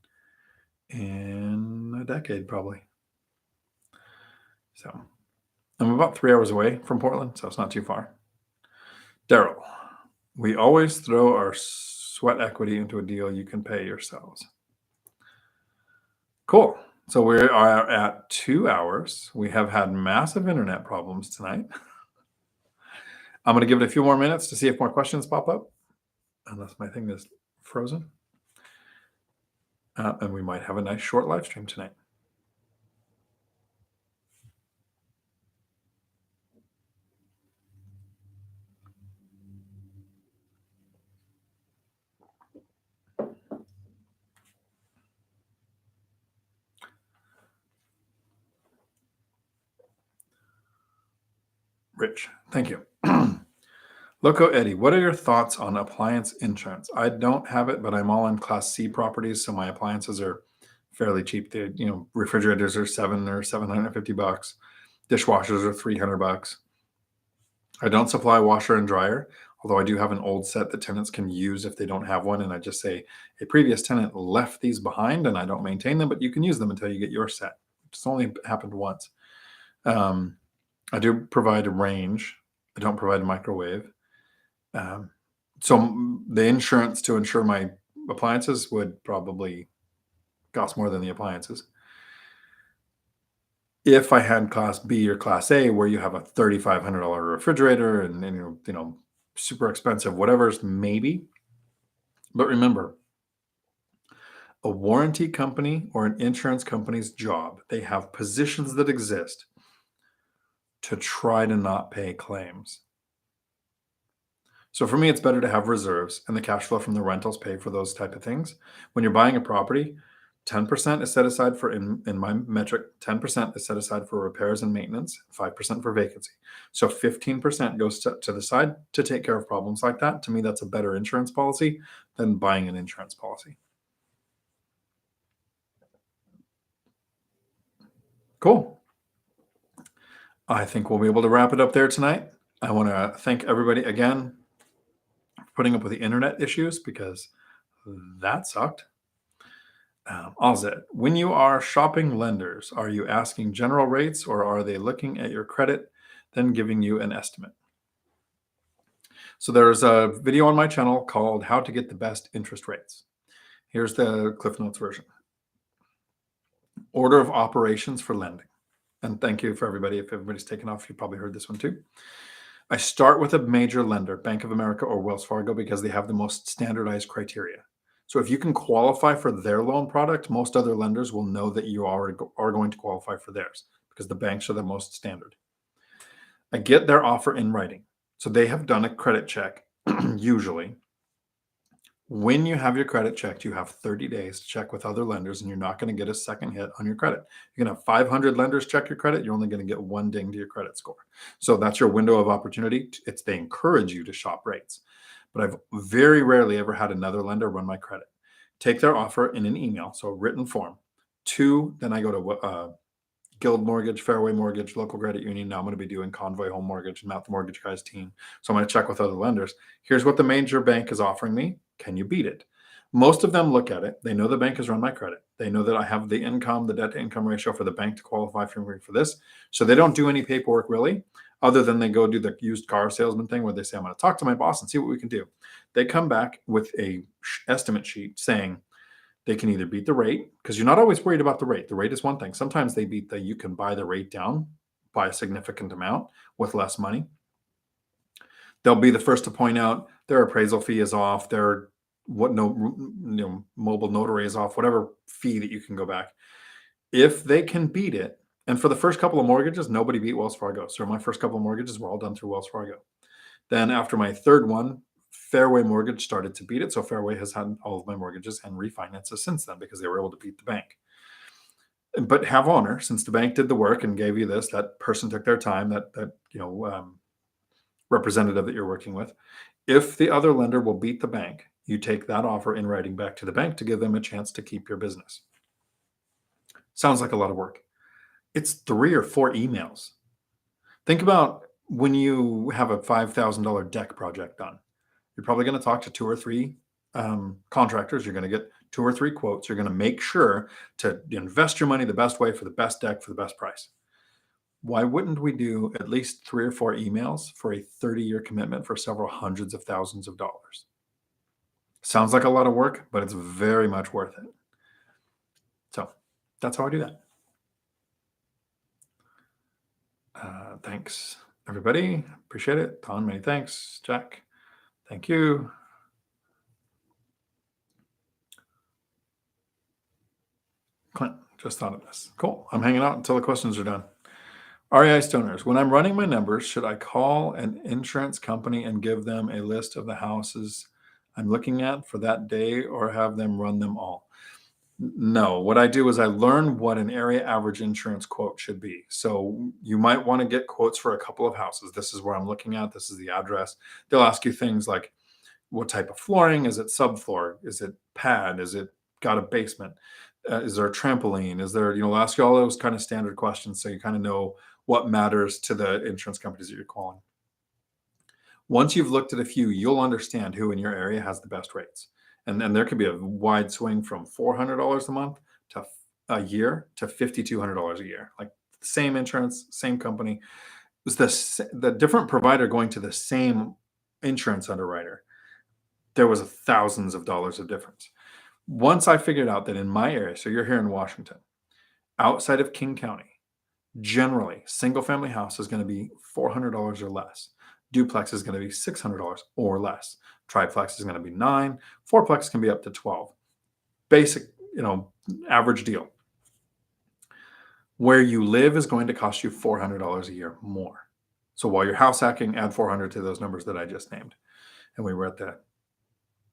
S1: in a decade, probably. So I'm about 3 hours away from Portland, so it's not too far. Daryl, we always throw our sweat equity into a deal you can pay yourselves. Cool. So we are at 2 hours. We have had massive internet problems tonight. I'm going to give it a few more minutes to see if more questions pop up, unless my thing is frozen. And we might have a nice short live stream tonight. Rich, thank you. Loco Eddie, what are your thoughts on appliance insurance? I don't have it, but I'm all in Class C properties, so my appliances are fairly cheap. Refrigerators are $700 or $750. Dishwashers are $300. I don't supply washer and dryer, although I do have an old set that tenants can use if they don't have one. And I just say a previous tenant left these behind, and I don't maintain them, but you can use them until you get your set. It's only happened once. I do provide a range. I don't provide a microwave. So the insurance to insure my appliances would probably cost more than the appliances. If I had Class B or Class A, where you have a $3,500 refrigerator and super expensive whatever's, maybe. But remember, a warranty company or an insurance company's job, they have positions that exist to try to not pay claims. So for me, it's better to have reserves and the cash flow from the rentals pay for those type of things. When you're buying a property, 10% is set aside for, in my metric, 10% is set aside for repairs and maintenance, 5% for vacancy. So 15% goes to the side to take care of problems like that. To me, that's a better insurance policy than buying an insurance policy. Cool. I think we'll be able to wrap it up there tonight. I want to thank everybody again for putting up with the internet issues, because that sucked. Ozet, when you are shopping lenders, are you asking general rates, or are they looking at your credit, then giving you an estimate? So there's a video on my channel called How to Get the Best Interest Rates. Here's the Cliff Notes version. Order of operations for lending. And thank you for everybody. If everybody's taken off, you probably heard this one too. I start with a major lender, Bank of America or Wells Fargo, because they have the most standardized criteria. So if you can qualify for their loan product, most other lenders will know that you are going to qualify for theirs, because the banks are the most standard. I get their offer in writing. So they have done a credit check, usually. When you have your credit checked, you have 30 days to check with other lenders, and you're not going to get a second hit on your credit. You're going to have 500 lenders check your credit. You're only going to get one ding to your credit score. So that's your window of opportunity. They encourage you to shop rates. But I've very rarely ever had another lender run my credit. Take their offer in an email, so a written form. Then I go to Guild Mortgage, Fairway Mortgage, local credit union. Now I'm going to be doing Convoy Home Mortgage, not the Mortgage Guys team. So I'm going to check with other lenders. Here's what the major bank is offering me. Can you beat it? Most of them look at it. They know the bank has run my credit. They know that I have the income, the debt to income ratio for the bank to qualify for me for this. So they don't do any paperwork really, other than they go do the used car salesman thing where they say, I'm going to talk to my boss and see what we can do. They come back with a estimate sheet saying they can either beat the rate, because you're not always worried about the rate. The rate is one thing. Sometimes they beat you can buy the rate down by a significant amount with less money. They'll be the first to point out their appraisal fee is off, their mobile notary is off, whatever fee that you can go back. If they can beat it, and for the first couple of mortgages, nobody beat Wells Fargo. So my first couple of mortgages were all done through Wells Fargo. Then after my third one, Fairway Mortgage started to beat it. So Fairway has had all of my mortgages and refinances since then because they were able to beat the bank. But have honor, since the bank did the work and gave you this, that person took their time, that representative that you're working with. If the other lender will beat the bank, you take that offer in writing back to the bank to give them a chance to keep your business. Sounds like a lot of work. It's 3 or 4 emails. Think about when you have a $5,000 deck project done. You're probably going to talk to 2 or 3 contractors. You're going to get 2 or 3 quotes. You're going to make sure to invest your money the best way for the best deck for the best price. Why wouldn't we do at least 3 or 4 emails for a 30-year commitment for several hundreds of thousands of dollars? Sounds like a lot of work, but it's very much worth it. So that's how I do that. Thanks, everybody. Appreciate it. Don, many thanks. Jack, thank you. Clint, just thought of this. Cool. I'm hanging out until the questions are done. REI Stoners, when I'm running my numbers, should I call an insurance company and give them a list of the houses I'm looking at for that day or have them run them all? No, what I do is I learn what an area average insurance quote should be. So you might want to get quotes for a couple of houses. This is where I'm looking at. This is the address. They'll ask you things like, what type of flooring? Is it subfloor? Is it pad? Is it got a basement? Is there a trampoline? Is there, they'll ask you all those kind of standard questions so you kind of know what matters to the insurance companies that you're calling. Once you've looked at a few, you'll understand who in your area has the best rates. And then there could be a wide swing from $400 a month to a year to $5,200 a year. Like same insurance, same company. It was the different provider going to the same insurance underwriter. There was thousands of dollars of difference. Once I figured out that in my area, so you're here in Washington, outside of King County, generally single family house is going to be $400 or less. Duplex is going to be $600 or less. Triplex is going to be $9. Fourplex can be up to $12. Basic, average deal. Where you live is going to cost you $400 a year more. So while you're house hacking, add 400 to those numbers that I just named. And we were at the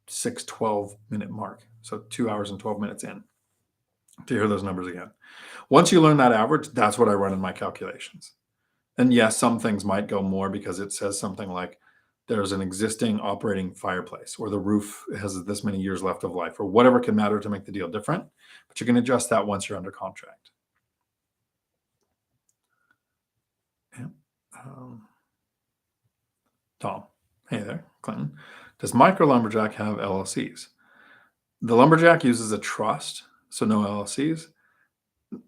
S1: 12-minute mark. So 2 hours and 12 minutes in to hear those numbers again. Once you learn that average, that's what I run in my calculations. And yes, some things might go more because it says something like there's an existing operating fireplace or the roof has this many years left of life or whatever can matter to make the deal different. But you can adjust that once you're under contract. Yeah. Tom, hey there, Clinton. Does Micro Lumberjack have LLCs? The Lumberjack uses a trust, so no LLCs.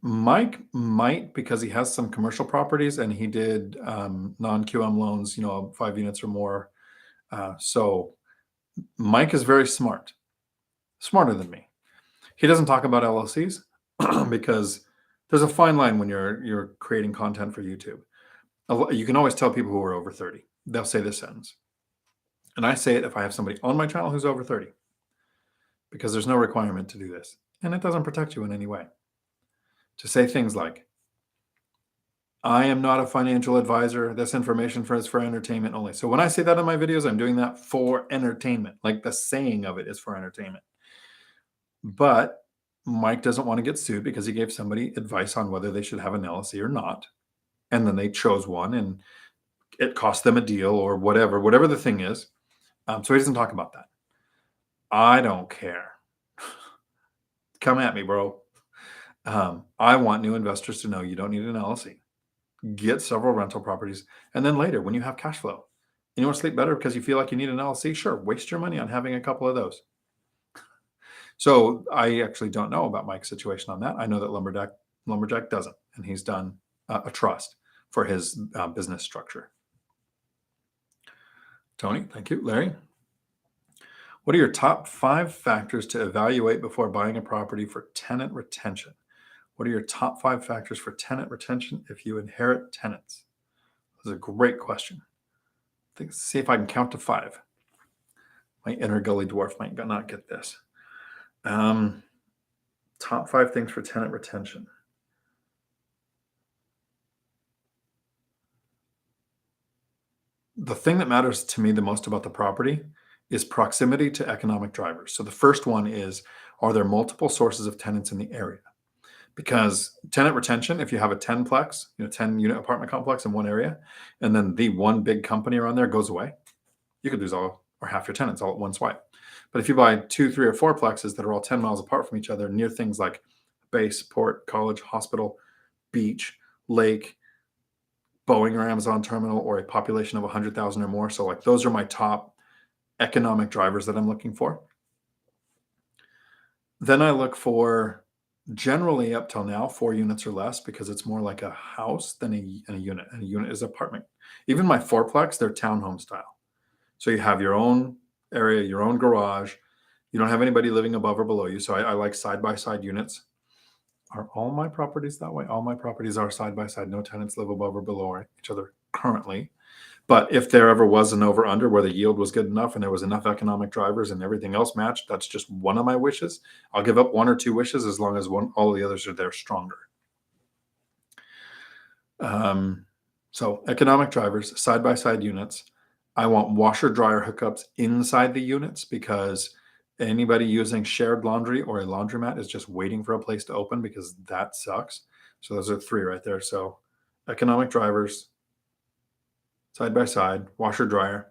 S1: Mike might, because he has some commercial properties and he did non-QM loans, 5 units or more. So Mike is very smart, smarter than me. He doesn't talk about LLCs because there's a fine line when you're creating content for YouTube. You can always tell people who are over 30. They'll say this sentence. And I say it if I have somebody on my channel who's over 30, because there's no requirement to do this. And it doesn't protect you in any way. To say things like, I am not a financial advisor. This information is for entertainment only. So when I say that in my videos, I'm doing that for entertainment. Like the saying of it is for entertainment. But Mike doesn't want to get sued because he gave somebody advice on whether they should have an LLC or not. And then they chose one and it cost them a deal or whatever the thing is. So he doesn't talk about that. I don't care. Come at me, bro. I want new investors to know you don't need an LLC. Get several rental properties. And then later, when you have cash flow and you want to sleep better because you feel like you need an LLC, sure, waste your money on having a couple of those. So I actually don't know about Mike's situation on that. I know that Lumberjack doesn't, and he's done a trust for his business structure. Tony, thank you. Larry, what are your top 5 factors to evaluate before buying a property for tenant retention? What are your top 5 factors for tenant retention if you inherit tenants? That's a great question. See if I can count to 5. My inner gully dwarf might not get this. Top 5 things for tenant retention. The thing that matters to me the most about the property is proximity to economic drivers. So the first one is, are there multiple sources of tenants in the area? Because tenant retention, if you have a 10-plex, 10-unit apartment complex in one area, and then the one big company around there goes away, you could lose all or half your tenants all at one swipe. But if you buy 2, 3, or 4 plexes that are all 10 miles apart from each other near things like base, port, college, hospital, beach, lake, Boeing or Amazon terminal, or a population of 100,000 or more. So like those are my top economic drivers that I'm looking for. Then I look for, generally up till now, 4 units or less, because it's more like a house than a unit. And a unit is apartment. Even my 4-plex, they're townhome style. So you have your own area, your own garage. You don't have anybody living above or below you. So I like side-by-side units. Are all my properties that way? All my properties are side-by-side. No tenants live above or below each other currently. But if there ever was an over-under where the yield was good enough and there was enough economic drivers and everything else matched, that's just one of my wishes. I'll give up 1 or 2 wishes as long as all the others are there stronger. So economic drivers, side-by-side units. I want washer-dryer hookups inside the units, because anybody using shared laundry or a laundromat is just waiting for a place to open, because that sucks. So those are 3 right there. So economic drivers, side-by-side, washer-dryer.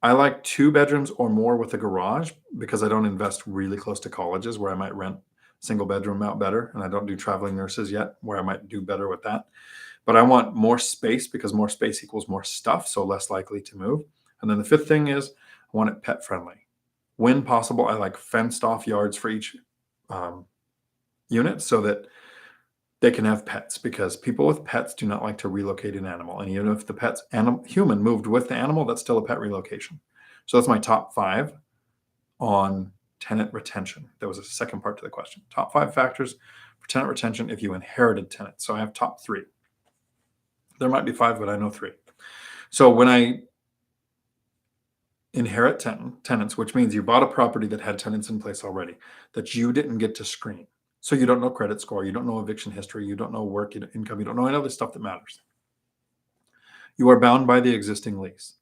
S1: I like 2 bedrooms or more with a garage, because I don't invest really close to colleges where I might rent single bedroom out better. And I don't do traveling nurses yet where I might do better with that. But I want more space, because more space equals more stuff, so less likely to move. And then the 5th thing is I want it pet friendly. When possible, I like fenced off yards for each unit so that they can have pets, because people with pets do not like to relocate an animal. And even if the human moved with the animal, that's still a pet relocation. So that's my top 5 on tenant retention. There was a second part to the question. Top 5 factors for tenant retention if you inherited tenants. So I have top 3. There might be 5, but I know 3. So when I inherit tenants, which means you bought a property that had tenants in place already that you didn't get to screen. So you don't know credit score, you don't know eviction history, you don't know work income, you don't know any other stuff that matters. You are bound by the existing lease.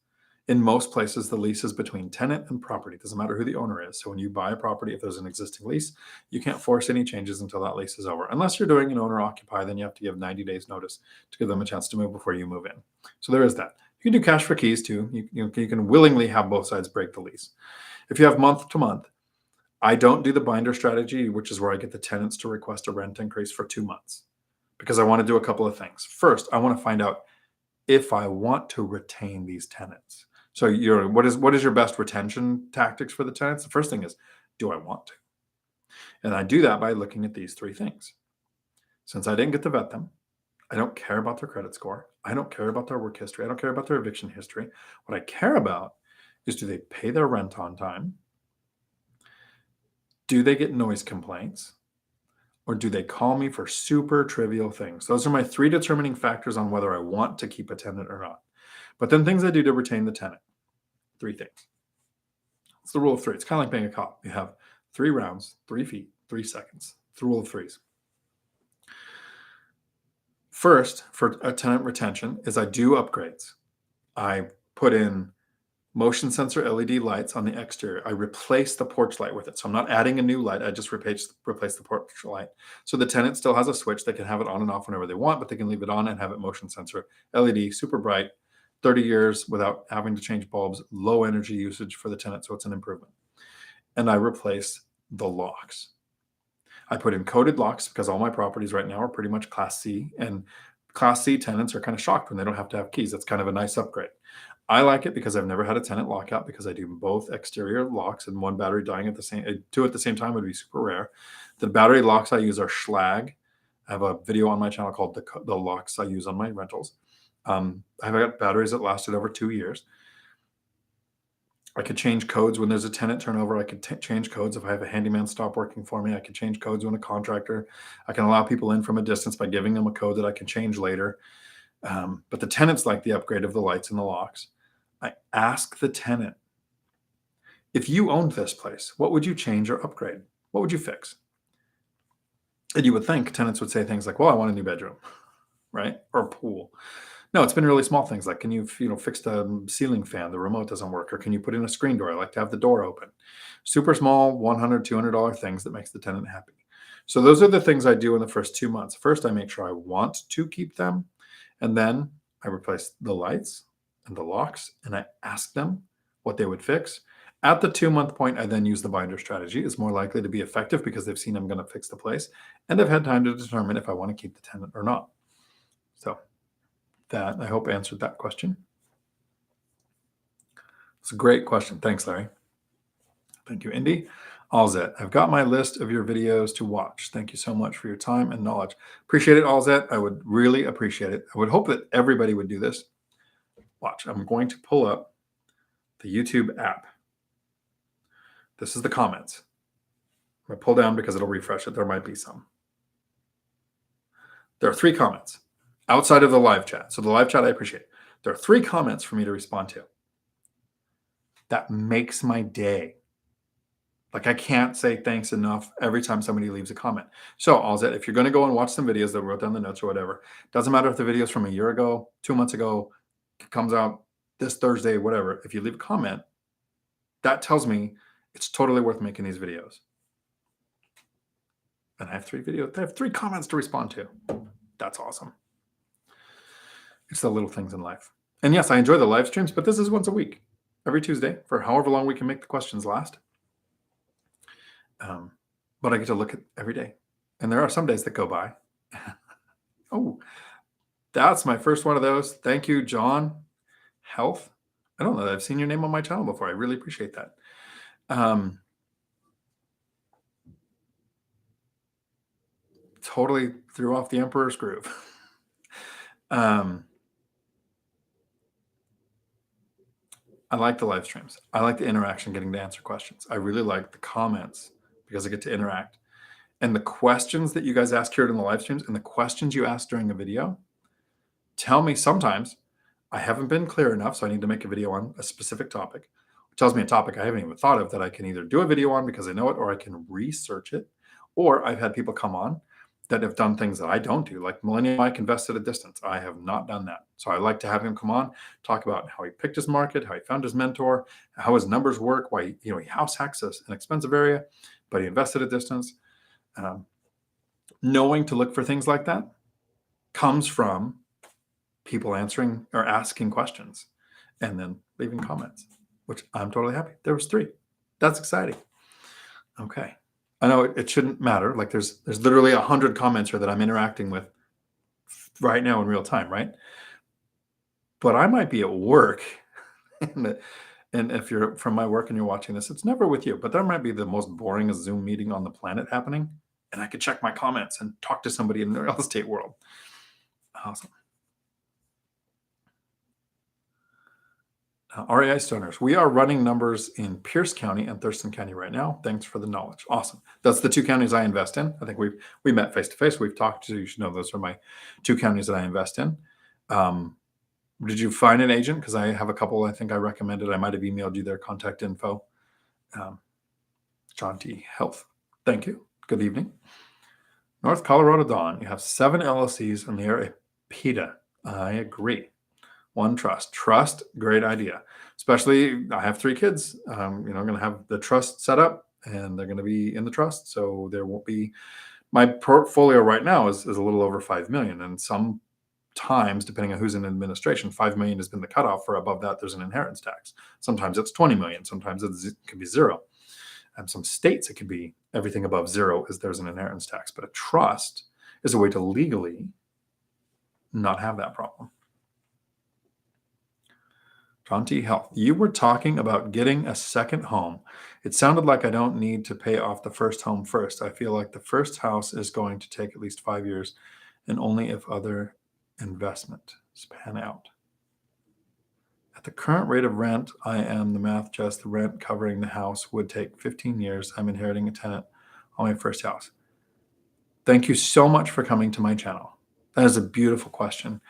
S1: In most places, the lease is between tenant and property. It doesn't matter who the owner is. So when you buy a property, if there's an existing lease, you can't force any changes until that lease is over. Unless you're doing an owner occupied, then you have to give 90 days notice to give them a chance to move before you move in. So there is that. You can do cash for keys too. You can willingly have both sides break the lease. If you have month to month, I don't do the binder strategy, which is where I get the tenants to request a rent increase for 2 months, because I want to do a couple of things. First, I want to find out if I want to retain these tenants. So what is your best retention tactics for the tenants? The first thing is, do I want to? And I do that by looking at these 3 things. Since I didn't get to vet them, I don't care about their credit score. I don't care about their work history. I don't care about their eviction history. What I care about is, do they pay their rent on time? Do they get noise complaints? Or do they call me for super trivial things? Those are my 3 determining factors on whether I want to keep a tenant or not. But then things I do to retain the tenant. 3 things. It's the rule of 3. It's kind of like being a cop. You have 3 rounds, 3 feet, 3 seconds. It's the rule of 3s. First, for a tenant retention, is I do upgrades. I put in motion sensor LED lights on the exterior. I replace the porch light with it. So I'm not adding a new light. I just replace the porch light. So the tenant still has a switch. They can have it on and off whenever they want, but they can leave it on and have it motion sensor LED, super bright, 30 years without having to change bulbs, low energy usage for the tenant. So it's an improvement. And I replace the locks. I put in coded locks, because all my properties right now are pretty much Class C, and Class C tenants are kind of shocked when they don't have to have keys. That's kind of a nice upgrade. I like it because I've never had a tenant lockout, because I do both exterior locks, and one battery dying at the same 2 at the same time would be super rare. The battery locks I use are Schlag. I have a video on my channel called the locks I use on my rentals. I've got batteries that lasted over 2 years. I could change codes when there's a tenant turnover. I could change codes if I have a handyman stop working for me. I could change codes when a contractor. I can allow people in from a distance by giving them a code that I can change later. But the tenants like the upgrade of the lights and the locks. I ask the tenant, if you owned this place, what would you change or upgrade? What would you fix? And you would think tenants would say things like, well, I want a new bedroom, right? Or a pool. No, it's been really small things like, can you fix the ceiling fan? The remote doesn't work. Or can you put in a screen door? I like to have the door open. Super small, $100, $200 things that makes the tenant happy. So those are the things I do in the first 2 months. First, I make sure I want to keep them. And then I replace the lights and the locks, and I ask them what they would fix. At the 2-month point, I then use the binder strategy. It's more likely to be effective because they've seen I'm going to fix the place, and I've had time to determine if I want to keep the tenant or not. So that, I hope, answered that question. It's a great question. Thanks, Larry. Thank you, Indy. Alzet, I've got my list of your videos to watch. Thank you so much for your time and knowledge. Appreciate it, Alzet. I would really appreciate it. I would hope that everybody would do this. Watch, I'm going to pull up the YouTube app. This is the comments. I'm going to pull down because it'll refresh it. There might be some. There are 3 comments outside of the live chat. So the live chat, I appreciate. There are 3 comments for me to respond to. That makes my day. Like, I can't say thanks enough every time somebody leaves a comment. So, Alzet, if you're going to go and watch some videos that wrote down the notes or whatever, doesn't matter if the video is from a year ago, 2 months ago, comes out this Thursday, whatever. If you leave a comment, that tells me it's totally worth making these videos. And I have 3 videos. I have 3 comments to respond to. That's awesome. It's the little things in life. And yes, I enjoy the live streams, but this is once a week, every Tuesday, for however long we can make the questions last. But I get to look at every day. And there are some days that go by. Oh, that's my first one of those. Thank you, John Health. I don't know that I've seen your name on my channel before. I really appreciate that. Totally threw off the Emperor's Groove. I like the live streams. I like the interaction, getting to answer questions. I really like the comments because I get to interact. And the questions that you guys ask here in the live streams and the questions you ask during a video tell me sometimes I haven't been clear enough, so I need to make a video on a specific topic. It tells me a topic I haven't even thought of that I can either do a video on because I know it, or I can research it. Or I've had people come on that have done things that I don't do, like Millennium Mike invest at a distance. I have not done that. So I like to have him come on, talk about how he picked his market, how he found his mentor, how his numbers work, why he house hacks an expensive area, but he invested at a distance. Knowing to look for things like that comes from people answering or asking questions and then leaving comments, which I'm totally happy. There was 3. That's exciting. Okay. I know it shouldn't matter. Like there's literally 100 comments here that I'm interacting with right now in real time, right? But I might be at work and if you're from my work and you're watching this, it's never with you, but there might be the most boring Zoom meeting on the planet happening. And I could check my comments and talk to somebody in the real estate world. Awesome. REI Stoners, we are running numbers in Pierce County and Thurston County right now. Thanks for the knowledge. Awesome. That's the 2 counties I invest in. I think we met face to face. We've talked to, you should know those are my 2 counties that I invest in. Did you find an agent? Because I have a couple I think I recommended. I might have emailed you their contact info. John T. Health. Thank you. Good evening. North Colorado Dawn. You have 7 LLCs and they are a PETA. I agree. One trust. Trust, great idea. Especially, I have 3 kids. I'm going to have the trust set up and they're going to be in the trust. So there won't be, my portfolio right now is a little over 5 million. And sometimes, depending on who's in administration, 5 million has been the cutoff. For above that, there's an inheritance tax. Sometimes it's 20 million. Sometimes it can be 0. And some states, it could be everything above 0 is there's an inheritance tax. But a trust is a way to legally not have that problem. John T. Health, you were talking about getting a second home. It sounded like I don't need to pay off the first home first. I feel like the first house is going to take at least 5 years and only if other investments pan out. At the current rate of rent, I am the math just the rent covering the house would take 15 years. I'm inheriting a tenant on my first house. Thank you so much for coming to my channel. That is a beautiful question.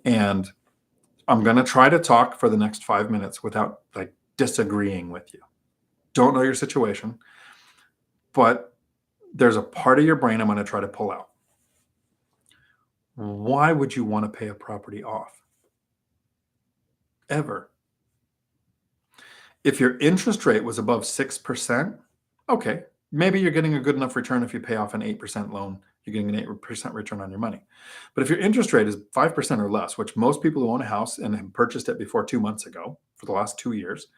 S1: And I'm going to try to talk for the next 5 minutes without disagreeing with you. Don't know your situation, but there's a part of your brain I'm going to try to pull out. Why would you want to pay a property off? ever. If your interest rate was above 6%, okay, maybe you're getting a good enough return. If you pay off an 8% loan, you're getting an 8% return on your money. But if your interest rate is 5% or less, which most people who own a house and have purchased it before 2 months ago for the last 2 years,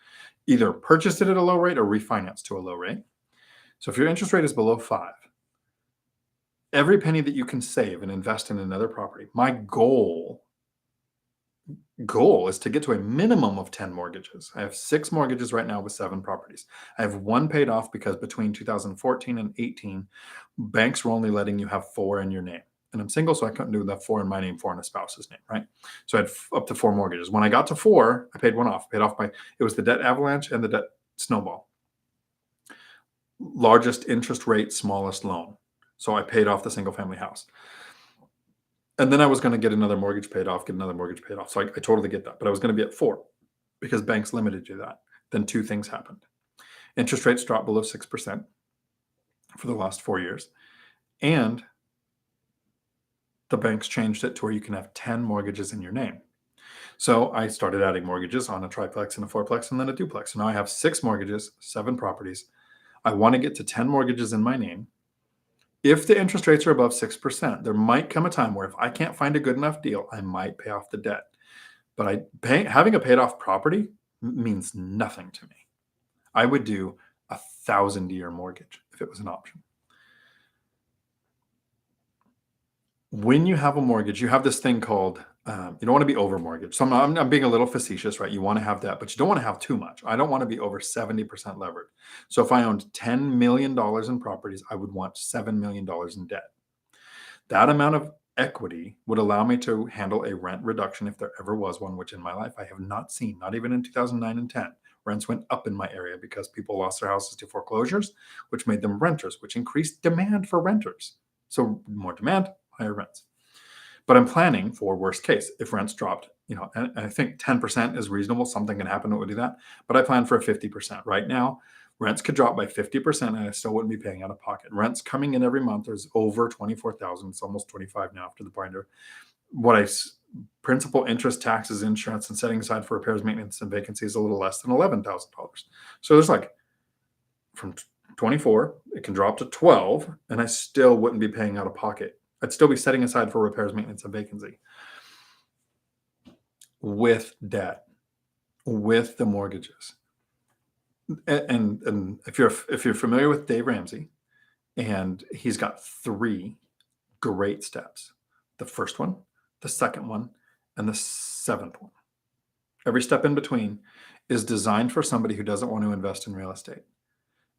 S1: either purchased it at a low rate or refinanced to a low rate. So if your interest rate is below 5, every penny that you can save and invest in another property, my goal is to get to a minimum of 10 mortgages. I have 6 mortgages right now with 7 properties. I have 1 paid off because between 2014 and 18, banks were only letting you have 4 in your name. And I'm single, so I couldn't do the 4 in my name, 4 in a spouse's name, right? So I had up to 4 mortgages. When I got to 4, I paid one off. Paid off it was the debt avalanche and the debt snowball. Largest interest rate, smallest loan. So I paid off the single family house. And then I was going to get another mortgage paid off, So I totally get that. But I was going to be at 4 because banks limited you that. Then 2 things happened. Interest rates dropped below 6% for the last 4 years. And the banks changed it to where you can have 10 mortgages in your name. So I started adding mortgages on a triplex and a fourplex and then a duplex. So now I have 6 mortgages, 7 properties. I want to get to 10 mortgages in my name. If the interest rates are above 6%, there might come a time where if I can't find a good enough deal, I might pay off the debt. But having a paid off property means nothing to me. I would do a 1,000-year mortgage if it was an option. When you have a mortgage, you have this thing called, you don't want to be over mortgaged. So I'm being a little facetious, right? You want to have that, but you don't want to have too much. I don't want to be over 70% levered. So if I owned $10 million in properties, I would want $7 million in debt. That amount of equity would allow me to handle a rent reduction if there ever was one, which in my life I have not seen, not even in 2009 and 10. Rents went up in my area because people lost their houses to foreclosures, which made them renters, which increased demand for renters. So more demand, higher rents. But I'm planning for worst case. If rents dropped, and I think 10% is reasonable. Something can happen that would do that. But I plan for a 50%. Right now, rents could drop by 50% and I still wouldn't be paying out of pocket. Rents coming in every month is over $24,000. It's almost $25,000 now after the binder. Principal, interest, taxes, insurance, and setting aside for repairs, maintenance, and vacancy is a little less than $11,000. So there's from 24, it can drop to 12, and I still wouldn't be paying out of pocket. I'd still be setting aside for repairs, maintenance, and vacancy. With debt, with the mortgages. And if you're familiar with Dave Ramsey, and he's got 3 great steps. The first one, the second one, and the 7th one. Every step in between is designed for somebody who doesn't want to invest in real estate.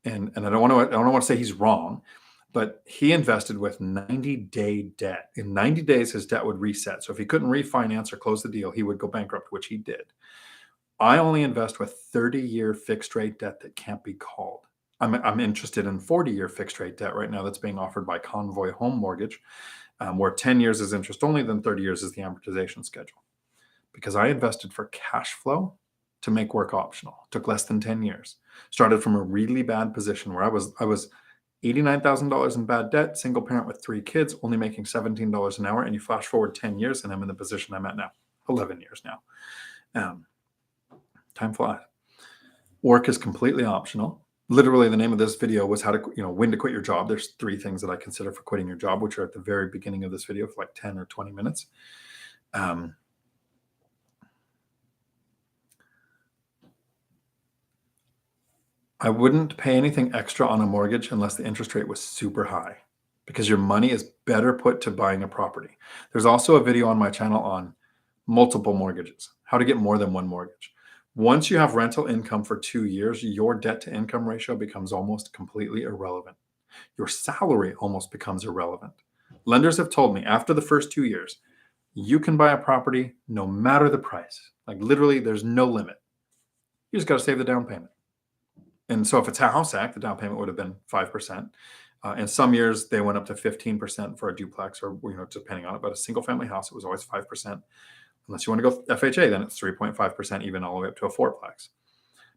S1: And I don't want to say he's wrong, but he invested with 90-day debt. In 90 days, his debt would reset. So if he couldn't refinance or close the deal, he would go bankrupt, which he did. I only invest with 30-year fixed rate debt that can't be called. I'm interested in 40-year fixed rate debt right now that's being offered by Convoy Home Mortgage, where 10 years is interest only, then 30 years is the amortization schedule. Because I invested for cash flow to make work optional. It took less than 10 years. Started from a really bad position where I was $89,000 in bad debt, single parent with 3 kids, only making $17 an hour. And you flash forward 10 years and I'm in the position I'm at now, 11 years now. Time flies. Work is completely optional. Literally, the name of this video was when to quit your job. There's 3 things that I consider for quitting your job, which are at the very beginning of this video for 10 or 20 minutes. I wouldn't pay anything extra on a mortgage unless the interest rate was super high, because your money is better put to buying a property. There's also a video on my channel on multiple mortgages, how to get more than 1 mortgage. Once you have rental income for 2 years, your debt to income ratio becomes almost completely irrelevant. Your salary almost becomes irrelevant. Lenders have told me after the first 2 years, you can buy a property no matter the price. Literally, there's no limit. You just got to save the down payment. And so if it's a house act, the down payment would have been 5%. In some years, they went up to 15% for a duplex or, depending on it. But a single family house, it was always 5%. Unless you want to go FHA, then it's 3.5%, even all the way up to a fourplex.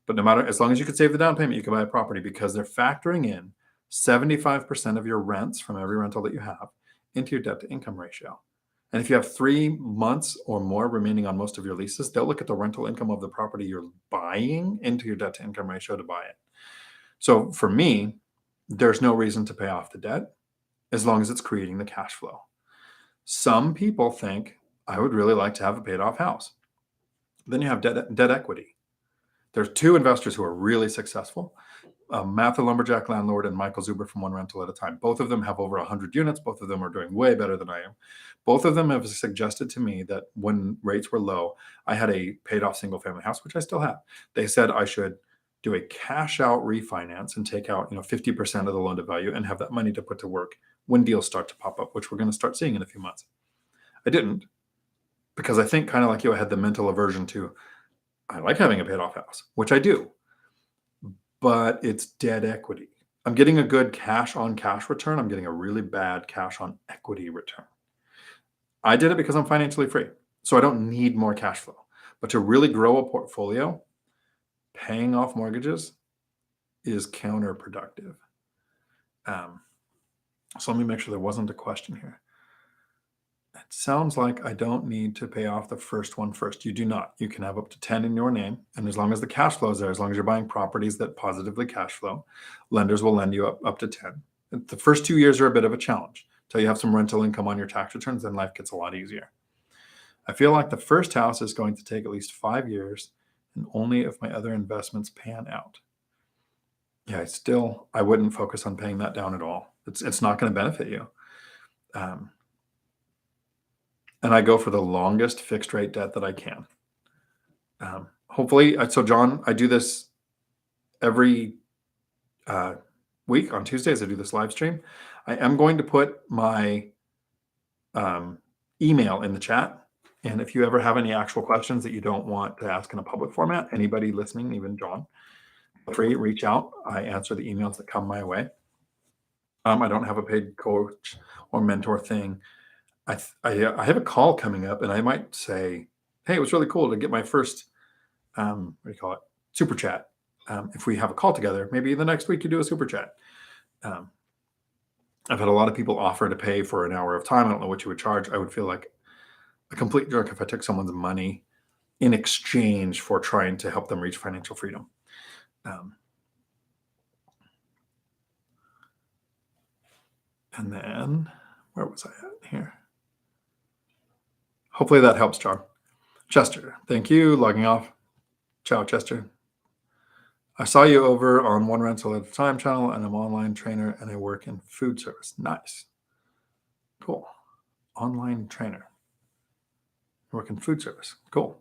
S1: But no matter, as long as you could save the down payment, you can buy a property because they're factoring in 75% of your rents from every rental that you have into your debt to income ratio. And if you have 3 months or more remaining on most of your leases, they'll look at the rental income of the property you're buying into your debt to income ratio to buy it. So for me, there's no reason to pay off the debt as long as it's creating the cash flow. Some people think I would really like to have a paid off house. Then you have debt equity. There's 2 investors who are really successful. Matt the Lumberjack Landlord and Michael Zuber from One Rental at a Time. Both of them have over 100 units. Both of them are doing way better than I am. Both of them have suggested to me that when rates were low, I had a paid off single family house, which I still have. They said I should do a cash out refinance and take out 50% of the loan to value and have that money to put to work when deals start to pop up, which we're going to start seeing in a few months. I didn't, because I think, kind of like you, I had the mental aversion to, I like having a paid off house, which I do, but it's debt equity. I'm getting a good cash on cash return. I'm getting a really bad cash on equity return. I did it because I'm financially free, so I don't need more cash flow. But to really grow a portfolio, paying off mortgages is counterproductive. So let me make sure there wasn't a question here. It sounds like I don't need to pay off the first one first. You do not. You can have up to 10 in your name. And as long as the cash flow is there, as long as you're buying properties that positively cash flow, lenders will lend you up to 10. The first 2 years are a bit of a challenge. Until you have some rental income on your tax returns, then life gets a lot easier. I feel like the first house is going to take at least 5 years, and only if my other investments pan out. Yeah, I wouldn't focus on paying that down at all. It's not going to benefit you. And I go for the longest fixed rate debt that I can. Hopefully, so John, I do this every week on Tuesdays. I do this live stream. I am going to put my email in the chat. And if you ever have any actual questions that you don't want to ask in a public format, anybody listening, even John, feel free, reach out. I answer the emails that come my way. I don't have a paid coach or mentor thing. I have a call coming up, and I might say, hey, it was really cool to get my first, super chat. If we have a call together, maybe the next week you do a super chat. I've had a lot of people offer to pay for an hour of time. I don't know what you would charge. I would feel like a complete jerk if I took someone's money in exchange for trying to help them reach financial freedom. And then, where was I at here? Hopefully that helps, John. Chester, thank you. Logging off. Ciao, Chester. I saw you over on One Rental at a Time channel, and I'm an online trainer, and I work in food service. Nice. Cool. Online trainer. I work in food service. Cool.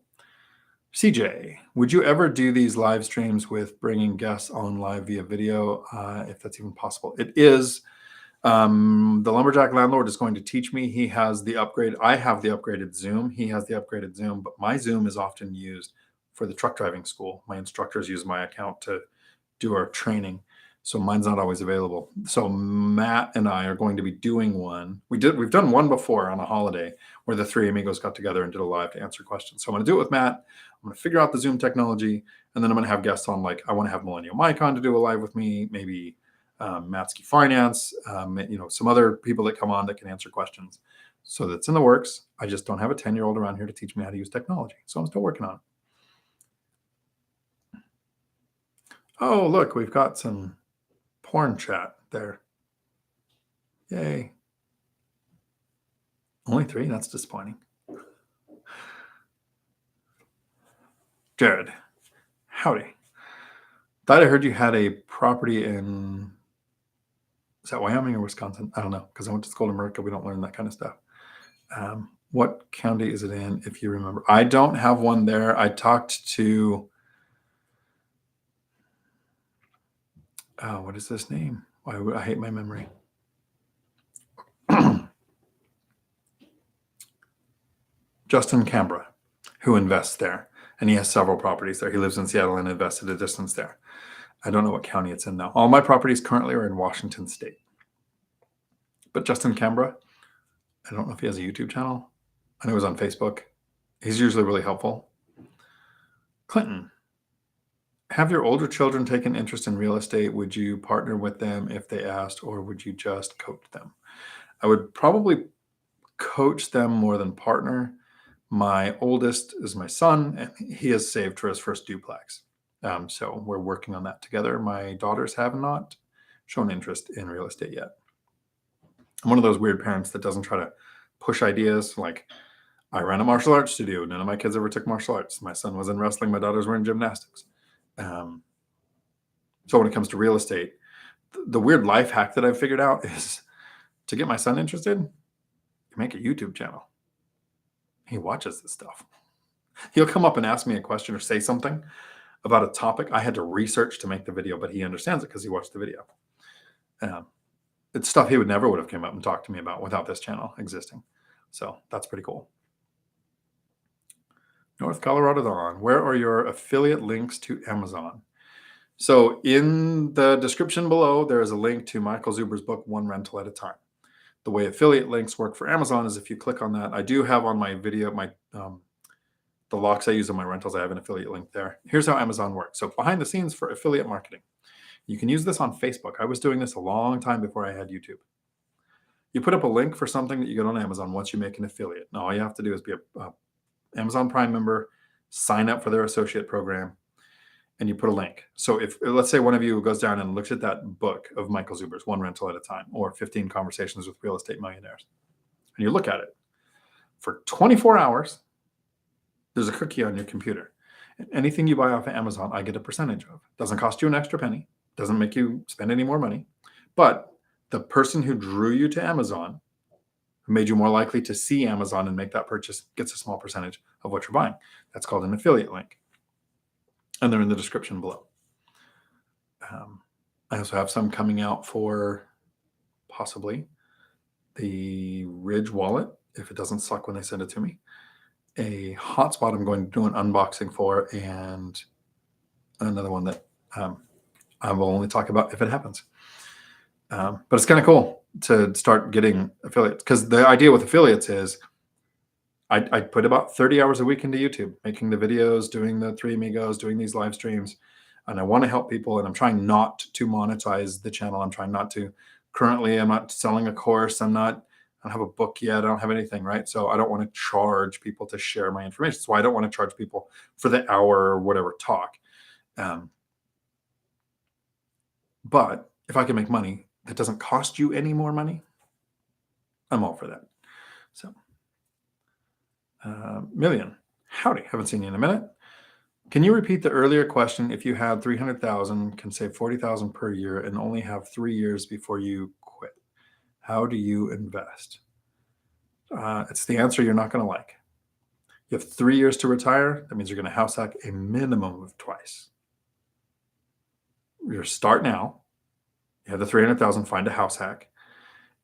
S1: CJ, would you ever do these live streams with bringing guests on live via video, if that's even possible? It is. The Lumberjack Landlord is going to teach me. He has the upgrade. I have the upgraded Zoom. He has the upgraded Zoom, but my Zoom is often used for the truck driving school. My instructors use my account to do our training, so mine's not always available. So Matt and I are going to be doing one. We've done one before on a holiday where the 3 amigos got together and did a live to answer questions. So I'm going to do it with Matt. I'm going to figure out the Zoom technology, and then I'm going to have guests on. Like, I want to have Millennial Mike on to do a live with me, maybe Matsky Finance, some other people that come on that can answer questions. So that's in the works. I just don't have a 10-year-old around here to teach me how to use technology. So I'm still working on it. Oh, look, we've got some porn chat there. Yay. Only 3? That's disappointing. Jared, howdy. Thought I heard you had a property in, is that Wyoming or Wisconsin? I don't know, because I went to school in America. We don't learn that kind of stuff. What county is it in, if you remember? I don't have one there. I talked to, what is this name? I hate my memory. Justin Canberra, who invests there. And he has several properties there. He lives in Seattle and invested a distance there. I don't know what county it's in now. All my properties currently are in Washington State. But Justin Canberra, I don't know if he has a YouTube channel. I know he's on Facebook. He's usually really helpful. Clinton, have your older children taken interest in real estate? Would you partner with them if they asked, or would you just coach them? I would probably coach them more than partner. My oldest is my son, and he has saved for his first duplex. So we're working on that together. My daughters have not shown interest in real estate yet. I'm one of those weird parents that doesn't try to push ideas. Like, I ran a martial arts studio. None of my kids ever took martial arts. My son was in wrestling. My daughters were in gymnastics. So when it comes to real estate, the weird life hack that I've figured out is to get my son interested, you make a YouTube channel. He watches this stuff. He'll come up and ask me a question or say something about a topic I had to research to make the video, but he understands it because he watched the video. It's stuff he would have come up and talked to me about without this channel existing. So that's pretty cool. North Colorado Dawn, where are your affiliate links to Amazon? So in the description below, there is a link to Michael Zuber's book, One Rental at a Time. The way affiliate links work for Amazon is if you click on that, I do have on my video, the locks I use on my rentals, I have an affiliate link there. Here's how Amazon works. So behind the scenes for affiliate marketing, you can use this on Facebook. I was doing this a long time before I had YouTube. You put up a link for something that you get on Amazon once you make an affiliate. Now all you have to do is be a Amazon Prime member, sign up for their associate program, and you put a link. So if, let's say one of you goes down and looks at that book of Michael Zuber's, One Rental at a Time, or 15 Conversations with Real Estate Millionaires, and you look at it, for 24 hours, there's a cookie on your computer. And anything you buy off of Amazon, I get a percentage of. Doesn't cost you an extra penny, doesn't make you spend any more money, but the person who drew you to Amazon, who made you more likely to see Amazon and make that purchase, gets a small percentage of what you're buying. That's called an affiliate link. And they're in the description below. I also have some coming out for possibly the Ridge wallet, if it doesn't suck when they send it to me. A hotspot I'm going to do an unboxing for, and another one that I will only talk about if it happens. But it's kind of cool to start getting affiliates, because the idea with affiliates is I put about 30 hours a week into YouTube, making the videos, doing the Three Amigos, doing these live streams, and I want to help people, and I'm trying not to monetize the channel. I'm trying not to. Currently, I'm not selling a course. I don't have a book yet. I don't have anything, right? So I don't want to charge people to share my information. So I don't want to charge people for the hour or whatever talk. But if I can make money that doesn't cost you any more money, I'm all for that. So, Million, howdy, haven't seen you in a minute. Can you repeat the earlier question? If you had 300,000, can save 40,000 per year and only have 3 years before you quit, how do you invest? It's the answer you're not going to like. You have 3 years to retire. That means you're going to house hack a minimum of twice. You start now. You have the 300,000, find a house hack.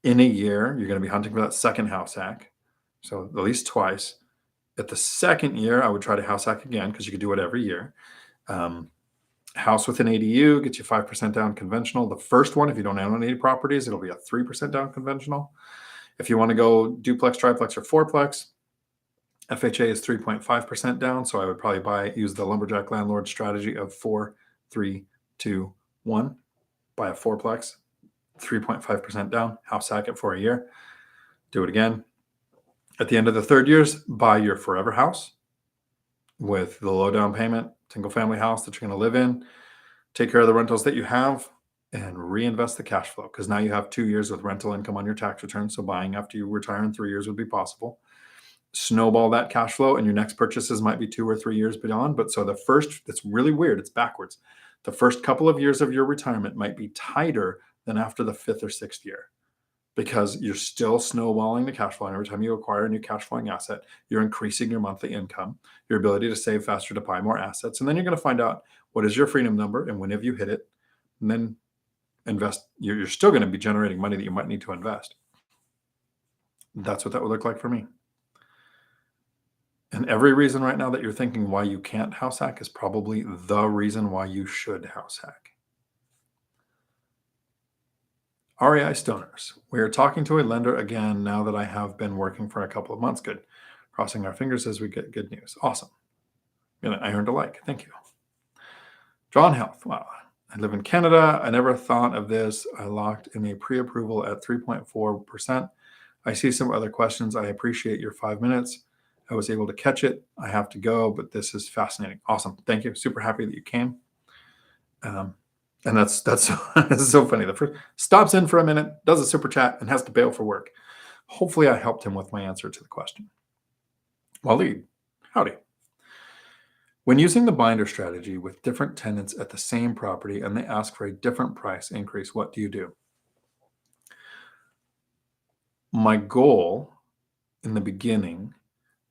S1: In a year, you're going to be hunting for that second house hack. So at least twice. At the second year, I would try to house hack again, because you could do it every year. House with an ADU gets you 5% down conventional. The first one, if you don't own any properties, it'll be a 3% down conventional. If you want to go duplex, triplex, or fourplex, FHA is 3.5% down. So I would probably use the lumberjack landlord strategy of 4, 3, 2, 1. Buy a fourplex, 3.5% down, house hack it for a year. Do it again. At the end of the 3rd years, buy your forever house with the low down payment, single family house that you're going to live in. Take care of the rentals that you have and reinvest the cash flow, because now you have 2 years with rental income on your tax return. So buying after you retire in 3 years would be possible. Snowball that cash flow, and your next purchases might be 2 or 3 years beyond. But so the first, it's really weird. It's backwards. The first couple of years of your retirement might be tighter than after the 5th or 6th year, because you're still snowballing the cash flow. And every time you acquire a new cash flowing asset, you're increasing your monthly income, your ability to save faster, to buy more assets. And then you're going to find out what is your freedom number and when have you hit it, and then invest. You're still going to be generating money that you might need to invest. That's what that would look like for me. And every reason right now that you're thinking why you can't house hack is probably the reason why you should house hack. REI Stoners, we are talking to a lender again now that I have been working for a couple of months. Good. Crossing our fingers as we get good news. Awesome. I earned a like. Thank you. Drawn Health. Wow. I live in Canada. I never thought of this. I locked in a pre-approval at 3.4%. I see some other questions. I appreciate your 5 minutes. I was able to catch it. I have to go, but this is fascinating. Awesome. Thank you. Super happy that you came. And that's that's so funny. The first stops in for a minute, does a super chat, and has to bail for work. Hopefully, I helped him with my answer to the question. Waleed, howdy. When using the binder strategy with different tenants at the same property and they ask for a different price increase, what do you do? My goal in the beginning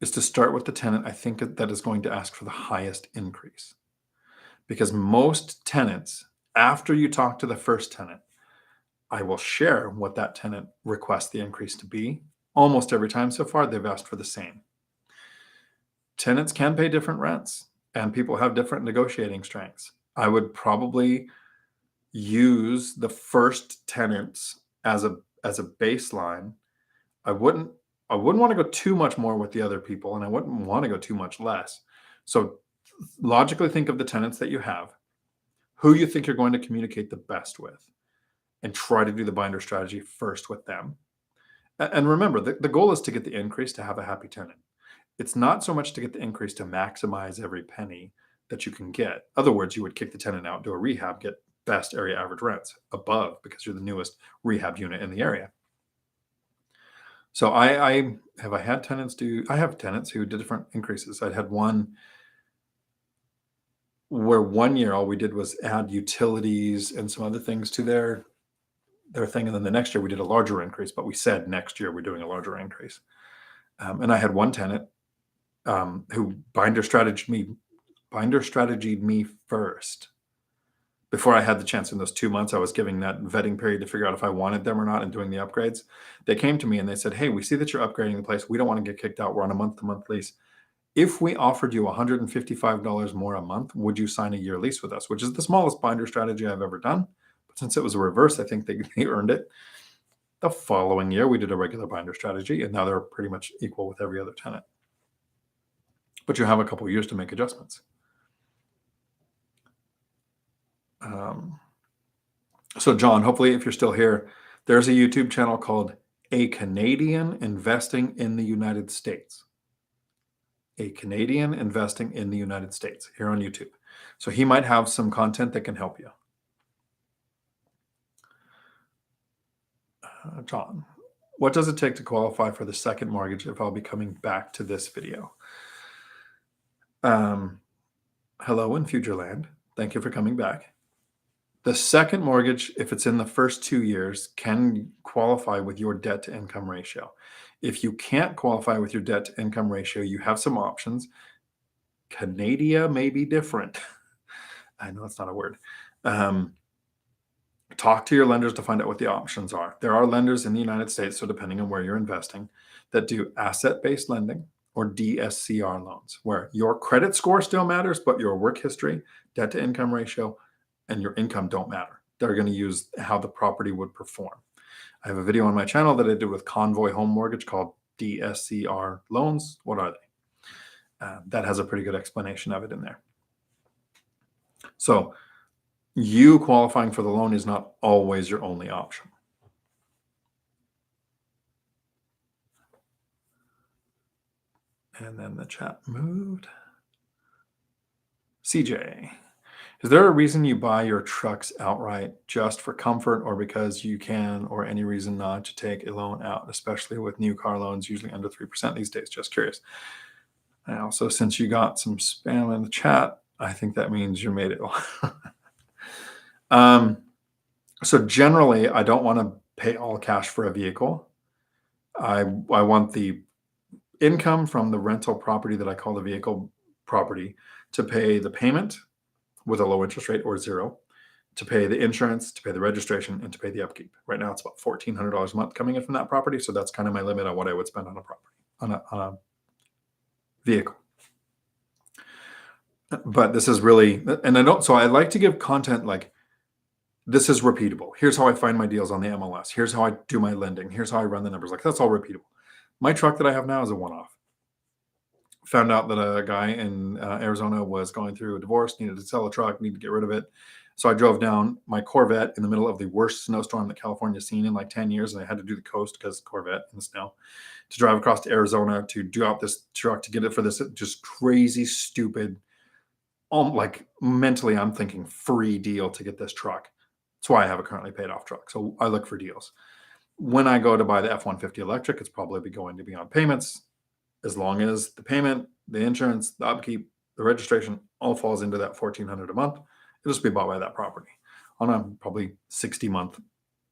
S1: is to start with the tenant I think that is going to ask for the highest increase. Because most tenants, after you talk to the first tenant, I will share what that tenant requests the increase to be. Almost every time so far, they've asked for the same. Tenants can pay different rents, and people have different negotiating strengths. I would probably use the first tenants as a baseline. I wouldn't want to go too much more with the other people, and I wouldn't want to go too much less. So logically think of the tenants that you have, who you think you're going to communicate the best with, and try to do the binder strategy first with them. And remember, the goal is to get the increase to have a happy tenant. It's not so much to get the increase to maximize every penny that you can get. Other words, you would kick the tenant out, do a rehab, get best area average rents above because you're the newest rehab unit in the area. So I have tenants who did different increases. I'd had one where 1 year all we did was add utilities and some other things to their thing, and then the next year we did a larger increase, but we said next year we're doing a larger increase. And I had one tenant who binder strategied me first. Before I had the chance in those 2 months, I was giving that vetting period to figure out if I wanted them or not and doing the upgrades. They came to me and they said, hey, we see that you're upgrading the place. We don't want to get kicked out. We're on a month-to-month lease. If we offered you $155 more a month, would you sign a year lease with us? Which is the smallest binder strategy I've ever done. But since it was a reverse, I think they earned it. The following year, we did a regular binder strategy, and now they're pretty much equal with every other tenant. But you have a couple of years to make adjustments. So John, hopefully if you're still here, there's a YouTube channel called A Canadian Investing in the United States. A Canadian Investing in the United States here on YouTube. So he might have some content that can help you. John, what does it take to qualify for the second mortgage if I'll be coming back to this video? Hello in Futureland. Thank you for coming back. The second mortgage, if it's in the first 2 years, can qualify with your debt to income ratio. If you can't qualify with your debt to income ratio, you have some options. Canada may be different. I know it's not a word. Talk to your lenders to find out what the options are. There are lenders in the United States, so depending on where you're investing, that do asset-based lending or DSCR loans, where your credit score still matters, but your work history, debt to income ratio, and your income don't matter. They're going to use how the property would perform. I have a video on my channel that I did with Convoy Home Mortgage called DSCR loans. What are they? That has a pretty good explanation of it in there. So you qualifying for the loan is not always your only option. And then the chat moved. CJ, is there a reason you buy your trucks outright just for comfort or because you can, or any reason not to take a loan out, especially with new car loans, usually under 3% these days? Just curious. And also, since you got some spam in the chat, I think that means you made it. So generally, I don't want to pay all cash for a vehicle. I want the income from the rental property that I call the vehicle property to pay the payment with a low interest rate or zero, to pay the insurance, to pay the registration, and to pay the upkeep. Right now, it's about $1,400 a month coming in from that property. So that's kind of my limit on what I would spend on a property, on a vehicle. But this is really, and I like to give content like, this is repeatable. Here's how I find my deals on the MLS. Here's how I do my lending. Here's how I run the numbers. Like, that's all repeatable. My truck that I have now is a one-off. Found out that a guy in Arizona was going through a divorce, needed to sell a truck, needed to get rid of it. So I drove down my Corvette in the middle of the worst snowstorm that California's seen in like 10 years. And I had to do the coast because Corvette in the snow to drive across to Arizona to do out this truck to get it for this just crazy, stupid, like mentally, I'm thinking free deal to get this truck. That's why I have a currently paid off truck. So I look for deals. When I go to buy the F-150 electric, it's probably going to be on payments, as long as the payment, the insurance, the upkeep, the registration all falls into that $1,400 a month. It'll just be bought by that property on a probably 60-month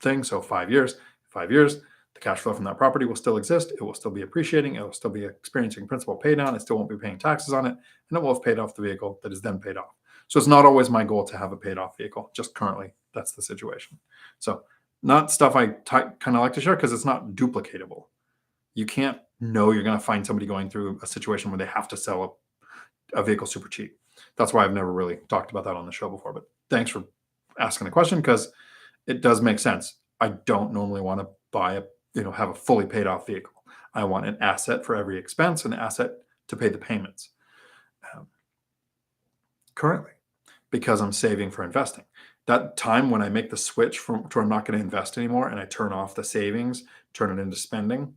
S1: thing. So 5 years, the cash flow from that property will still exist. It will still be appreciating. It will still be experiencing principal pay down. It still won't be paying taxes on it. And it will have paid off the vehicle that is then paid off. So it's not always my goal to have a paid off vehicle. Just currently, that's the situation. So not stuff I kind of like to share because it's not duplicatable. You can't know you're going to find somebody going through a situation where they have to sell a vehicle super cheap. That's why I've never really talked about that on the show before. But thanks for asking the question, because it does make sense. I don't normally want to buy have a fully paid off vehicle. I want an asset for every expense, an asset to pay the payments. Currently, because I'm saving for investing. That time when I make the switch to I'm not going to invest anymore and I turn off the savings, turn it into spending,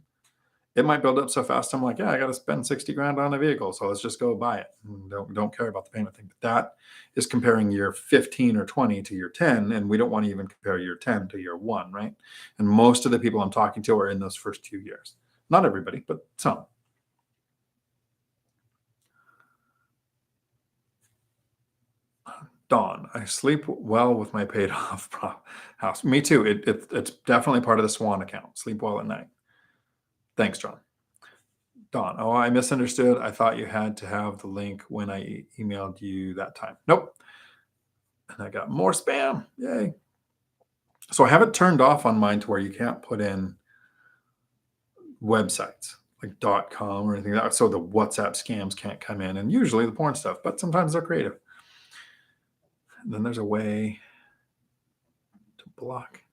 S1: it might build up so fast. I'm like, yeah, I got to spend 60 grand on a vehicle. So let's just go buy it. Don't care about the payment thing. But that is comparing year 15 or 20 to year 10. And we don't want to even compare year 10 to year 1, right? And most of the people I'm talking to are in those first 2 years. Not everybody, but some. Dawn, I sleep well with my paid off house. Me too. It's definitely part of the Swan account. Sleep well at night. Thanks, John. Dawn, oh, I misunderstood. I thought you had to have the link when I emailed you that time. Nope. And I got more spam. Yay. So I have it turned off on mine to where you can't put in websites like .com or anything like that. So the WhatsApp scams can't come in, and usually the porn stuff, but sometimes they're creative. And then there's a way to block.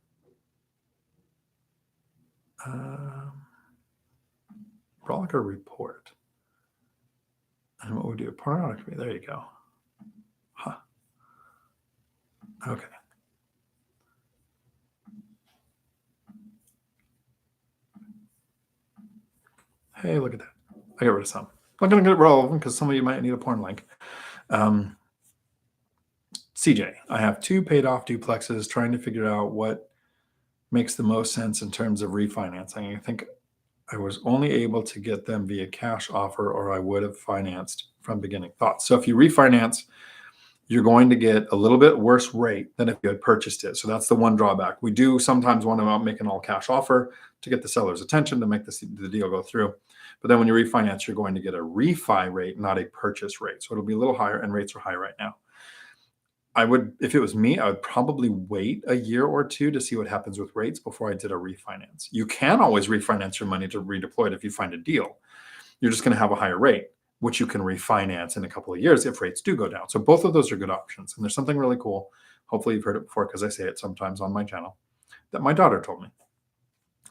S1: Block or report. And what we do, pornography. There you go. Huh. Okay. Hey, look at that. I got rid of some. I'm not going to get rid of them because some of you might need a porn link. CJ, I have 2 paid off duplexes, trying to figure out what makes the most sense in terms of refinancing. I think I was only able to get them via cash offer, or I would have financed from beginning. Thoughts? So if you refinance, you're going to get a little bit worse rate than if you had purchased it. So that's the one drawback. We do sometimes want to make an all cash offer to get the seller's attention, to make the deal go through. But then when you refinance, you're going to get a refi rate, not a purchase rate. So it'll be a little higher, and rates are high right now. If it was me, I would probably wait a year or 2 to see what happens with rates before I did a refinance. You can always refinance your money to redeploy it if you find a deal. You're just going to have a higher rate, which you can refinance in a couple of years if rates do go down. So both of those are good options. And there's something really cool. Hopefully you've heard it before, because I say it sometimes on my channel, that my daughter told me.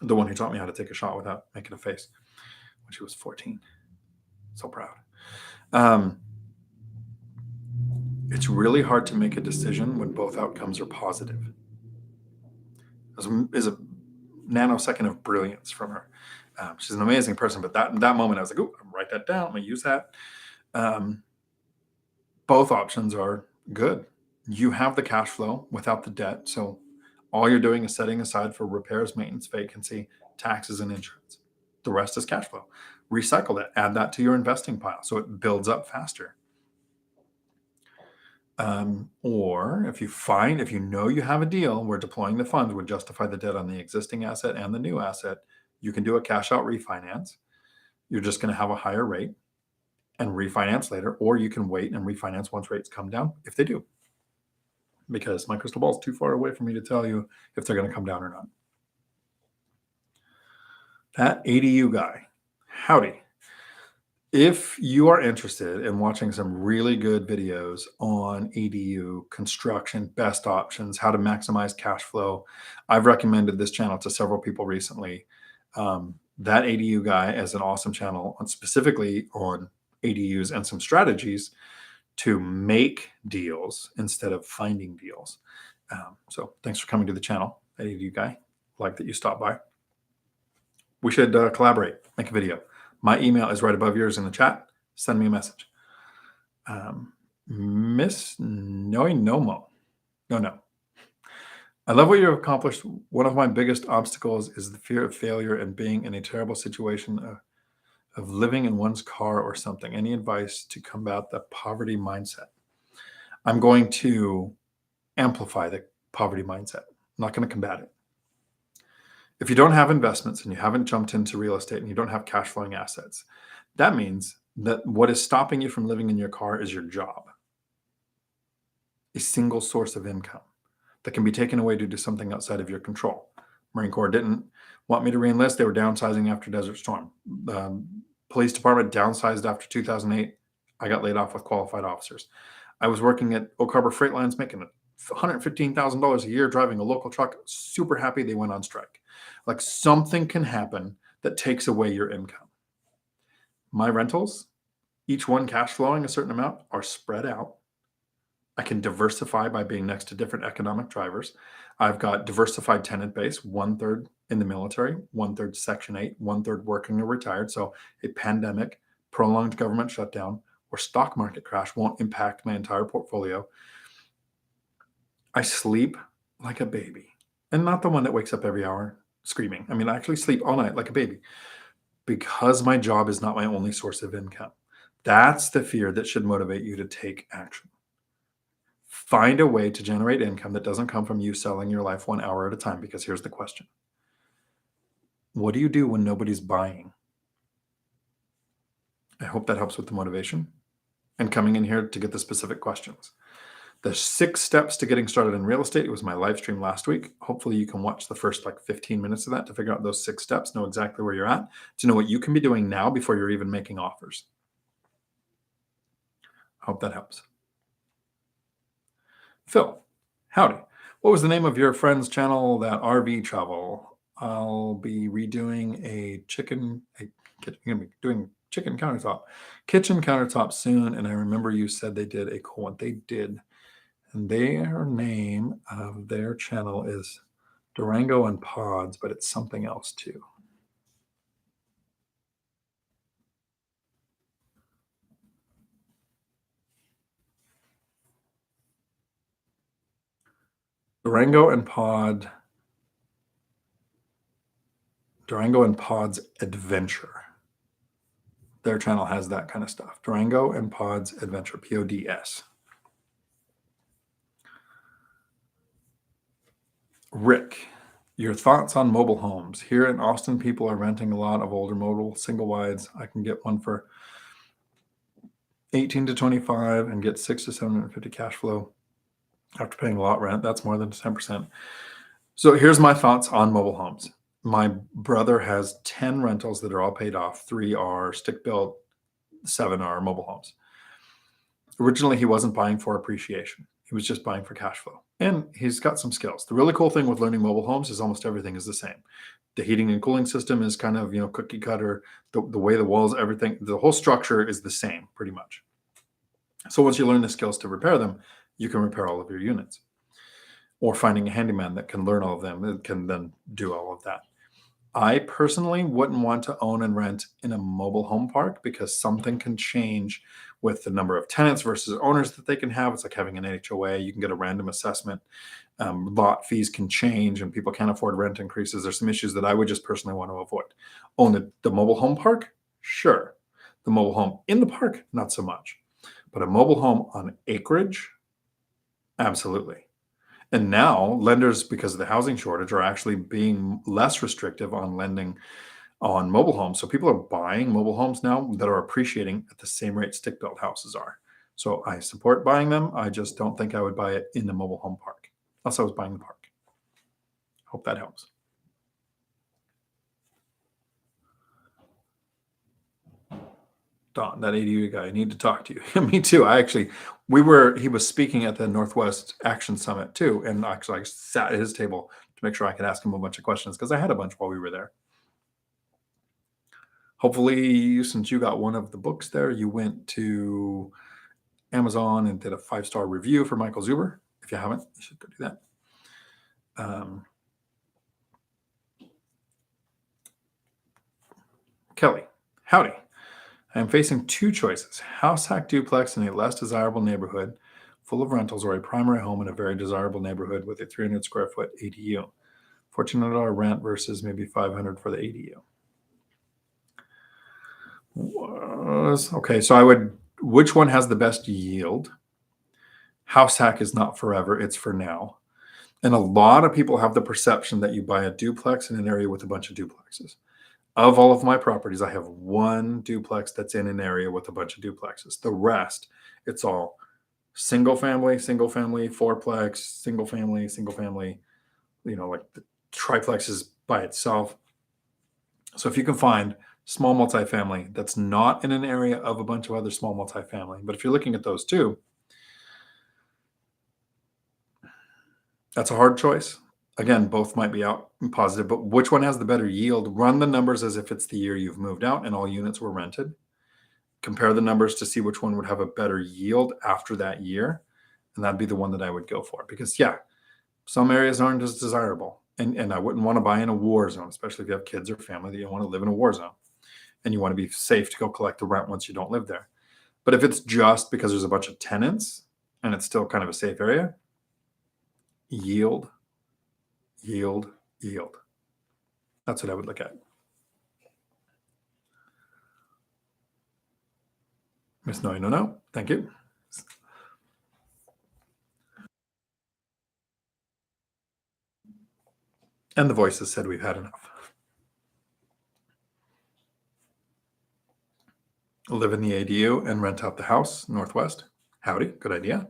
S1: The one who taught me how to take a shot without making a face when she was 14. So proud. It's really hard to make a decision when both outcomes are positive. Is a nanosecond of brilliance from her. She's an amazing person, but that moment I was like, oh, I'm write that down. I'm gonna use that. Both options are good. You have the cash flow without the debt. So all you're doing is setting aside for repairs, maintenance, vacancy, taxes, and insurance. The rest is cash flow. Recycle that, add that to your investing pile so it builds up faster. Or if you know you have a deal where deploying the funds would justify the debt on the existing asset and the new asset, you can do a cash out refinance. You're just going to have a higher rate and refinance later, or you can wait and refinance once rates come down, if they do, because my crystal ball is too far away for me to tell you if they're going to come down or not. That ADU guy, howdy. If you are interested in watching some really good videos on ADU construction, best options, how to maximize cash flow, I've recommended this channel to several people recently. That ADU guy is an awesome channel, specifically on ADUs and some strategies to make deals instead of finding deals. So thanks for coming to the channel. Any of you guy, like that you stopped by. We should collaborate, make a video. My email is right above yours in the chat. Send me a message. Miss Noinomo. No. I love what you've accomplished. One of my biggest obstacles is the fear of failure and being in a terrible situation of living in one's car or something. Any advice to combat the poverty mindset? I'm going to amplify the poverty mindset. I'm not going to combat it. If you don't have investments and you haven't jumped into real estate and you don't have cash flowing assets, that means that what is stopping you from living in your car is your job. A single source of income that can be taken away due to something outside of your control. Marine Corps didn't want me to reenlist. They were downsizing after Desert Storm. Police department downsized after 2008. I got laid off with qualified officers. I was working at Oak Harbor Freight Lines making $115,000 a year, driving a local truck, super happy they went on strike. Like something can happen that takes away your income. My rentals, each one cash flowing a certain amount, are spread out. I can diversify by being next to different economic drivers. I've got diversified tenant base, 1/3 in the military, 1/3 Section 8, 1/3 working or retired. So a pandemic, prolonged government shutdown, or stock market crash won't impact my entire portfolio. I sleep like a baby, and not the one that wakes up every hour screaming. I mean, I actually sleep all night like a baby because my job is not my only source of income. That's the fear that should motivate you to take action. Find a way to generate income that doesn't come from you selling your life 1 hour at a time, because here's the question. What do you do when nobody's buying? I hope that helps with the motivation and coming in here to get the specific questions. The 6 steps to getting started in real estate. It was my live stream last week. Hopefully you can watch the first 15 minutes of that to figure out those 6 steps, know exactly where you're at, to know what you can be doing now before you're even making offers. I hope that helps. Phil, howdy. What was the name of your friend's channel, that RV travel? I'll be redoing kitchen countertop soon, and I remember you said they did a cool one. They did, and their name of their channel is Durango and Pods, but it's something else too. Durango and Pods Adventure. Their channel has that kind of stuff. Durango and Pods Adventure, PODS. Rick, your thoughts on mobile homes. Here in Austin, people are renting a lot of older mobile single wides. I can get one for 18 to 25 and get 6 to 750 cash flow after paying lot rent. That's more than 10%. So here's my thoughts on mobile homes. My brother has 10 rentals that are all paid off. 3 are stick built, 7 are mobile homes. Originally, he wasn't buying for appreciation. He was just buying for cash flow. And he's got some skills. The really cool thing with learning mobile homes is almost everything is the same. The heating and cooling system is kind of, cookie cutter. The way the walls, everything, the whole structure is the same pretty much. So once you learn the skills to repair them, you can repair all of your units. Or finding a handyman that can learn all of them, that can then do all of that. I personally wouldn't want to own and rent in a mobile home park because something can change with the number of tenants versus owners that they can have. It's like having an HOA. You can get a random assessment. Lot fees can change and people can't afford rent increases. There's some issues that I would just personally want to avoid. Own the mobile home park? Sure. The mobile home in the park? Not so much. But a mobile home on acreage? Absolutely. And now lenders, because of the housing shortage, are actually being less restrictive on lending on mobile homes. So people are buying mobile homes now that are appreciating at the same rate stick-built houses are. So I support buying them. I just don't think I would buy it in the mobile home park unless I was buying the park. Hope that helps. Don, that ADU guy, I need to talk to you. Me too. He was speaking at the Northwest Action Summit too. And actually I sat at his table to make sure I could ask him a bunch of questions because I had a bunch while we were there. Hopefully, since you got one of the books there, you went to Amazon and did a 5-star review for Michael Zuber. If you haven't, you should go do that. Kelly, howdy. I am facing two choices: house hack duplex in a less desirable neighborhood full of rentals, or a primary home in a very desirable neighborhood with a 300 square foot ADU. $1,400 rent versus maybe $500 for the ADU. Okay, so which one has the best yield? House hack is not forever, it's for now. And a lot of people have the perception that you buy a duplex in an area with a bunch of duplexes. Of all of my properties, I have one duplex that's in an area with a bunch of duplexes. The rest, it's all single family, fourplex, single family, like the triplex is by itself. So if you can find small multifamily that's not in an area of a bunch of other small multifamily, but if you're looking at those two, that's a hard choice. Again, both might be out and positive, but which one has the better yield? Run the numbers as if it's the year you've moved out and all units were rented. Compare the numbers to see which one would have a better yield after that year. And that'd be the one that I would go for, because some areas aren't as desirable. And I wouldn't want to buy in a war zone, especially if you have kids or family that you don't want to live in a war zone. And you want to be safe to go collect the rent once you don't live there. But if it's just because there's a bunch of tenants and it's still kind of a safe area, yield. That's what I would look at. Miss No. Thank you. And the voices said we've had enough. Live in the ADU and rent out the house, Northwest. Howdy, good idea.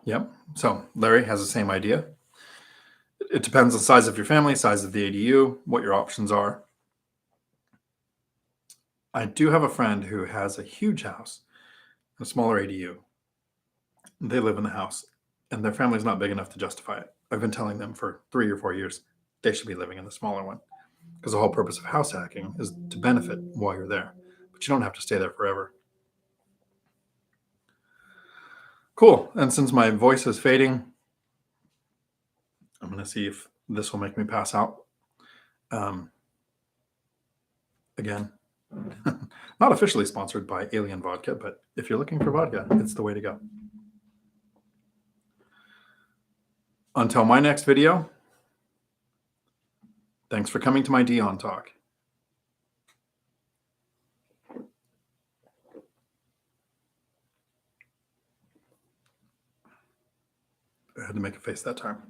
S1: Yep. So Larry has the same idea. It depends on the size of your family, size of the ADU, what your options are. I do have a friend who has a huge house, a smaller ADU. They live in the house, and their family's not big enough to justify it. I've been telling them for 3 or 4 years they should be living in the smaller one, because the whole purpose of house hacking is to benefit while you're there, but you don't have to stay there forever. Cool. And since my voice is fading, I'm going to see if this will make me pass out. Again, not officially sponsored by Alien Vodka, but if you're looking for vodka, it's the way to go. Until my next video, thanks for coming to my Dion Talk. I had to make a face that time.